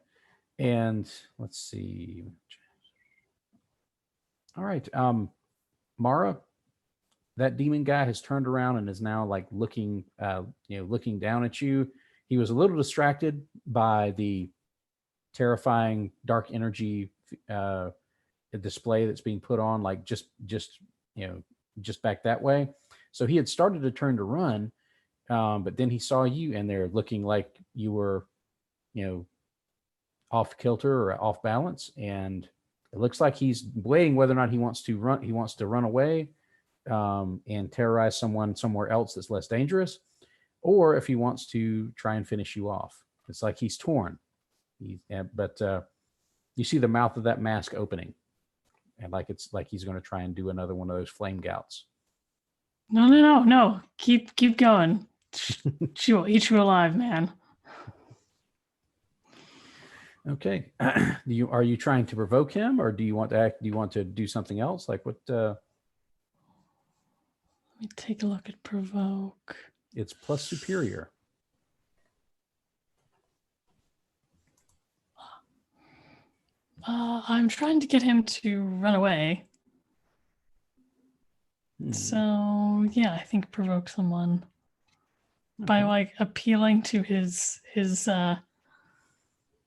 And let's see. All right. Mara, that demon guy has turned around and is now like looking, looking down at you. He was a little distracted by the terrifying dark energy display that's being put on, like just back that way. So he had started to turn to run, but then he saw you, and they're looking like you were, off kilter or off balance, and it looks like he's weighing whether or not he wants to run. He wants to run away and terrorize someone somewhere else that's less dangerous, or if he wants to try and finish you off. It's like he's torn. But you see the mouth of that mask opening, and it's like he's going to try and do another one of those flame gouts. No. Keep going. She will eat you alive, man. Okay. Are you trying to provoke him, or do you want to act? Do you want to do something else? Like what? Let me take a look at provoke. It's plus superior. I'm trying to get him to run away. So yeah, I think provoke someone by like appealing to his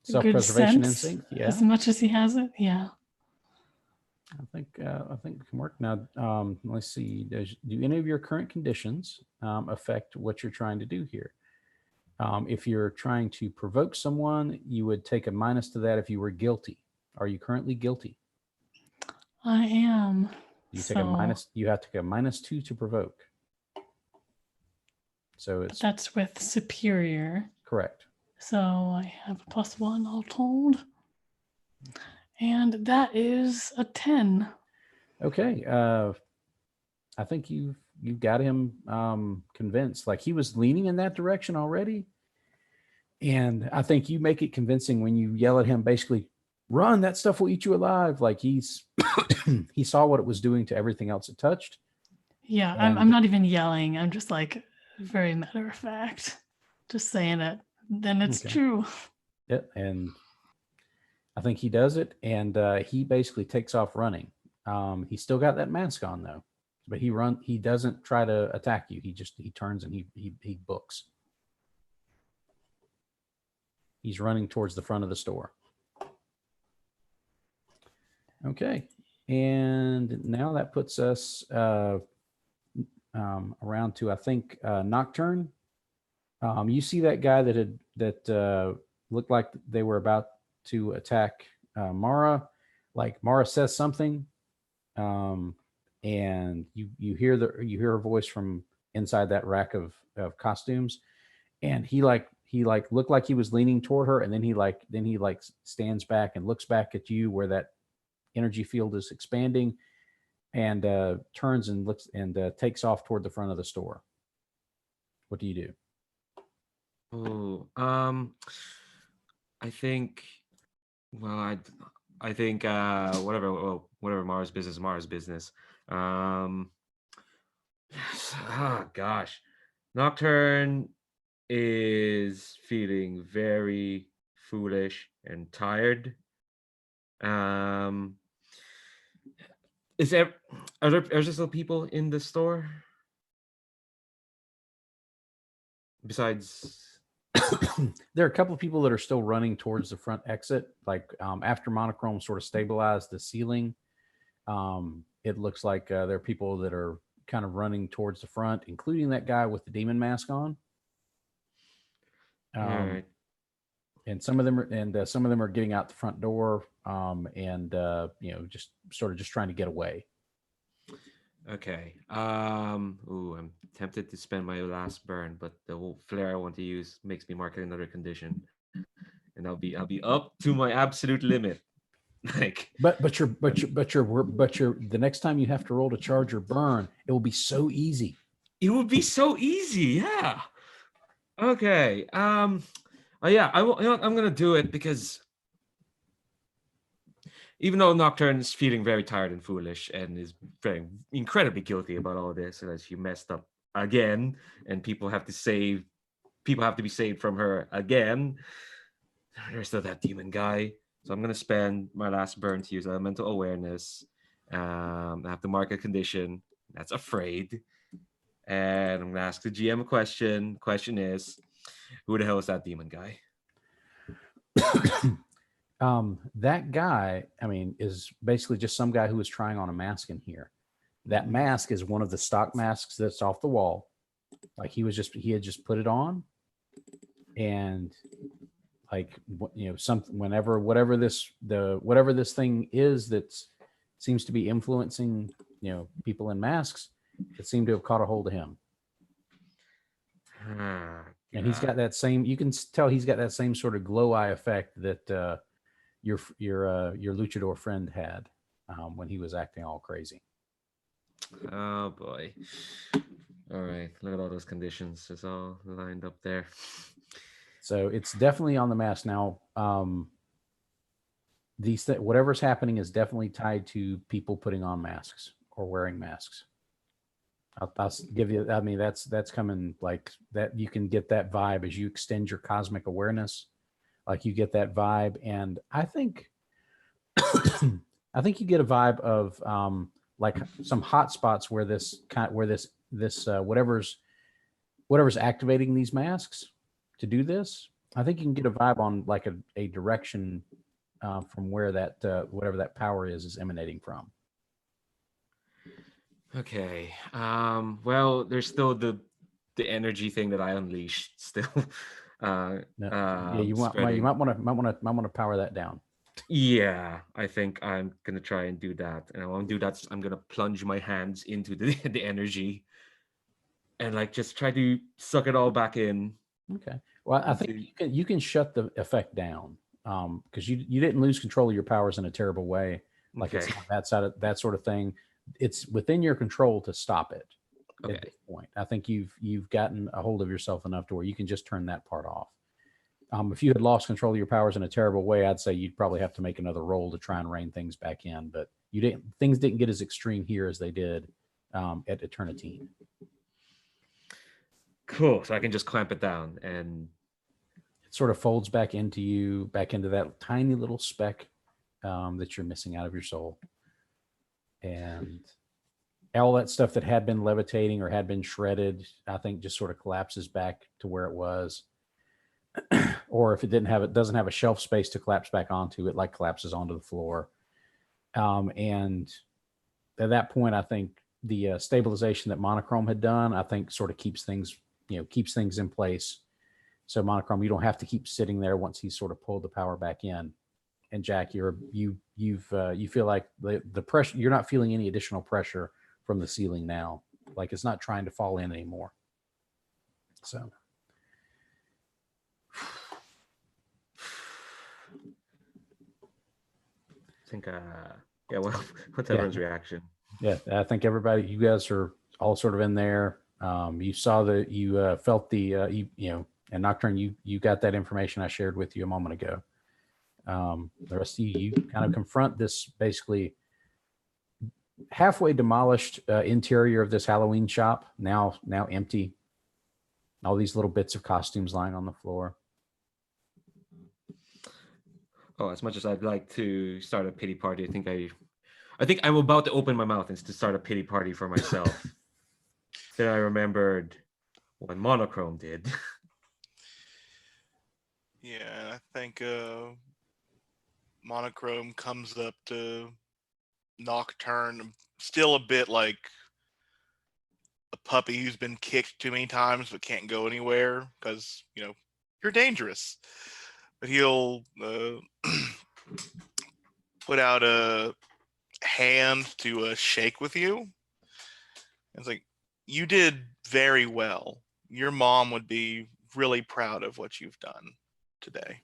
Self-preservation good sense, instinct. Yeah, as much as he has it. Yeah. I think it can work. Now, let's see. Do any of your current conditions affect what you're trying to do here? If you're trying to provoke someone, you would take a minus to that if you were guilty. Are you currently guilty? I am. You take a minus. You have to take a -2 to provoke. So that's with superior. Correct. So I have a +1 all told, and that is a 10. Okay. I think you've got him convinced. Like he was leaning in that direction already, and I think you make it convincing when you yell at him, basically, "Run! That stuff will eat you alive!" Like he saw what it was doing to everything else it touched. Yeah, I'm not even yelling. I'm just like very matter of fact, just saying it. Then it's true. Yeah, and I think he does it, and he basically takes off running. He's still got that mask on though, but he doesn't try to attack you. He turns and he books. He's running towards the front of the store. Okay, and now that puts us around to, I think, Nocturne. You see that guy that looked like they were about to attack Mara. Like Mara says something, and you hear her voice from inside that rack of costumes, and he looked like he was leaning toward her, and then he stands back and looks back at you where that energy field is expanding, and turns and looks and takes off toward the front of the store. What do you do? I think whatever Mara's business. Gosh. Nocturne is feeling very foolish and tired. Are there still people in the store besides? There are a couple of people that are still running towards the front exit. Like after Monochrome sort of stabilized the ceiling, it looks like there are people that are kind of running towards the front, including that guy with the demon mask on. Right. And some of them are getting out the front door, and just trying to get away. Okay. I'm tempted to spend my last burn, but the whole flare I want to use makes me mark another condition, and I'll be up to my absolute limit. Like, but the next time you have to roll to charge or burn, it will be so easy. It would be so easy, yeah. Okay. Yeah. I'm gonna do it because even though Nocturne is feeling very tired and foolish and is feeling incredibly guilty about all this, and as she messed up again, and people have to be saved from her again. There's still that demon guy. So I'm gonna spend my last burn to use elemental awareness. I have to mark a condition. That's afraid. And I'm gonna ask the GM a question. Question is, who the hell is that demon guy? That guy, I mean, is basically just some guy who was trying on a mask in here. That mask is one of the stock masks that's off the wall. Like he had just put it on, and like something whatever this thing is that seems to be influencing people in masks, it seemed to have caught a hold of him. And he's got that same, you can tell he's got that same sort of glow eye effect that your luchador friend had when he was acting all crazy. Oh boy. All right, look at all those conditions. It's all lined up there. So it's definitely on the mask now. Whatever's happening is definitely tied to people putting on masks or wearing masks. I'll give you, I mean, that's coming like that. You can get that vibe as you extend your cosmic awareness. Like you get that vibe. And I think, I think you get a vibe of like some hot spots where whatever's activating these masks to do this. I think you can get a vibe on like a direction from where that whatever that power is emanating from. Okay. Well, there's still the energy thing that I unleashed still. Yeah, you might want to power that down. Yeah, I think I'm gonna try and do that. And I want to do that. I'm gonna plunge my hands into the energy and like just try to suck it all back in. Okay. Well, I think you can shut the effect down because you didn't lose control of your powers in a terrible way. Like Okay. It's not that sort of thing. It's within your control to stop it. Okay. At this point, I think you've gotten a hold of yourself enough to where you can just turn that part off. If you had lost control of your powers in a terrible way, I'd say you'd probably have to make another roll to try and rein things back in. But things didn't get as extreme here as they did at Eternity. Cool. So I can just clamp it down and it sort of folds back into that tiny little speck that you're missing out of your soul. And all that stuff that had been levitating or had been shredded, I think just sort of collapses back to where it was. Or if it doesn't have a shelf space to collapse back onto, it like collapses onto the floor. And at that point, I think the stabilization that Monochrome had done, I think sort of keeps things in place. So Monochrome, you don't have to keep sitting there once he's sort of pulled the power back in. And Jack, you feel like the pressure, you're not feeling any additional pressure from the ceiling now. Like it's not trying to fall in anymore. So. I think, yeah, well, what's everyone's reaction? Yeah, I think you guys are all sort of in there. You felt the, and Nocturne, you got that information I shared with you a moment ago. The rest of you kind of confront this basically halfway demolished interior of this Halloween shop, now empty. All these little bits of costumes lying on the floor. Oh, as much as I'd like to start a pity party, I think I'm about to open my mouth and to start a pity party for myself. Then I remembered what Monochrome did. Yeah, I think Monochrome comes up to Nocturne, still a bit like a puppy who's been kicked too many times but can't go anywhere because, you're dangerous. But he'll put out a hand to shake with you. It's like, you did very well. Your mom would be really proud of what you've done today.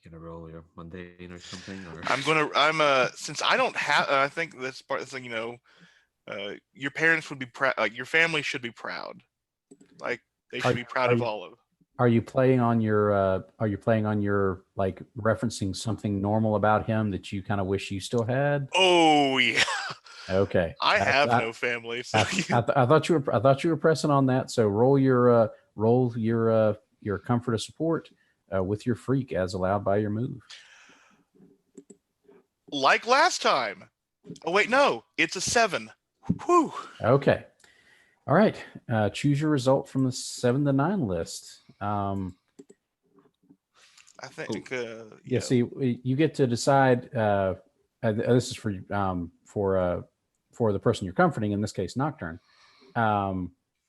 You gonna roll your mundane or something? Or since I don't have, I think this part is like, your parents would be proud. Like your family should be proud. Like they should be proud of all of. Are you playing on your like referencing something normal about him that you kind of wish you still had? Oh yeah. Okay. I have no family. So I thought you were pressing on that. So roll your roll your comfort of support with your freak as allowed by your move. Like last time. Oh wait, no, it's a 7. Whew. Okay. All right. Choose your result from the 7 to 9 list. I think. Yeah. See, you get to decide. This is for the person you're comforting. In this case, Nocturne.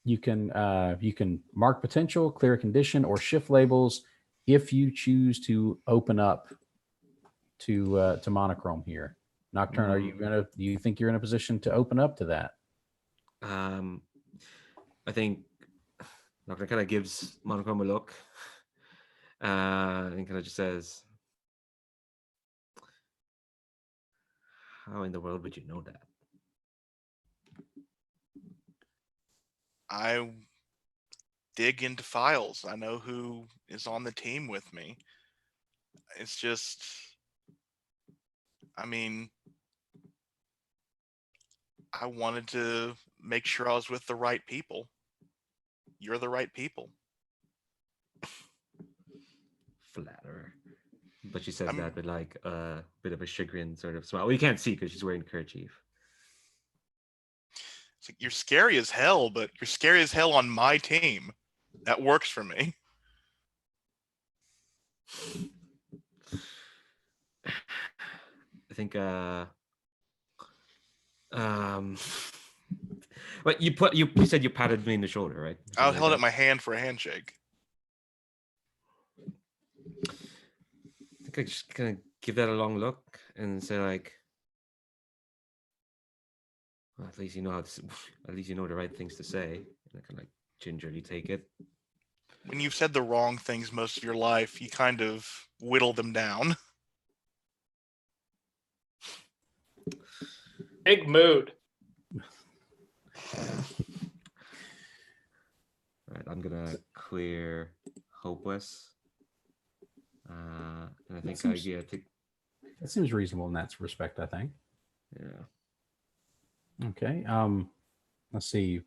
You can mark potential, clear a condition, or shift labels if you choose to open up to monochrome here. Nocturne, do you think you're in a position to open up to that? I think Nocturne kind of gives monochrome a look. And kind of just says, how in the world would you know that? I dig into files. I know who is on the team with me. It's just, I mean, I wanted to make sure I was with the right people. You're the right people. Flatterer. But she says that with like a bit of a chagrin sort of smile. Well, you can't see because she's wearing kerchief. It's like, you're scary as hell, but you're scary as hell on my team. That works for me. I think but you said you patted me in the shoulder, right? I held up my hand for a handshake. I think I just kind of give that a long look and say like, well, at least you know at least you know the right things to say. And I kind of like gingerly take it. When you've said the wrong things most of your life, you kind of whittle them down. Big mood. All right, I'm gonna clear Hopeless. And I think That seems reasonable in that respect, I think. Yeah. Okay. Let's see.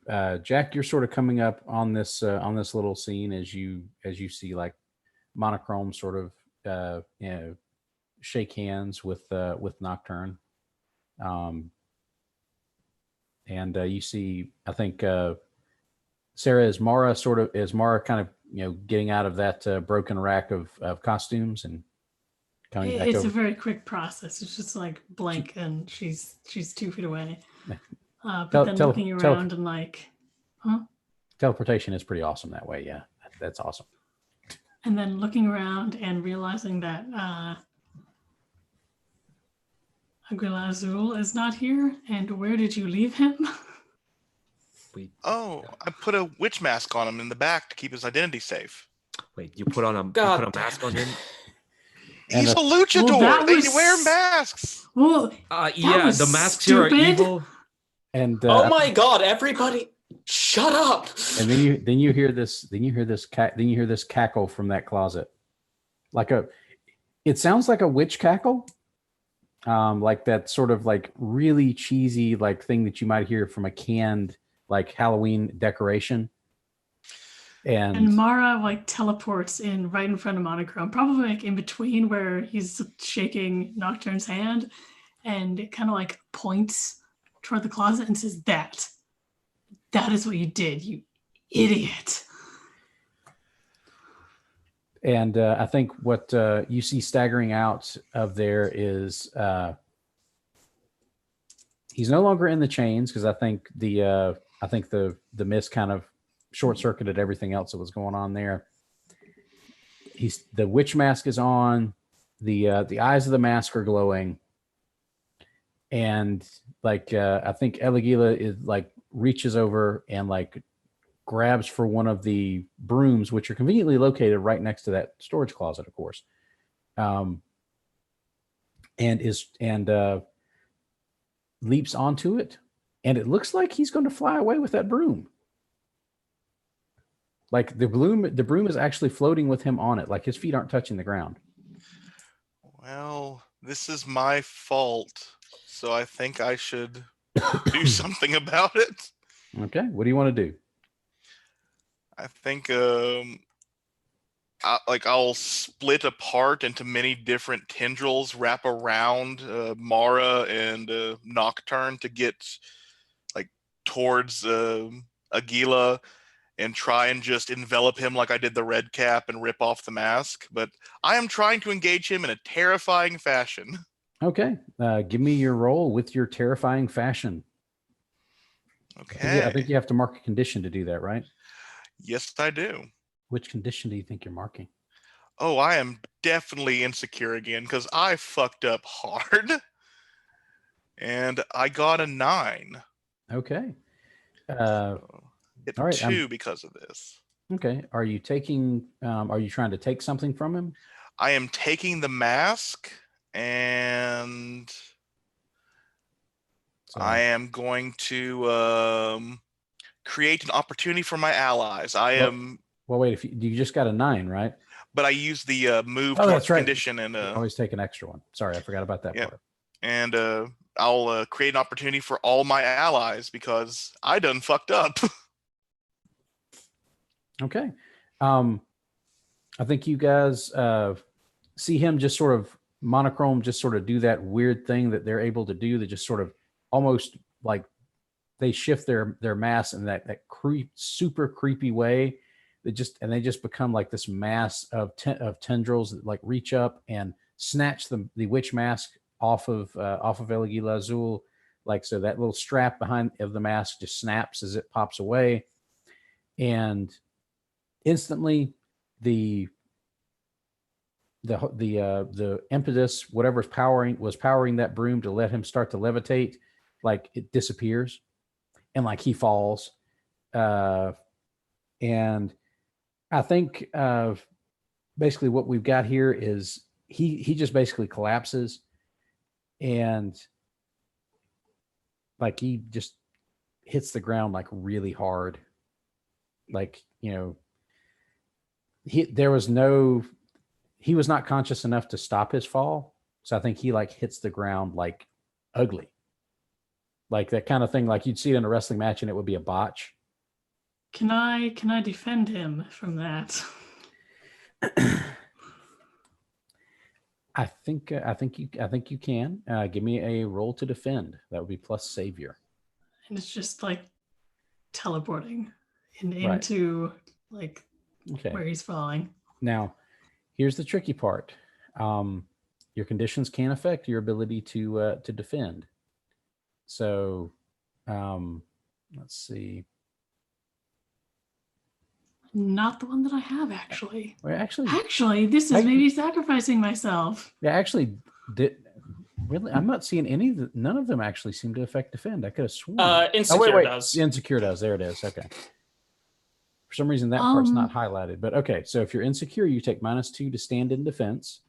Jack, you're sort of coming up on this little scene as you see like monochrome sort of shake hands with Nocturne. And you see, I think Sarah, is Mara kind of getting out of that broken rack of costumes and coming back It's over? a very quick process. It's just like blink and she's 2 feet away. But then looking around and like, teleportation is pretty awesome that way. Yeah, that's awesome. And then looking around and realizing that Aguila Azul is not here. And where did you leave him? I put a witch mask on him in the back to keep his identity safe. Wait, you put a mask on him? He's a luchador. Well, they wear masks. Well, yeah, the masks here are evil. And oh my God! Everybody, shut up! And then you hear this cackle from that closet, it sounds like a witch cackle, like that sort of like really cheesy like thing that you might hear from a canned like Halloween decoration. And Mara like teleports in right in front of Monochrome, probably like in between where he's shaking Nocturne's hand, and it kind of like points toward the closet and says, that is what you did, you idiot. And I think what you see staggering out of there is he's no longer in the chains, because I think the mist kind of short-circuited everything else that was going on there. The witch mask is on, the eyes of the mask are glowing, and like I think Eligila is like reaches over and like grabs for one of the brooms, which are conveniently located right next to that storage closet, of course, and leaps onto it, and it looks like he's going to fly away with that broom. Like the broom is actually floating with him on it, like his feet aren't touching the ground. Well, this is my fault, so I think I should do something about it. Okay, what do you want to do? I think I'll split apart into many different tendrils, wrap around Mara and Nocturne to get like towards Aguila and try and just envelop him like I did the red cap and rip off the mask. But I am trying to engage him in a terrifying fashion. Okay. Give me your roll with your terrifying fashion. Okay. I think you have to mark a condition to do that, right? Yes, I do. Which condition do you think you're marking? Oh, I am definitely insecure again because I fucked up hard. And I got a 9. Okay. Hit all right, 2 because of this. Okay. Are you taking, are you trying to take something from him? I am taking the mask and I am going to create an opportunity for my allies. Well, wait, if you just got a 9, right? But I use the move Oh, to that's right. condition and You always take an extra one. Sorry, I forgot about that part. And I'll create an opportunity for all my allies because I done fucked up. Okay. I think you guys see him just sort of monochrome, just sort of do that weird thing that they're able to do. That just sort of almost like they shift their mass in that super creepy way. They just become like this mass of tendrils that like reach up and snatch the witch mask off of El Aguila Azul. Like, so that little strap behind of the mask just snaps as it pops away. And instantly the impetus, whatever's was powering that broom to let him start to levitate, like it disappears and like he falls. And I think basically what we've got here is he just basically collapses and like he just hits the ground like really hard. Like, you know, he was not conscious enough to stop his fall. So I think he like hits the ground like ugly. Like that kind of thing, like you'd see it in a wrestling match and it would be a botch. Can I defend him from that? I think you can. Give me a roll to defend. That would be plus savior. And it's just like teleporting Right. into like Okay. where he's falling. Now, here's the tricky part. Your conditions can affect your ability to defend. So, let's see. Not the one that I have, actually. Well, Actually, this is maybe sacrificing myself. Yeah, actually, really, I'm not seeing none of them actually seem to affect defend. I could have sworn. Insecure does. Insecure does. There it is. Okay. For some reason, that part's not highlighted. But okay, so if you're insecure, you take -2 to stand in defense.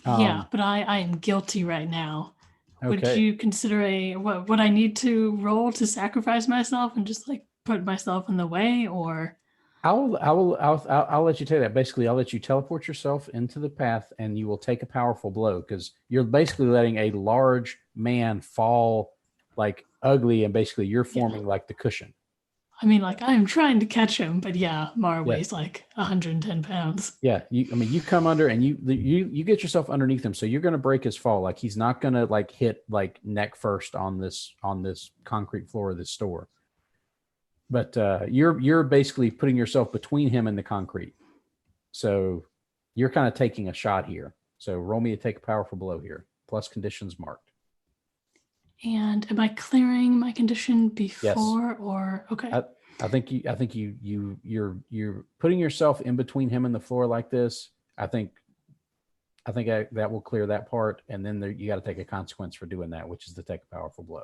Yeah, but I am guilty right now. Okay. Would you consider what I need to roll to sacrifice myself and just like put myself in the way, or? I'll let you take that. Basically, I'll let you teleport yourself into the path and you will take a powerful blow because you're basically letting a large man fall like ugly and basically you're forming like the cushion. I mean, like I'm trying to catch him, but yeah, Mara weighs like 110 pounds. Yeah, you come under and you get yourself underneath him, so you're going to break his fall. Like he's not going to like hit like neck first on this concrete floor of this store. But you're basically putting yourself between him and the concrete. So you're kind of taking a shot here. So roll me to take a powerful blow here, plus conditions marked. And am I clearing my condition before Yes. or okay? I think you're putting yourself in between him and the floor like this. I think that will clear that part, and then you got to take a consequence for doing that, which is to take a powerful blow.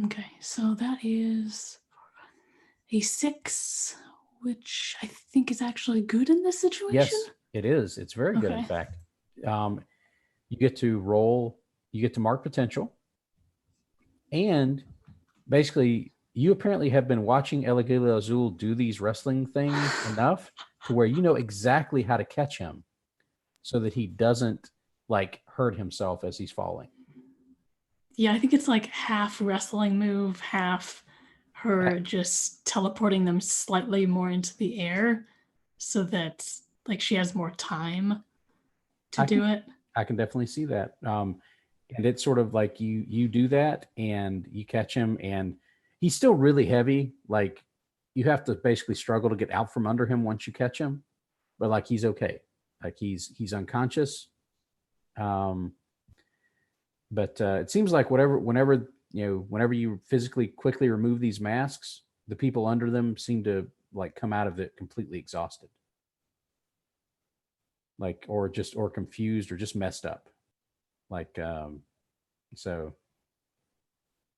Okay, so that is a 6, which I think is actually good in this situation. Yes, it is. It's very good, in fact. You get to roll, you get to mark potential, and basically you apparently have been watching El Aguila Azul do these wrestling things enough to where you know exactly how to catch him so that he doesn't like hurt himself as he's falling. Yeah, I think it's like half wrestling move, half her just teleporting them slightly more into the air so that like she has more time to do it. I can definitely see that. And it's sort of like you do that and you catch him, and he's still really heavy. Like you have to basically struggle to get out from under him once you catch him, but like he's okay. Like he's unconscious. But it seems like whenever you physically quickly remove these masks, the people under them seem to like come out of it completely exhausted, like or confused or just messed up. Like so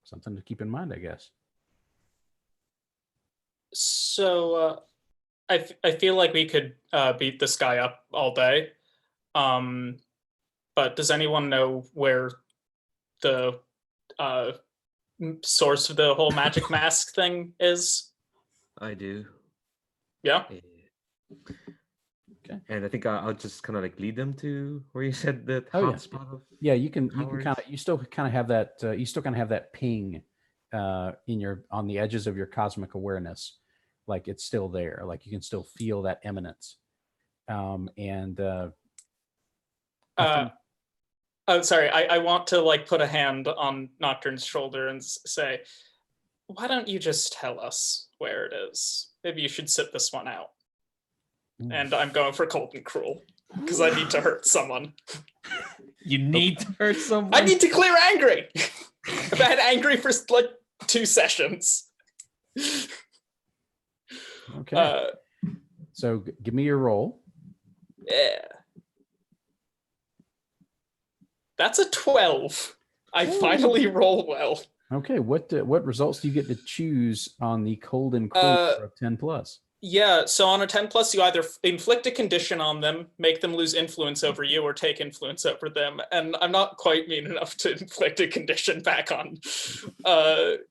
something to keep in mind, I guess. So I feel like we could beat this guy up all day. But does anyone know where the source of the whole magic mask thing is? I do. Yeah. Okay. And I think I'll just kind of like lead them to where you said that hotspot of. Yeah, you can powers. kind of you still kind of have that ping on the edges of your cosmic awareness, like it's still there, like you can still feel that eminence. Oh, sorry. I want to like put a hand on Nocturne's shoulder and say, why don't you just tell us where it is? Maybe you should sit this one out. And I'm going for cold and cruel because I need to hurt someone. You need to hurt someone? I need to clear angry. I've had angry for like 2 sessions. Okay. So give me your roll. Yeah. That's a 12. I finally roll well. Okay. What results do you get to choose on the cold and cruel of 10 plus? Yeah, so on a 10 plus, you either inflict a condition on them, make them lose influence over you, or take influence over them. And I'm not quite mean enough to inflict a condition back on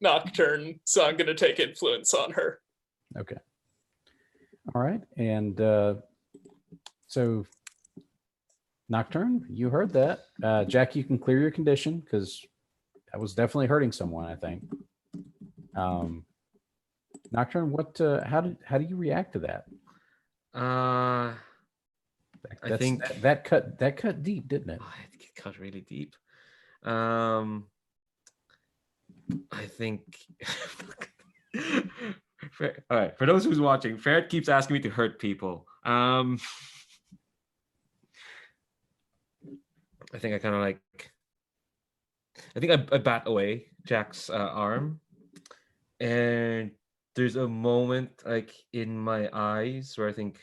Nocturne, so I'm going to take influence on her. Okay. All right. And so, Nocturne, you heard that. Jack, you can clear your condition because that was definitely hurting someone, I think. Nocturne, how do you react to that? I think that cut deep, didn't it? It cut really deep. I think. All right. For those who's watching, Ferret keeps asking me to hurt people. I think I kind of like. I think I bat away Jack's arm, and there's a moment like in my eyes where I think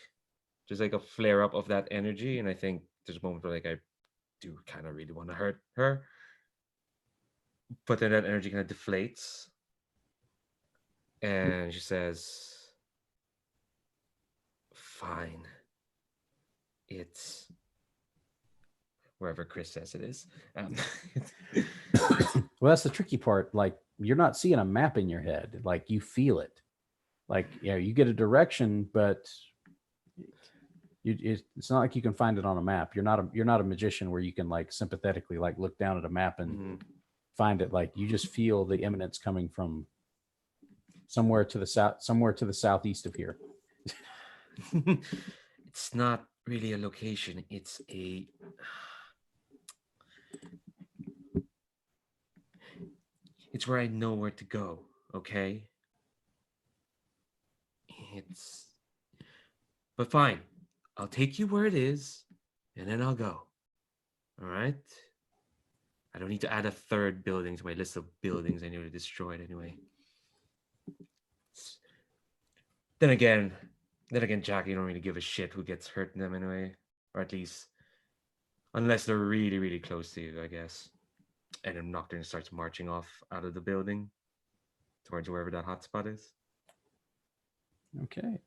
there's like a flare up of that energy, and I think there's a moment where like I do kind of really want to hurt her, but then that energy kind of deflates, and she says, "Fine, it's wherever Chris says it is." Well, that's the tricky part. Like, you're not seeing a map in your head. Like, you feel it. Like, you get a direction, but it's not like you can find it on a map. You're not a magician where you can like sympathetically like look down at a map and find it. Like, you just feel the eminence coming from somewhere to the southeast of here. It's not really a location. It's where I know where to go, okay? But fine. I'll take you where it is, and then I'll go. All right? I don't need to add a third building to my list of buildings I need to destroy anyway. Then again, Jack, you don't really give a shit who gets hurt in them anyway. Or at least, unless they're really, really close to you, I guess. And then Nocturne starts marching off out of the building towards wherever that hotspot is. Okay.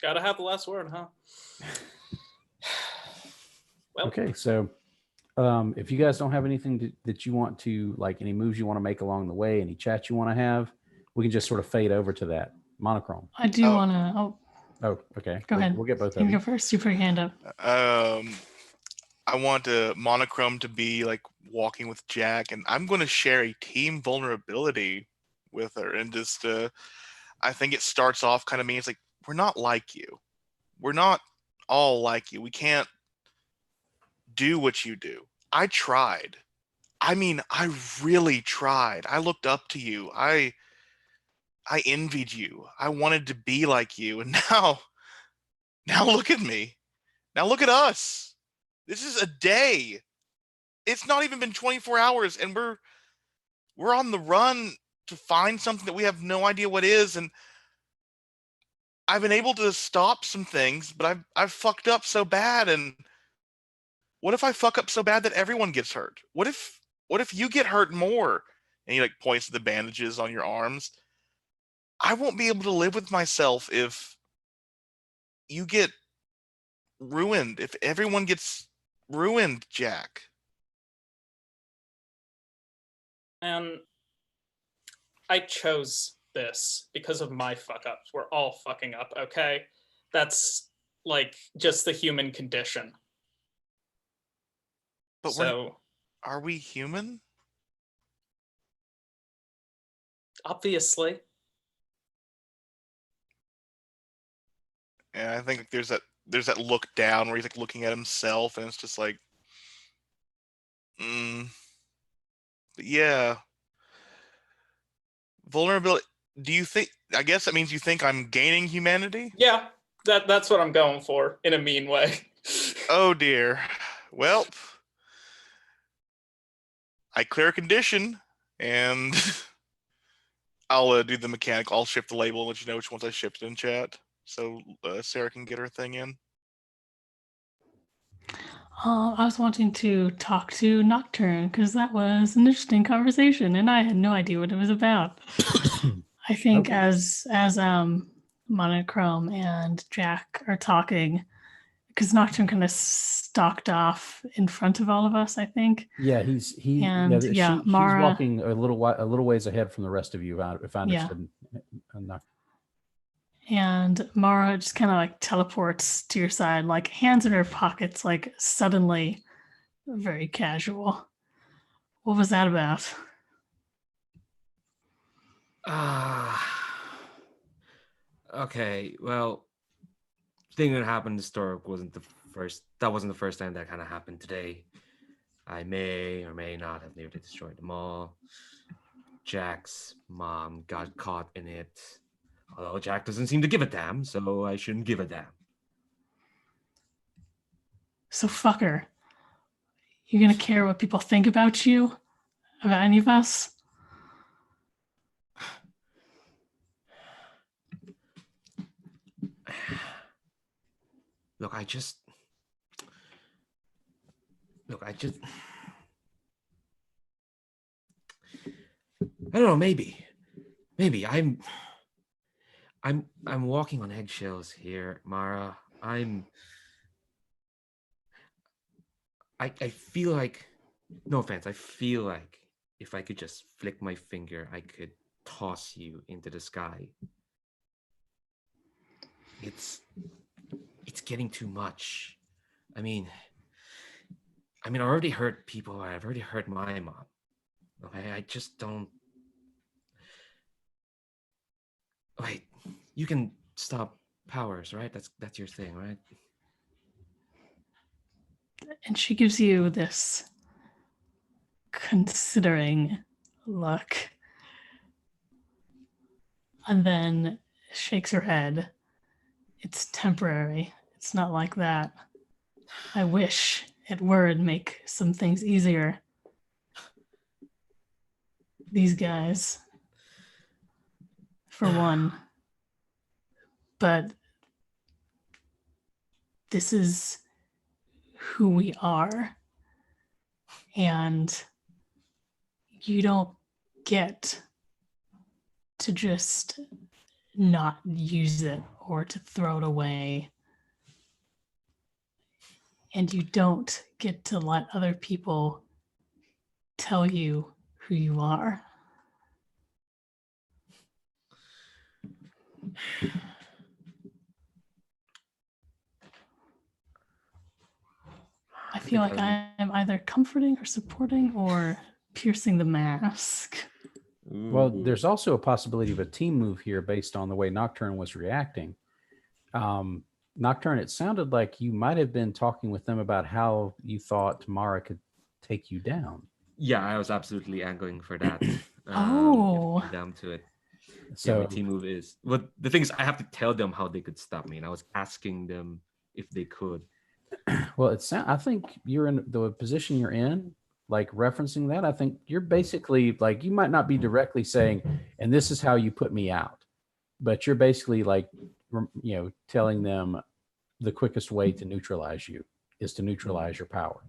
Gotta have the last word, huh? Well, okay, so if you guys don't have anything that you want to, like any moves you want to make along the way, any chats you want to have, we can just sort of fade over to that. Monochrome. I do want to. Oh, okay. Go ahead. We'll get both of You you. go first. You put your hand up. I want Monochrome to be like walking with Jack, and I'm going to share a team vulnerability with her, and just I think it starts off kind of mean it's like, we're not like you. We're not all like you. We can't do what you do. I tried. I mean, I really tried. I looked up to you. I envied you. I wanted to be like you. And now look at me. Now look at us. This is a day. It's not even been 24 hours, and we're on the run to find something that we have no idea what is. And I've been able to stop some things, but I've fucked up so bad. And what if I fuck up so bad that everyone gets hurt? What if you get hurt more? And he like points to the bandages on your arms. I won't be able to live with myself if you get ruined, if everyone gets ruined, Jack. And I chose this because of my fuck ups. We're all fucking up, okay? That's like just the human condition. But So are we human? obviously, And I think there's that look down where he's like looking at himself, and it's just like, but yeah, vulnerability. Do you think? I guess that means you think I'm gaining humanity. yeah, that's what I'm going for in a mean way. Oh dear. Well, I clear a condition, and I'll do the mechanic. I'll shift the label and let you know which ones I shifted in chat, so Sarah can get her thing in. I was wanting to talk to Nocturne because that was an interesting conversation, and I had no idea what it was about. I think Okay. as Monochrome and Jack are talking, because Nocturne kind of stalked off in front of all of us, I think. Yeah, And yeah, she's Mara, walking a little ways ahead from the rest of you, if I understood. and Mara just kind of like teleports to your side, like hands in her pockets, like suddenly, very casual. What was that about? Okay, well, thing that happened in the store wasn't the first time that kind of happened today. I may or may not have nearly destroyed them all. Jack's mom got caught in it. Although Jack doesn't seem to give a damn, so I shouldn't give a damn. So fuck her. You're gonna care what people think about you? About any of us? Look, I don't know, maybe I'm walking on eggshells here, Mara. I feel like, no offense, I feel like if I could just flick my finger, I could toss you into the sky. It's getting too much. I mean, I already hurt people. I've already hurt my mom. I just don't. Wait, you can stop powers, right? That's your thing, right? And she gives you this considering look, and then shakes her head. It's temporary. It's not like that. I wish it were to make some things easier. These guys, for one. But this is who we are. And you don't get to just not use it or to throw it away. And you don't get to let other people tell you who you are. I feel like I'm either comforting or supporting or piercing the mask. Well, there's also a possibility of a team move here based on the way Nocturne was reacting. Nocturne, it sounded like you might have been talking with them about how you thought Mara could take you down. Yeah, I was absolutely angling for that. Oh. Get down to it. So My team move is. But the thing is, I have to tell them how they could stop me, and I was asking them if they could. well, I think you're in the position you're in, like referencing that. I think you're basically like, you might not be directly saying, and this is how you put me out, but you're basically like, telling them the quickest way to neutralize you is to neutralize your power.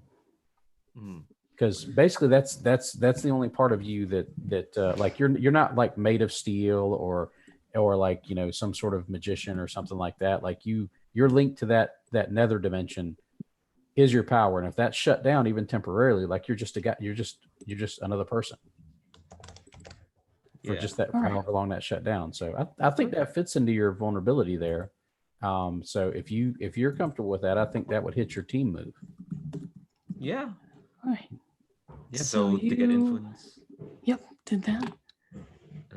Because basically that's the only part of you that like you're not like made of steel or like some sort of magician or something like that. Like you're linked to that nether dimension is your power, and if that's shut down even temporarily, like you're just another person for just that however long that shut down. So I think that fits into your vulnerability there. So if you're comfortable with that, I think that would hit your team move. Yeah. All right. Yeah, so to get influence. Yep, did that.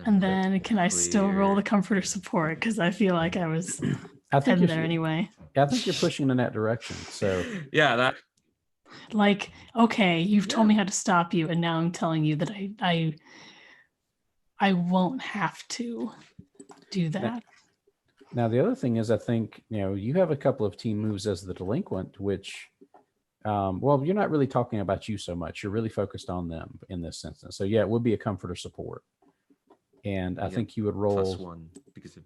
And then can I still roll the comfort or support? Because I feel like I was heading there anyway. I think you're pushing in that direction. So yeah, that like, okay, you've told me how to stop you, and now I'm telling you that I won't have to do that. Now the other thing is, I think you have a couple of team moves as the delinquent, which well, you're not really talking about you so much. You're really focused on them in this instance. So yeah, it would be a comfort or support. And I think you would roll +1 because of.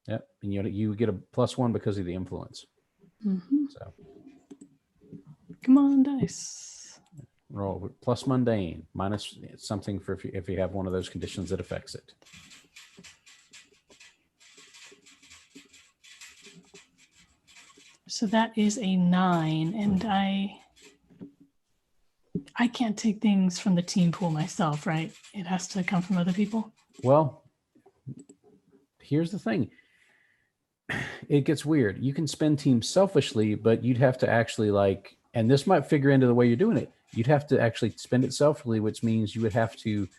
Yep, and you get a +1 because of the influence. Mm-hmm. So come on, dice. Roll plus mundane minus something for if you have one of those conditions that affects it. So that is a 9, and I can't take things from the team pool myself, right? It has to come from other people. Well, here's the thing. It gets weird. You can spend teams selfishly, but you'd have to actually and this might figure into the way you're doing it. You'd have to actually spend it selfishly, which means you would have to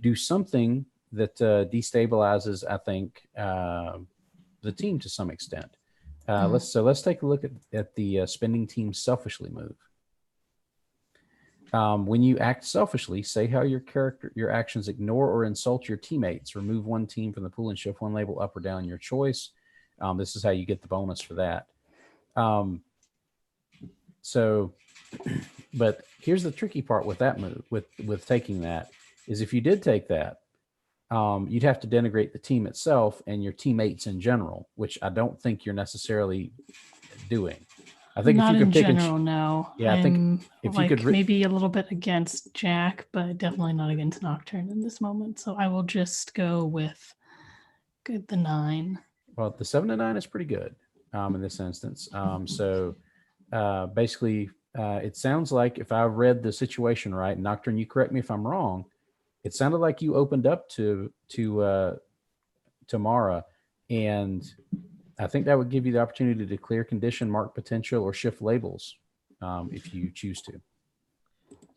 do something that destabilizes, I think, the team to some extent. Let's take a look at the spending team selfishly move. When you act selfishly, say how your actions ignore or insult your teammates. Remove one team from the pool and shift one label up or down your choice. This is how you get the bonus for that. But here's the tricky part with that move, with taking that, is if you did take that, you'd have to denigrate the team itself and your teammates in general, which I don't think you're necessarily doing. I think not if you in could pick general, no. Yeah, I think if you could maybe a little bit against Jack, but definitely not against Nocturne in this moment. So I will just go with the 9. Well, the 7 to 9 is pretty good in this instance. Basically, it sounds like, if I read the situation right, Nocturne, you correct me if I'm wrong, it sounded like you opened up to Mara, and I think that would give you the opportunity to clear condition, mark potential, or shift labels if you choose to.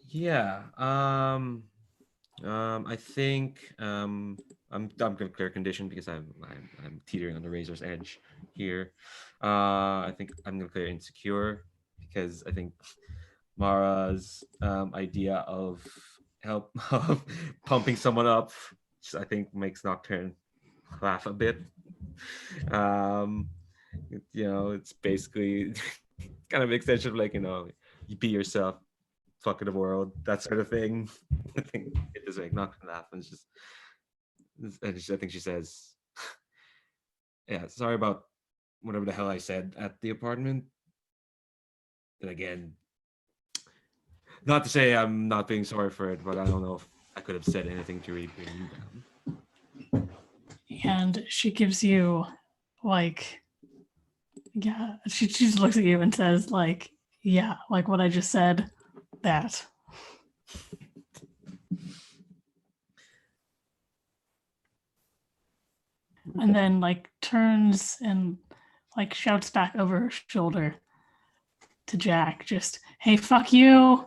Yeah. I think I'm gonna clear condition because I'm teetering on the razor's edge here. I think I'm gonna clear insecure because I think Mara's idea of pumping someone up, I think, makes Nocturne laugh a bit. It's basically kind of extension of you be yourself, fucking the world, that sort of thing. I think it does make Nocturne laugh, and I think she says, "Yeah, sorry about whatever the hell I said at the apartment." And again, not to say I'm not being sorry for it, but I don't know if I could have said anything to really bring you down. And she gives you she just looks at you and says like what I just said, that. And then turns and shouts back over her shoulder, to Jack. Just, hey, fuck you.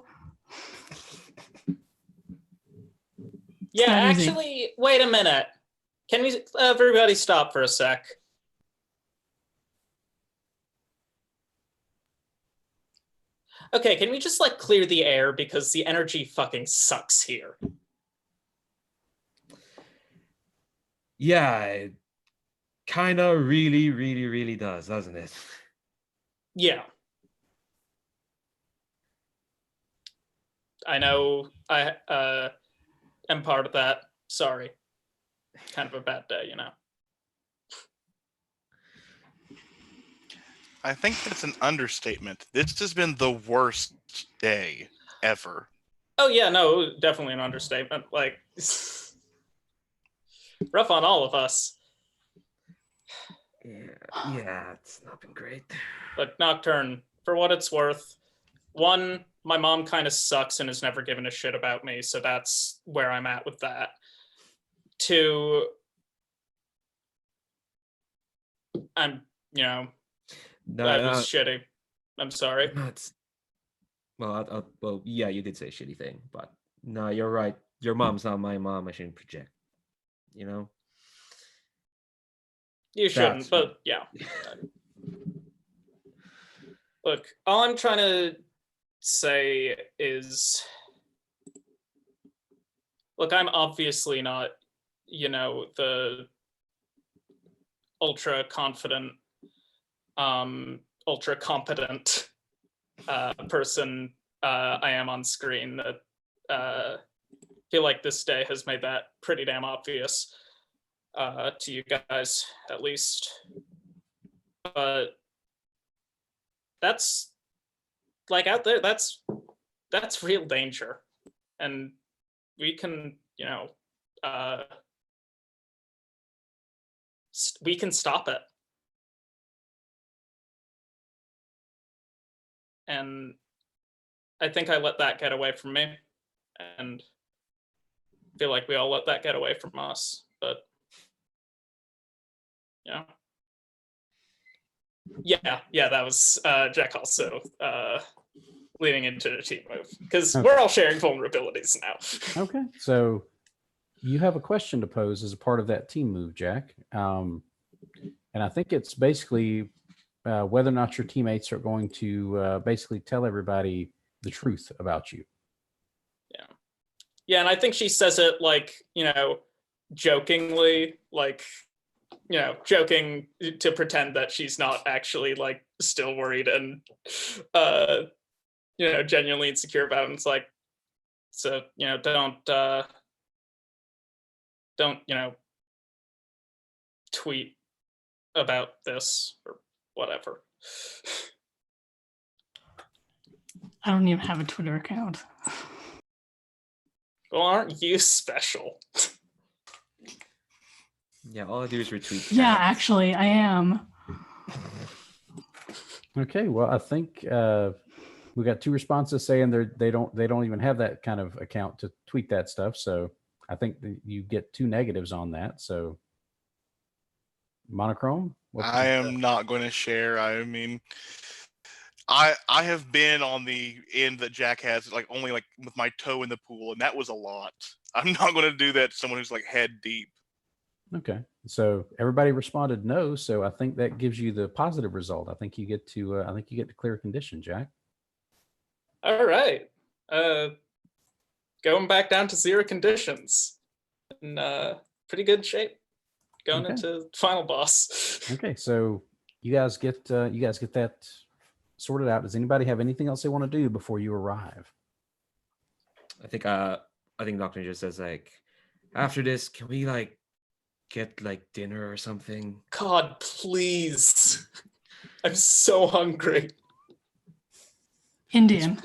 Yeah, that easy. actually, wait a minute. Can we everybody stop for a sec? Okay, can we just like clear the air because the energy fucking sucks here? Yeah, it kind of really does, doesn't it? Yeah. I know I am part of that. Sorry. Kind of a bad day, you know. I think that's an understatement. This has been the worst day ever. Oh yeah, no, definitely an understatement. Like rough on all of us. Yeah, it's not been great. But Nocturne, for what it's worth, one, my mom kind of sucks and has never given a shit about me, so that's where I'm at with that. Two, I'm, that was shitty. I'm sorry. Well, yeah, you did say a shitty thing, but no, you're right. Your mom's not my mom. I shouldn't project. You know? You shouldn't, but yeah. Look, all I'm trying to say is, look, I'm obviously not, the ultra confident, ultra competent person I am on screen. That feel like this day has made that pretty damn obvious to you guys, at least. But that's like out there. That's real danger, and we can, we can stop it. And I think I let that get away from me, and I feel like we all let that get away from us. But yeah, that was Jack also leading into the team move, because we're all sharing vulnerabilities now. Okay, so you have a question to pose as a part of that team move, Jack, and I think it's basically whether or not your teammates are going to basically tell everybody the truth about you. Yeah, and I think she says it like, jokingly, like, joking to pretend that she's not actually like still worried and genuinely insecure about it. And it's like, so, don't tweet about this or whatever. I don't even have a Twitter account. Well, aren't you special? Yeah, all I do is retweet. Yeah, actually, I am. Okay, well, I think we got 2 responses saying they don't even have that kind of account to tweet that stuff. So I think that you get 2 negatives on that. So Monochrome, I am not going to share. I mean, I have been on the end that Jack has, like only like with my toe in the pool, and that was a lot. I'm not going to do that to someone who's like head deep. Okay, so everybody responded no. So I think that gives you the positive result. I think you get to clear condition, Jack. All right, going back down to 0 conditions, in pretty good shape going into final boss. Okay, so you guys get that sorted out. Does anybody have anything else they want to do before you arrive? I think Dr. just says like, after this, can we like get like dinner or something? God, please. I'm so hungry. Indian.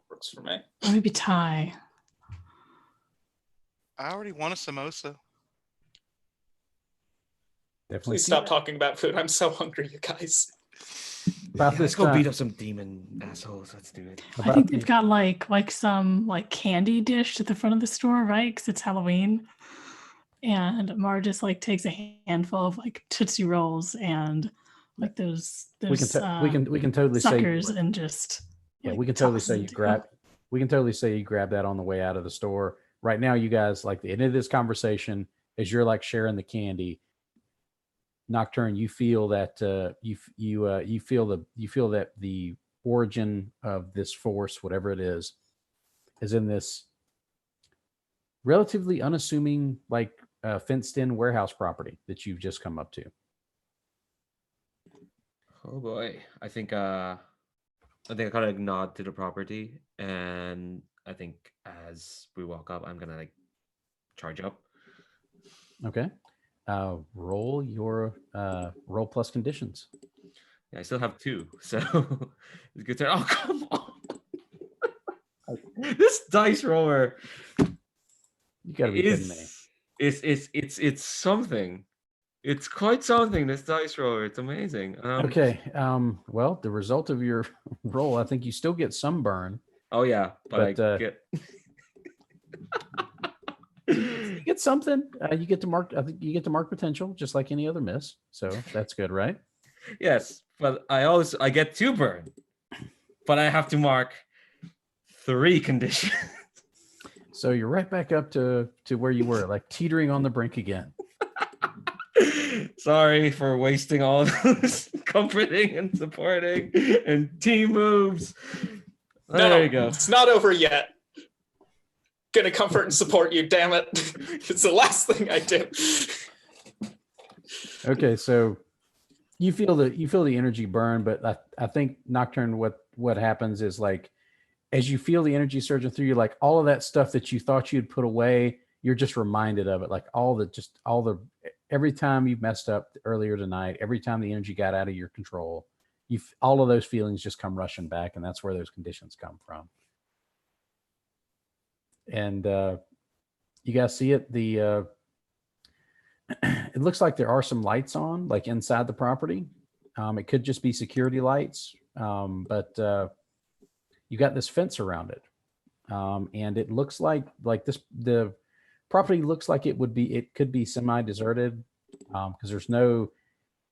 Works for me. Or maybe Thai. I already want a samosa. Definitely. Please stop talking about food. I'm so hungry, you guys. Let's go beat up some demon assholes. Let's do it. I think they've got like some like candy dish at the front of the store, right? Because it's Halloween. And Mar just like takes a handful of like Tootsie Rolls and like those We can totally suckers say and just yeah, like, we can totally toss say it you to grab. We can totally say you grab that on the way out of the store. Right now, you guys like the end of this conversation as you're like sharing the candy. Nocturne, you feel that you feel that the origin of this force, whatever it is in this relatively unassuming, like fenced-in warehouse property that you've just come up to. Oh boy. I think I kind of nod to the property, and I think as we walk up, I'm gonna like charge up. Okay, roll your roll plus conditions. Yeah, I still have 2, so it's good. Oh, come on! This dice roller You got to be kidding me. it's something. It's quite something. This dice roller, it's amazing. Okay. Well, the result of your roll, I think you still get some burn. Oh yeah, but I But, get. You get something. You get to mark. I think you get to mark potential, just like any other miss. So that's good, right? Yes, but I get 2 burn, but I have to mark 3 conditions. So you're right back up to where you were, like teetering on the brink again. Sorry for wasting all those comforting and supporting and team moves. There you go. It's not over yet. Gonna comfort and support you, damn it. It's the last thing I do. Okay, so you feel the energy burn, but I think Nocturne, what happens is like as you feel the energy surging through you, like all of that stuff that you thought you'd put away, you're just reminded of it. Like every time you've messed up earlier tonight, every time the energy got out of your control, all of those feelings just come rushing back, and that's where those conditions come from. And you guys see it. It looks like there are some lights on, like inside the property. It could just be security lights, but you got this fence around it, and it looks like this. The property looks like it could be semi-deserted because there's no,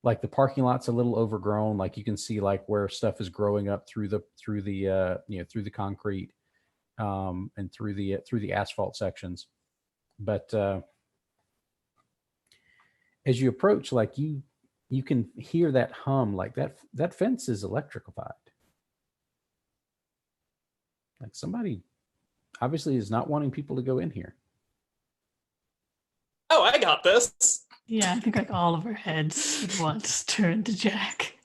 like, the parking lot's a little overgrown. Like you can see like where stuff is growing up through the concrete and through the asphalt sections. But as you approach, like you can hear that hum, like that fence is electrified. Like somebody obviously is not wanting people to go in here. Oh, I got this. Yeah, I think like all of our heads at once turn to Jack.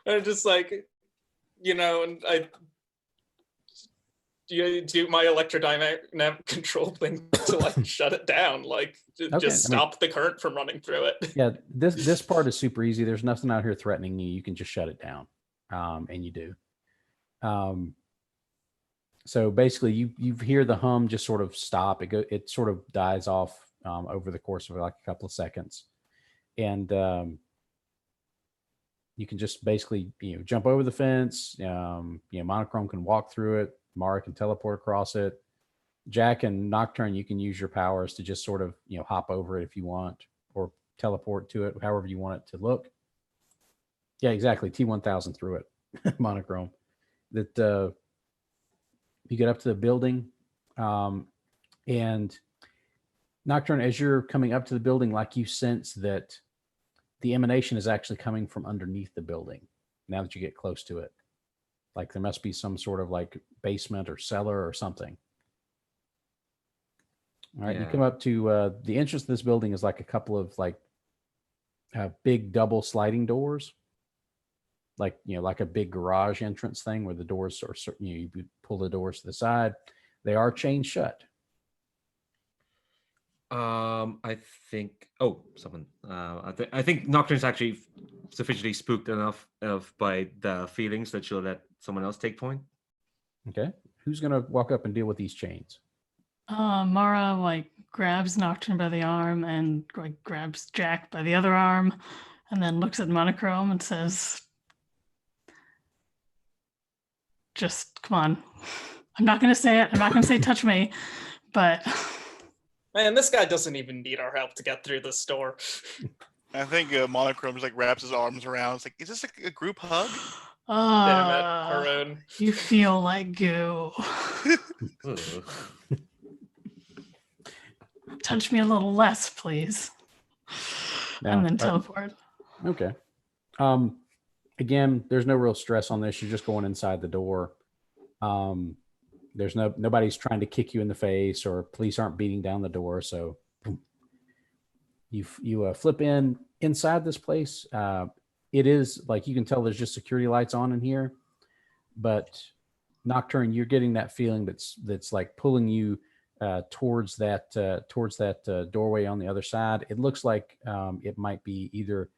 And just like, and I do my electrodynamic control thing to like shut it down, like just stop the current from running through it. Yeah, this part is super easy. There's nothing out here threatening you. You can just shut it down, and you do. So basically, you hear the hum just sort of stop. It sort of dies off over the course of like a couple of seconds, and you can just basically jump over the fence. Monochrome can walk through it. Mara can teleport across it. Jack and Nocturne, you can use your powers to just sort of hop over it if you want, or teleport to it, however you want it to look. Yeah, exactly. T1000 through it. Monochrome. That you get up to the building, and Nocturne, as you're coming up to the building, like you sense that the emanation is actually coming from underneath the building. Now that you get close to it, like there must be some sort of like basement or cellar or something. All right, You come up to the entrance to this building is like a couple of like big double sliding doors, like like a big garage entrance thing where the doors are you pull the doors to the side. They are chained shut. I think. Oh, someone. I think Nocturne's actually sufficiently spooked enough by the feelings that she'll let someone else take point. Okay, who's gonna walk up and deal with these chains? Mara like grabs Nocturne by the arm and like grabs Jack by the other arm, and then looks at Monochrome and says, "Just come on. I'm not gonna say it. I'm not gonna say touch me, but." Man, this guy doesn't even need our help to get through this door. I think Monochrome just like wraps his arms around. It's like, is this a group hug? Damn it, Ah, Haroon. you feel like goo. Ugh. Touch me a little less, please. Now, And then all right. teleport. Okay. Again, there's no real stress on this. You're just going inside the door. There's nobody's trying to kick you in the face, or police aren't beating down the door. So boom. You flip inside this place. It is like, you can tell there's just security lights on in here, but Nocturne, you're getting that feeling that's like pulling you towards that doorway on the other side. It looks like it might be either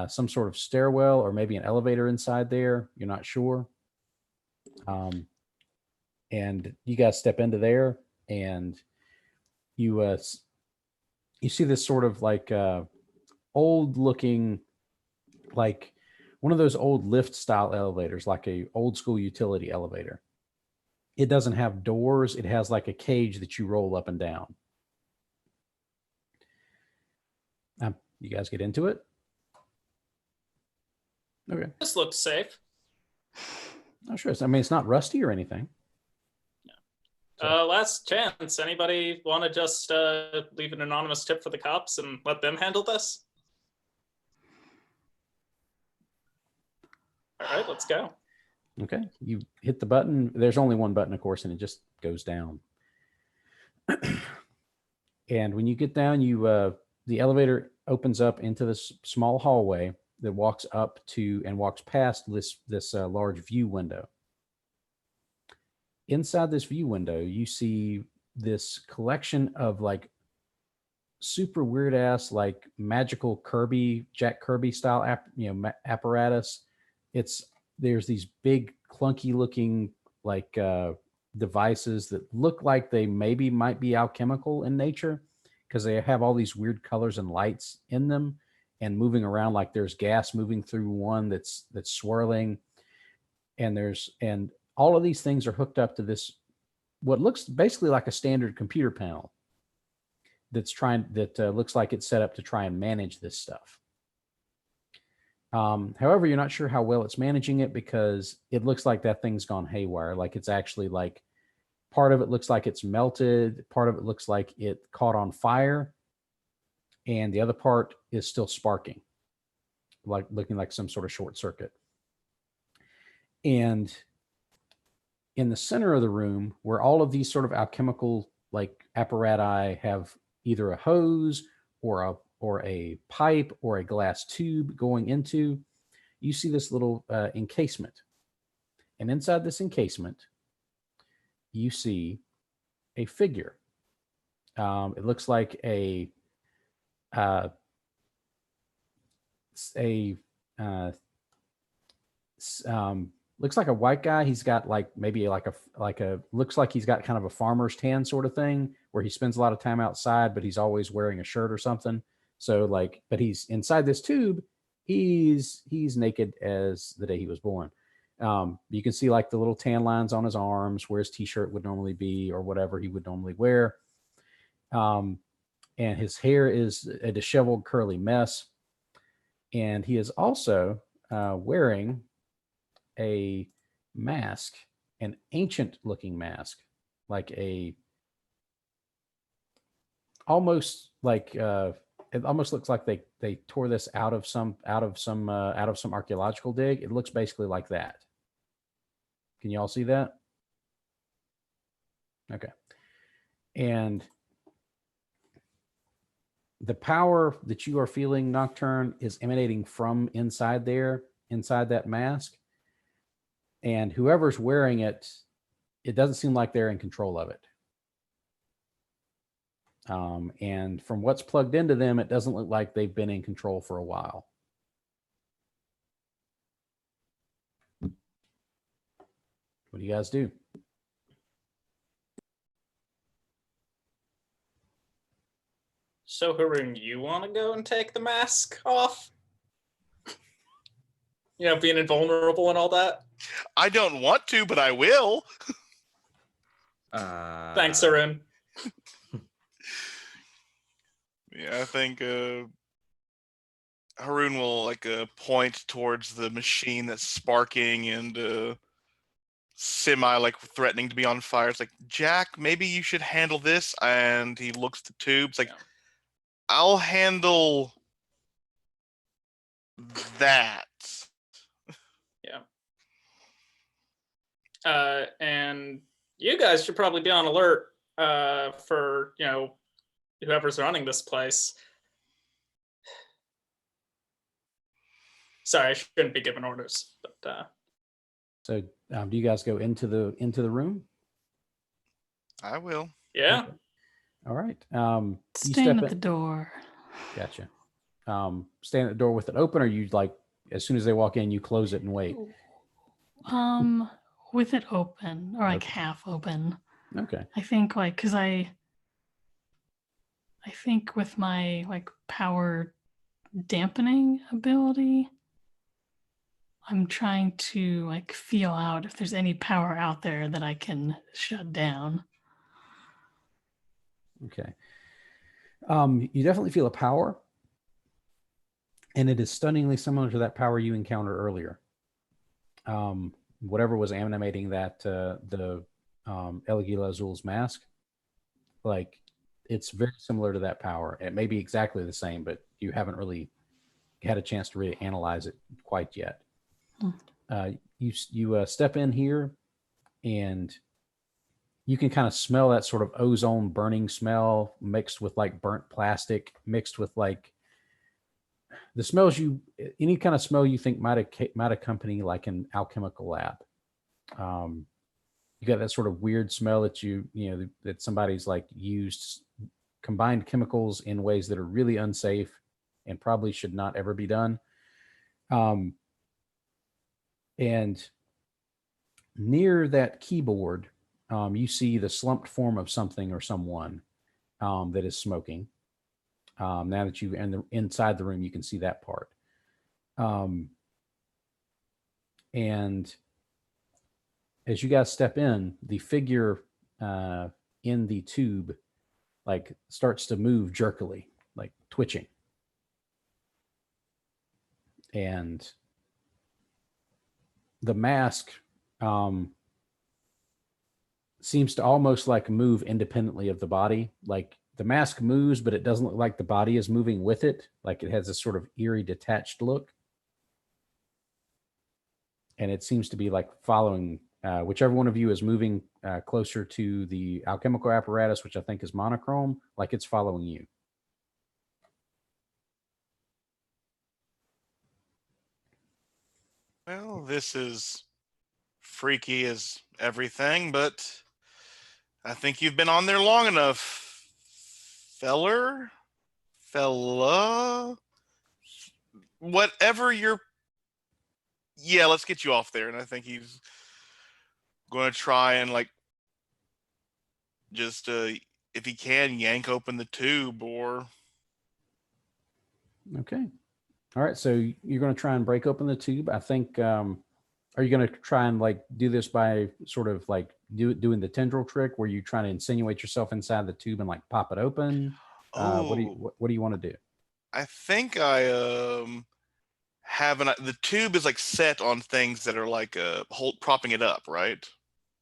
some sort of stairwell or maybe an elevator inside there. You're not sure. And you guys step into there, and you see this sort of like old looking, like one of those old lift style elevators, like a old school utility elevator. It doesn't have doors. It has like a cage that you roll up and down. You guys get into it? Okay. This looks safe. Oh, sure. I mean, it's not rusty or anything. Last chance. Anybody want to just leave an anonymous tip for the cops and let them handle this? All right, let's go. Okay. You hit the button. There's only one button, of course, and it just goes down. And when you get down, the elevator opens up into this small hallway that walks up to and walks past this large view window. Inside this view window, you see this collection of like super weird ass, like magical Jack Kirby style apparatus. There's these big clunky looking like devices that look like they might be alchemical in nature, because they have all these weird colors and lights in them and moving around, like there's gas moving through one that's swirling, and all of these things are hooked up to this, what looks basically like a standard computer panel that looks like it's set up to try and manage this stuff. However, you're not sure how well it's managing it, because it looks like that thing's gone haywire. Like it's actually like part of it looks like it's melted. Part of it looks like it caught on fire. And the other part is still sparking, like looking like some sort of short circuit. And in the center of the room, where all of these sort of alchemical like apparati have either a hose or a pipe or a glass tube going into, you see this little encasement. And inside this encasement, you see a figure. It looks like looks like a white guy. He's got like maybe like a looks like he's got kind of a farmer's tan sort of thing, where he spends a lot of time outside, but he's always wearing a shirt or something. So like, but he's inside this tube. He's naked as the day he was born. You can see like the little tan lines on his arms where his t-shirt would normally be, or whatever he would normally wear. And his hair is a disheveled curly mess. And he is also wearing a mask, an ancient looking mask, like almost like it almost looks like they tore this out of some archaeological dig. It looks basically like that. Can you all see that? Okay. And the power that you are feeling, Nocturne, is emanating from inside that mask. And whoever's wearing it, it doesn't seem like they're in control of it. And from what's plugged into them, it doesn't look like they've been in control for a while. What do you guys do? So, Haroon, you want to go and take the mask off? You know, being invulnerable and all that? I don't want to, but I will. Thanks, Haroon. Yeah, I think Haroon will like point towards the machine that's sparking and semi like threatening to be on fire. It's like, Jack, maybe you should handle this. And he looks at the tubes like, Yeah. I'll handle that. Yeah. And you guys should probably be on alert for, whoever's running this place. Sorry, I shouldn't be giving orders, but So do you guys go into the room? I will. yeah. Okay. All right. You Stand step at the in. door. Gotcha. Stand at the door with it open, or you like as soon as they walk in, you close it and wait. With it open or like Okay. half open. Okay. I think like because I think with my like power dampening ability, I'm trying to like feel out if there's any power out there that I can shut down. Okay. You definitely feel a power, and it is stunningly similar to that power you encountered earlier. Whatever was animating that the Eligila Azul's mask, like it's very similar to that power. It may be exactly the same, but you haven't really had a chance to really analyze it quite yet. You step in here, and you can kind of smell that sort of ozone burning smell mixed with like burnt plastic, mixed with like the smells any kind of smell you think might accompany like an alchemical lab. You got that sort of weird smell that that somebody's like used combined chemicals in ways that are really unsafe and probably should not ever be done. And near that keyboard, you see the slumped form of something or someone that is smoking. Now that you inside the room, you can see that part. And as you guys step in, the figure in the tube like starts to move jerkily, like twitching. And the mask seems to almost like move independently of the body. Like the mask moves, but it doesn't look like the body is moving with it. Like it has this sort of eerie detached look. And it seems to be like following whichever one of you is moving closer to the alchemical apparatus, which I think is monochrome, like it's following you. Well, this is freaky as everything, but I think you've been on there long enough. Fella, whatever you're. Yeah, let's get you off there. And I think he's going to try and like just if he can yank open the tube or. Okay. All right. So you're going to try and break open the tube. I think. Are you going to try and like do this by sort of like doing the tendril trick where you try to insinuate yourself inside the tube and like pop it open? What do you want to do? I think I the tube is like set on things that are like propping it up, right?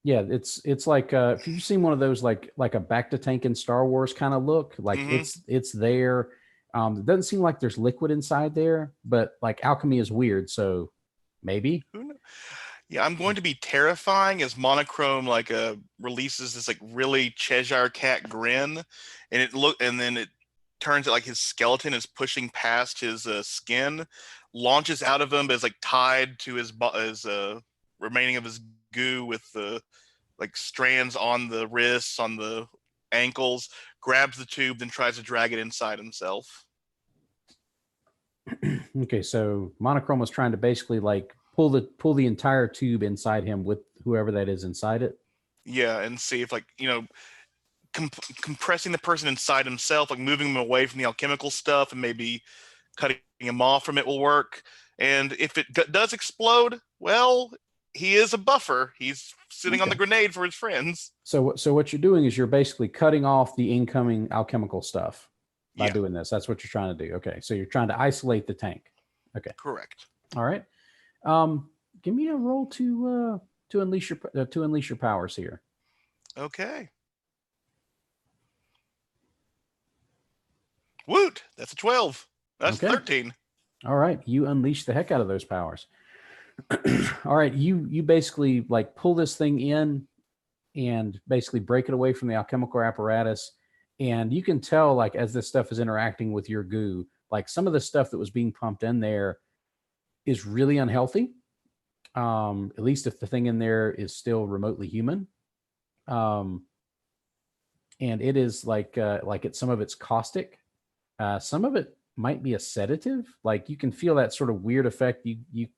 Yeah, it's like if you've seen one of those like a back to tank in Star Wars kind of look, like it's there. It doesn't seem like there's liquid inside there, but like alchemy is weird, so maybe. Yeah, I'm going to be terrifying as Monochrome like releases this like really Cheshire cat grin, and then it turns out like his skeleton is pushing past his skin, launches out of him, but is like tied to his remaining of his goo with the like strands on the wrists, on the ankles, grabs the tube, then tries to drag it inside himself. Okay, so Monochrome was trying to basically like pull the entire tube inside him with whoever that is inside it. Yeah, and see if like compressing the person inside himself, like moving him away from the alchemical stuff, and maybe cutting him off from it will work. And if it does explode, well, he is a buffer. He's sitting on the grenade for his friends. So what you're doing is you're basically cutting off the incoming alchemical stuff. by Yeah. doing this. That's what you're trying to do. Okay, so you're trying to isolate the tank. Okay, Correct. all right. Give me a roll to unleash your powers here. Okay. Woot! That's a 12. That's Okay. 13. All right, you unleash the heck out of those powers. All right, you basically like pull this thing in and basically break it away from the alchemical apparatus, and you can tell like as this stuff is interacting with your goo, like some of the stuff that was being pumped in there is really unhealthy. At least if the thing in there is still remotely human. And it is like it's some of it's caustic. Some of it might be a sedative. Like you can feel that sort of weird effect you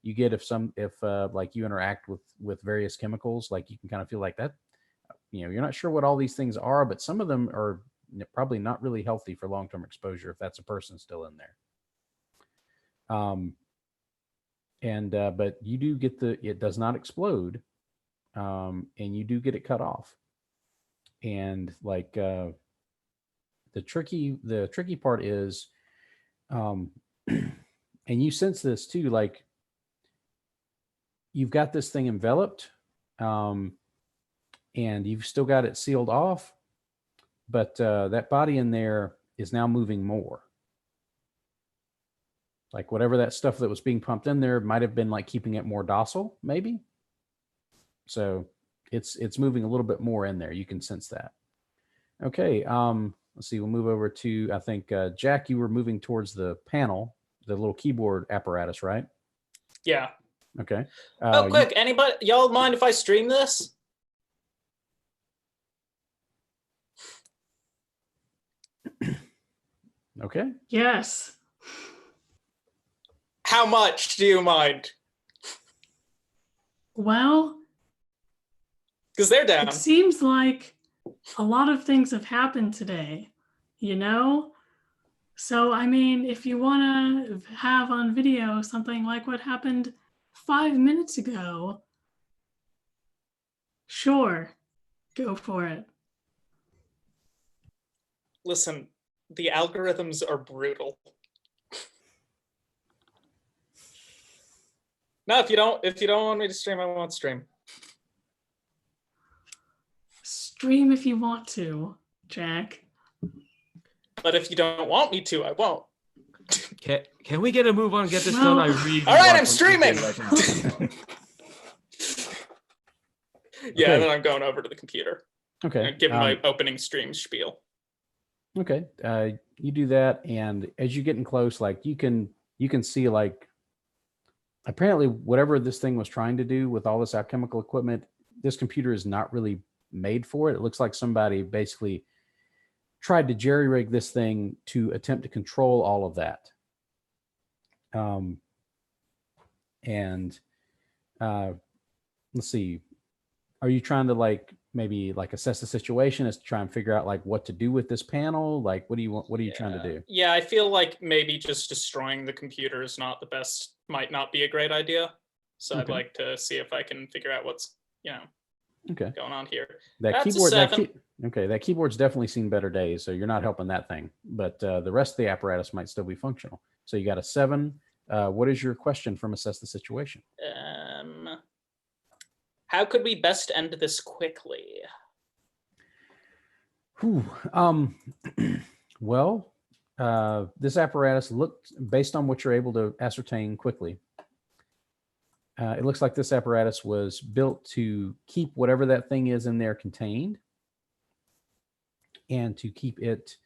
get if like you interact with various chemicals. Like you can kind of feel like that. You're not sure what all these things are, but some of them are probably not really healthy for long-term exposure if that's a person still in there. But you do get it does not explode, and you do get it cut off. And like the tricky part is, and you sense this too, like you've got this thing enveloped, and you've still got it sealed off, but that body in there is now moving more. Like whatever that stuff that was being pumped in there might have been like keeping it more docile, maybe. So it's moving a little bit more in there. You can sense that. Okay. Let's see. We'll move over to, I think, Jack, you were moving towards the panel, the little keyboard apparatus, right? Yeah. Okay. Quick, anybody, y'all mind if I stream this? Okay. Yes. How much do you mind? Well, Because they're down. it seems like a lot of things have happened today, you know? So, I mean, if you want to have on video something like what happened 5 minutes ago, sure, go for it. Listen, the algorithms are brutal. No, if you don't want me to stream, I won't stream. Stream if you want to, Jack. But if you don't want me to, I won't. Can we get a move on? Get this Well- done. I really. All right, want I'm something streaming. right now. Yeah, Okay. and then I'm going over to the computer. Okay. And giving my opening stream spiel. Okay. You do that, and as you're getting close, like you can see like apparently whatever this thing was trying to do with all this alchemical equipment, this computer is not really made for it. It looks like somebody basically tried to jerry-rig this thing to attempt to control all of that. Let's see. Are you trying to like maybe like assess the situation as to try and figure out like what to do with this panel? Like, what do you want? What are you trying to do? Yeah, I feel like maybe just destroying the computer is not the best, might not be a great idea. So I'd Okay. like to see if I can figure out what's, Okay. going on here. That That's a keyboard, 7. that keyboard's definitely seen better days, so you're not helping that thing. But the rest of the apparatus might still be functional. So you got a 7. What is your question from assess the situation? How could we best end this quickly? Whew. Well, this apparatus looked, based on what you're able to ascertain quickly, it looks like this apparatus was built to keep whatever that thing is in there contained, and to keep it,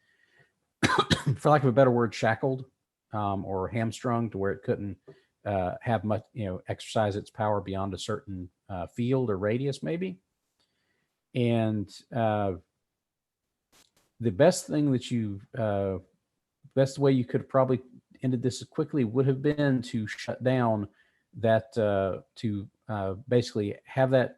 for lack of a better word, shackled or hamstrung to where it couldn't have much, exercise its power beyond a certain field or radius, maybe. And the best thing that best way you could have probably ended this quickly would have been to shut down that, to basically have that,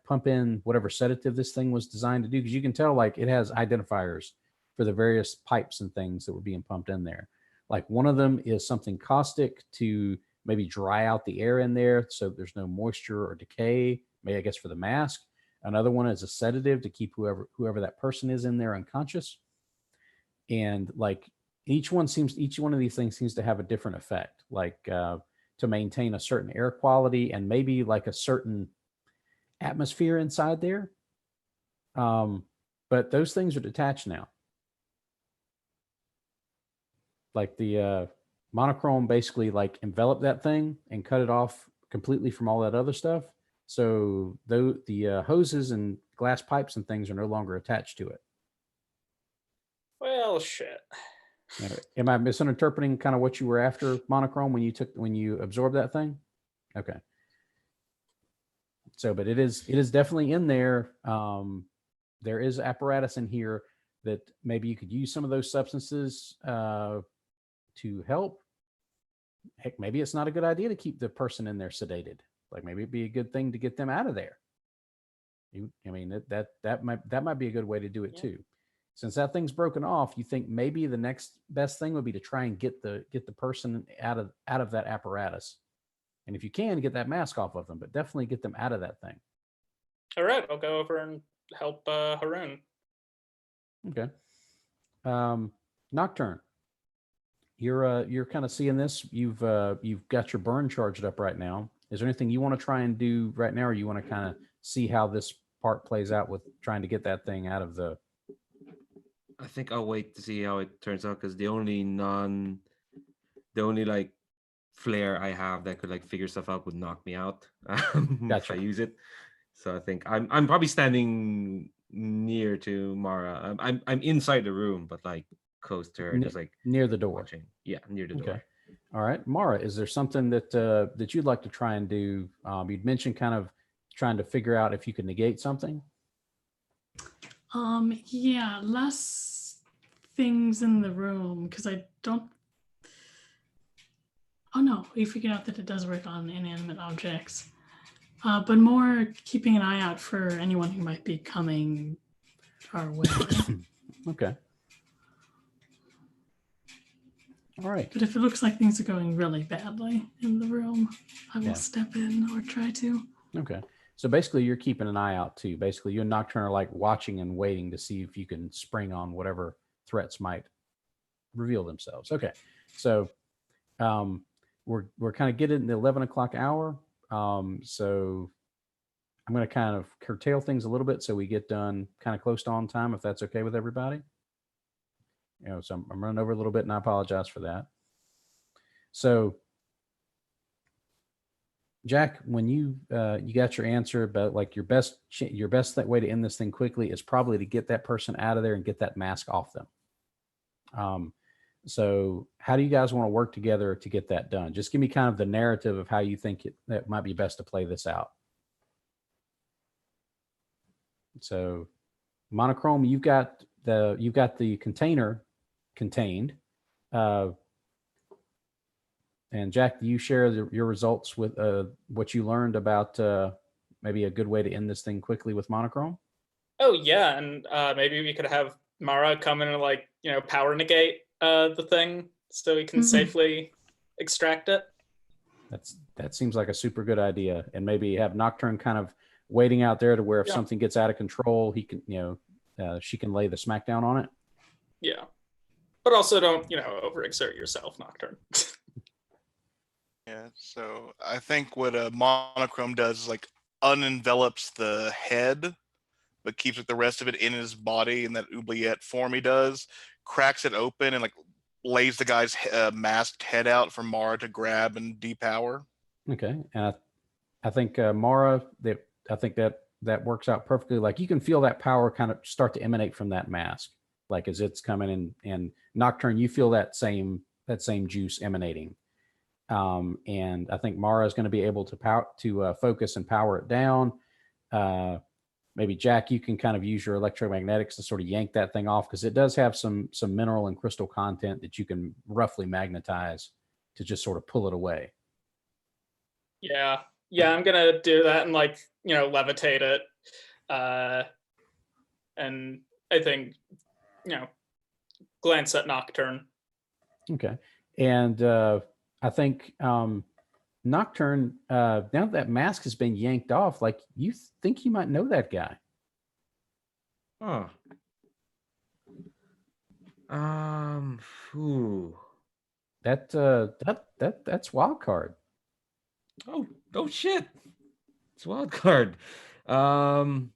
pump in whatever sedative this thing was designed to do. Because you can tell like it has identifiers for the various pipes and things that were being pumped in there. Like one of them is something caustic to maybe dry out the air in there so there's no moisture or decay, maybe I guess for the mask. Another one is a sedative to keep whoever that person is in there unconscious. and like each one of these things seems to have a different effect, like to maintain a certain air quality and maybe like a certain atmosphere inside there. But those things are detached now. Like the monochrome basically like enveloped that thing and cut it off completely from all that other stuff. So the hoses and glass pipes and things are no longer attached to it. Well, shit. Am I misinterpreting kind of what you were after, monochrome, when you absorbed that thing? Okay. So, but it is definitely in there. There is apparatus in here that maybe you could use some of those substances to help. Heck, maybe it's not a good idea to keep the person in there sedated. Like maybe it'd be a good thing to get them out of there. I mean, that might be a good way to do it too. Since that thing's broken off, you think maybe the next best thing would be to try and get the person out of that apparatus. And if you can, get that mask off of them, but definitely get them out of that thing. All right, I'll go over and help Haroon. Okay. Nocturne, you're kind of seeing this. You've got your burn charged up right now. Is there anything you want to try and do right now, or you want to kind of see how this part plays out with trying to get that thing out of the? I think I'll wait to see how it turns out, because the only like flare I have that could like figure stuff out would knock me out if I use it. So I think I'm probably standing near to Mara. I'm inside the room, but like close to her, just like near the door. Watching. Yeah, near the door. Okay. All right, Mara, is there something that you'd like to try and do? You'd mentioned kind of trying to figure out if you could negate something. Yeah, less things in the room, because I don't. Oh no, we figured out that it does work on inanimate objects. But more keeping an eye out for anyone who might be coming our way. Okay. All right. But if it looks like things are going really badly in the room, I will step in or try to. Okay. So basically you're keeping an eye out too. Basically you and Nocturne are like watching and waiting to see if you can spring on whatever threats might reveal themselves. Okay. So we're kind of getting the 11 o'clock hour. So I'm going to kind of curtail things a little bit so we get done kind of close to on time, if that's okay with everybody. So I'm running over a little bit and I apologize for that. So Jack, when you got your answer about like your best way to end this thing quickly is probably to get that person out of there and get that mask off them. So how do you guys want to work together to get that done? Just give me kind of the narrative of how you think that might be best to play this out. So monochrome, you've got the container contained. And Jack, do you share your results with what you learned about maybe a good way to end this thing quickly with monochrome? Oh yeah, and maybe we could have Mara come in and like power negate the thing so we can safely extract it. That seems like a super good idea, and maybe have Nocturne kind of waiting out there to where if something gets out of control, he can she can lay the smackdown on it. Yeah, but also don't overexert yourself, Nocturne. Yeah, so I think what a monochrome does is like unenvelops the head, but keeps like the rest of it in his body in that oubliette form he does, cracks it open and like lays the guy's masked head out for Mara to grab and depower. Okay, and I think Mara, I think that works out perfectly. Like you can feel that power kind of start to emanate from that mask, like as it's coming in. And Nocturne, you feel that same juice emanating. And I think Mara is going to be able to focus and power it down. Maybe Jack, you can kind of use your electromagnetics to sort of yank that thing off, because it does have some mineral and crystal content that you can roughly magnetize to just sort of pull it away. Yeah, I'm gonna do that and like levitate it, and I think glance at Nocturne. Okay, and I think Nocturne, now that mask has been yanked off, like you think you might know that guy. Huh. Ooh. That's wild card. Oh shit. It's wild card. God,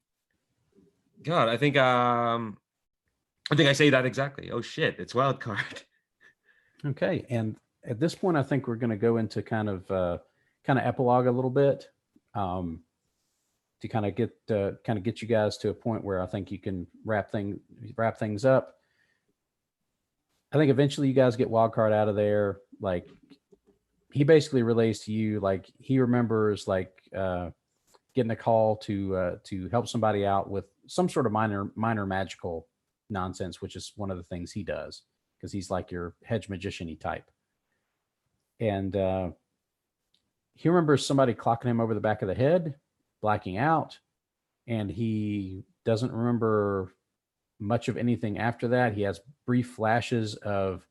I think I say that exactly. Oh shit, it's wild card. Okay, and at this point, I think we're going to go into kind of epilogue a little bit, to kind of get you guys to a point where I think you can wrap things up. I think eventually you guys get Wildcard out of there. Like, he basically relays to you, like, he remembers like getting a call to help somebody out with some sort of minor magical nonsense, which is one of the things he does, because he's like your hedge magician-y type. And he remembers somebody clocking him over the back of the head, blacking out, and he doesn't remember much of anything after that. He has brief flashes of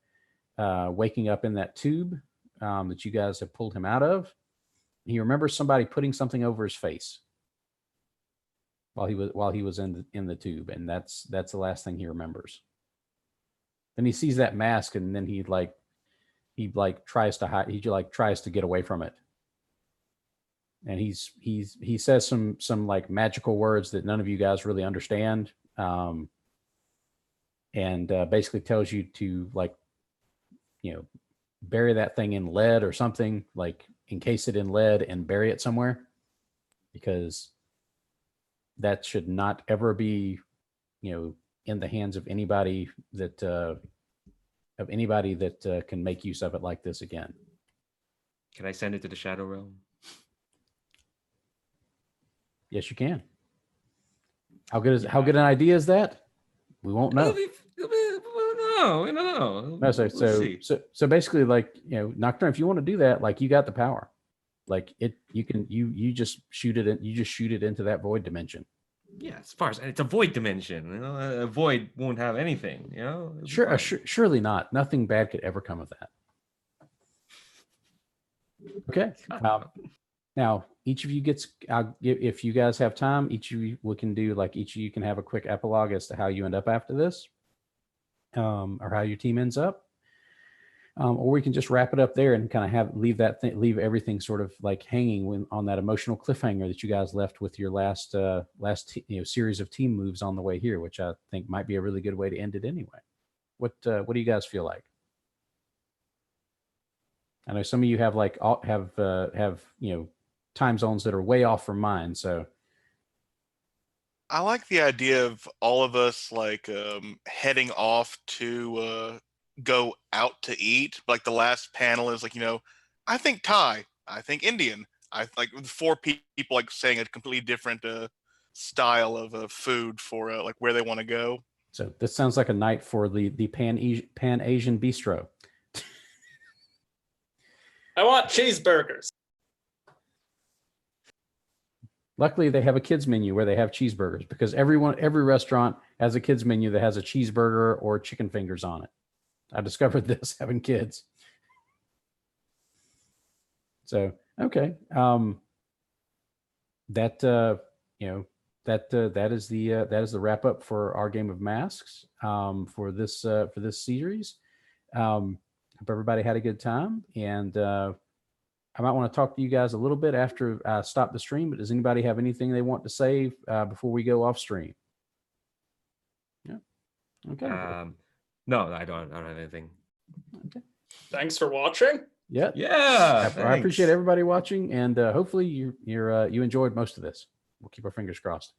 waking up in that tube that you guys have pulled him out of. He remembers somebody putting something over his face while he was in the tube, and that's the last thing he remembers. Then he sees that mask, and then he tries to hide. He tries to get away from it, and he says some like magical words that none of you guys really understand, and basically tells you to, like, bury that thing in lead or something, like encase it in lead and bury it somewhere, because that should not ever be, in the hands of anybody that can make use of it like this again. Can I send it to the Shadow Realm? Yes, you can. How good an idea is that? We won't know. No. No, so basically, like, Nocturne, if you want to do that, like, you got the power. Like, you just shoot it into that void dimension. Yeah, as far as it's a void dimension, a void won't have anything, Sure, surely not. Nothing bad could ever come of that. Okay. Now, each of you gets, if you guys have time, each of you can have a quick epilogue as to how you end up after this, or how your team ends up. Or we can just wrap it up there and kind of leave everything sort of like hanging on that emotional cliffhanger that you guys left with your last series of team moves on the way here, which I think might be a really good way to end it anyway. What do you guys feel like? I know some of you have time zones that are way off from mine, so I like the idea of all of us heading off to go out to eat. Like, the last panel is like, I think Thai, I think Indian. I like 4 people like saying a completely different style of food for like where they want to go. So this sounds like a night for the Pan Asian bistro. I want cheeseburgers. Luckily, they have a kids menu where they have cheeseburgers, because every restaurant has a kids menu that has a cheeseburger or chicken fingers on it. I discovered this having kids. So, okay. That is the wrap up for our game of Masks, for this series. Hope everybody had a good time, and I might want to talk to you guys a little bit after I stop the stream, but does anybody have anything they want to say before we go off stream? Yeah. Okay. No, I don't have anything. Okay. Thanks for watching. Yeah. I appreciate everybody watching, and hopefully you enjoyed most of this. We'll keep our fingers crossed.